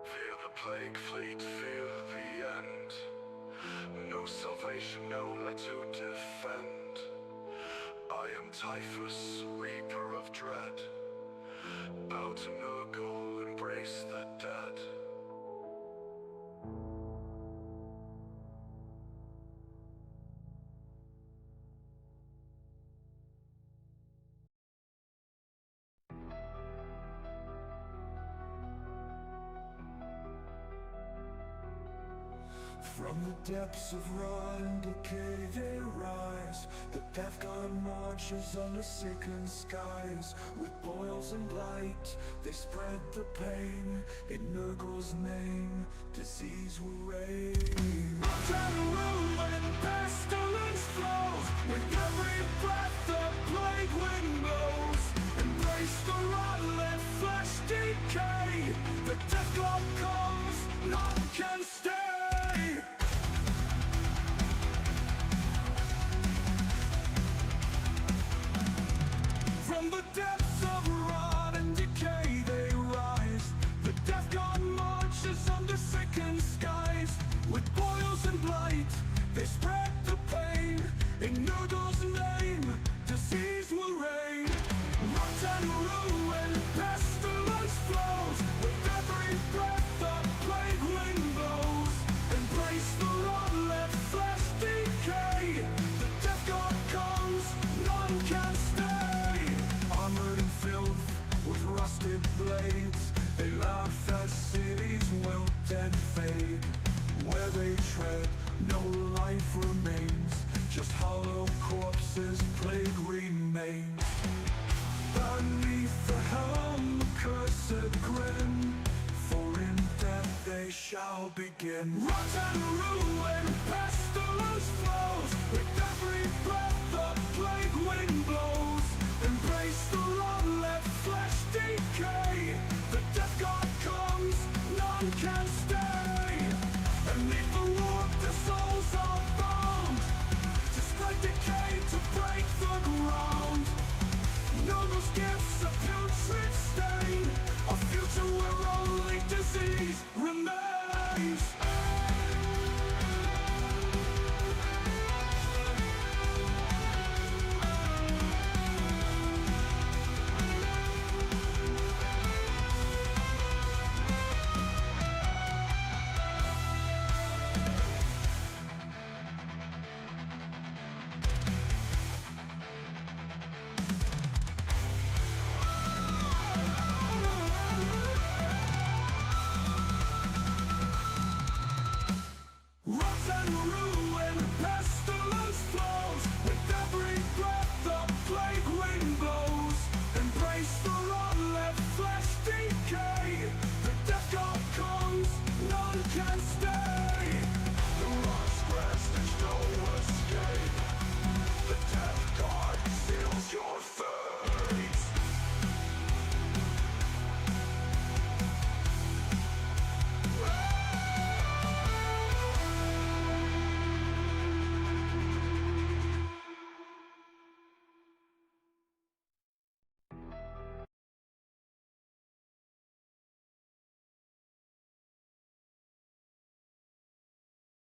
Fear the plague fleet, fear the end. No salvation, no let to defend. I am Typhus, reaper of dread. Bow to Nurgle, embrace the dead. From the depths of rot and decay they rise. The death god marches on the sickened skies. With boils and blight they spread the pain. In Nurgle's name disease will reign. Votann ruin, pestilence flows. With every breath the plague wind blows. Embrace the rot, let flesh decay. The death god comes, none can stay. From the depths of rot and decay they rise. The death god marches under sickened skies. With boils and blight they spread the pain. In Nurgle's name disease will reign. Rot and ruin, pestilence flows. With every breath the plague wind blows. Embrace the rot, let flesh decay. The death god comes, none can stay. Armored and filth with rusted blades, they laugh as cities wilt and fade. Where they tread, no life remains, just hollow corpses, plague remains. Beneath the helm, the cursed grin, for in death they shall begin. Rot and ruin, pestilence flows. With every breath the plague wind blows. Embrace the run, let flesh decay. The death god comes, none can stay. And leave the warp, the souls are bound. To spread decay, to break the ground. Nobles gifts a putrid stain. A future where only disease remains.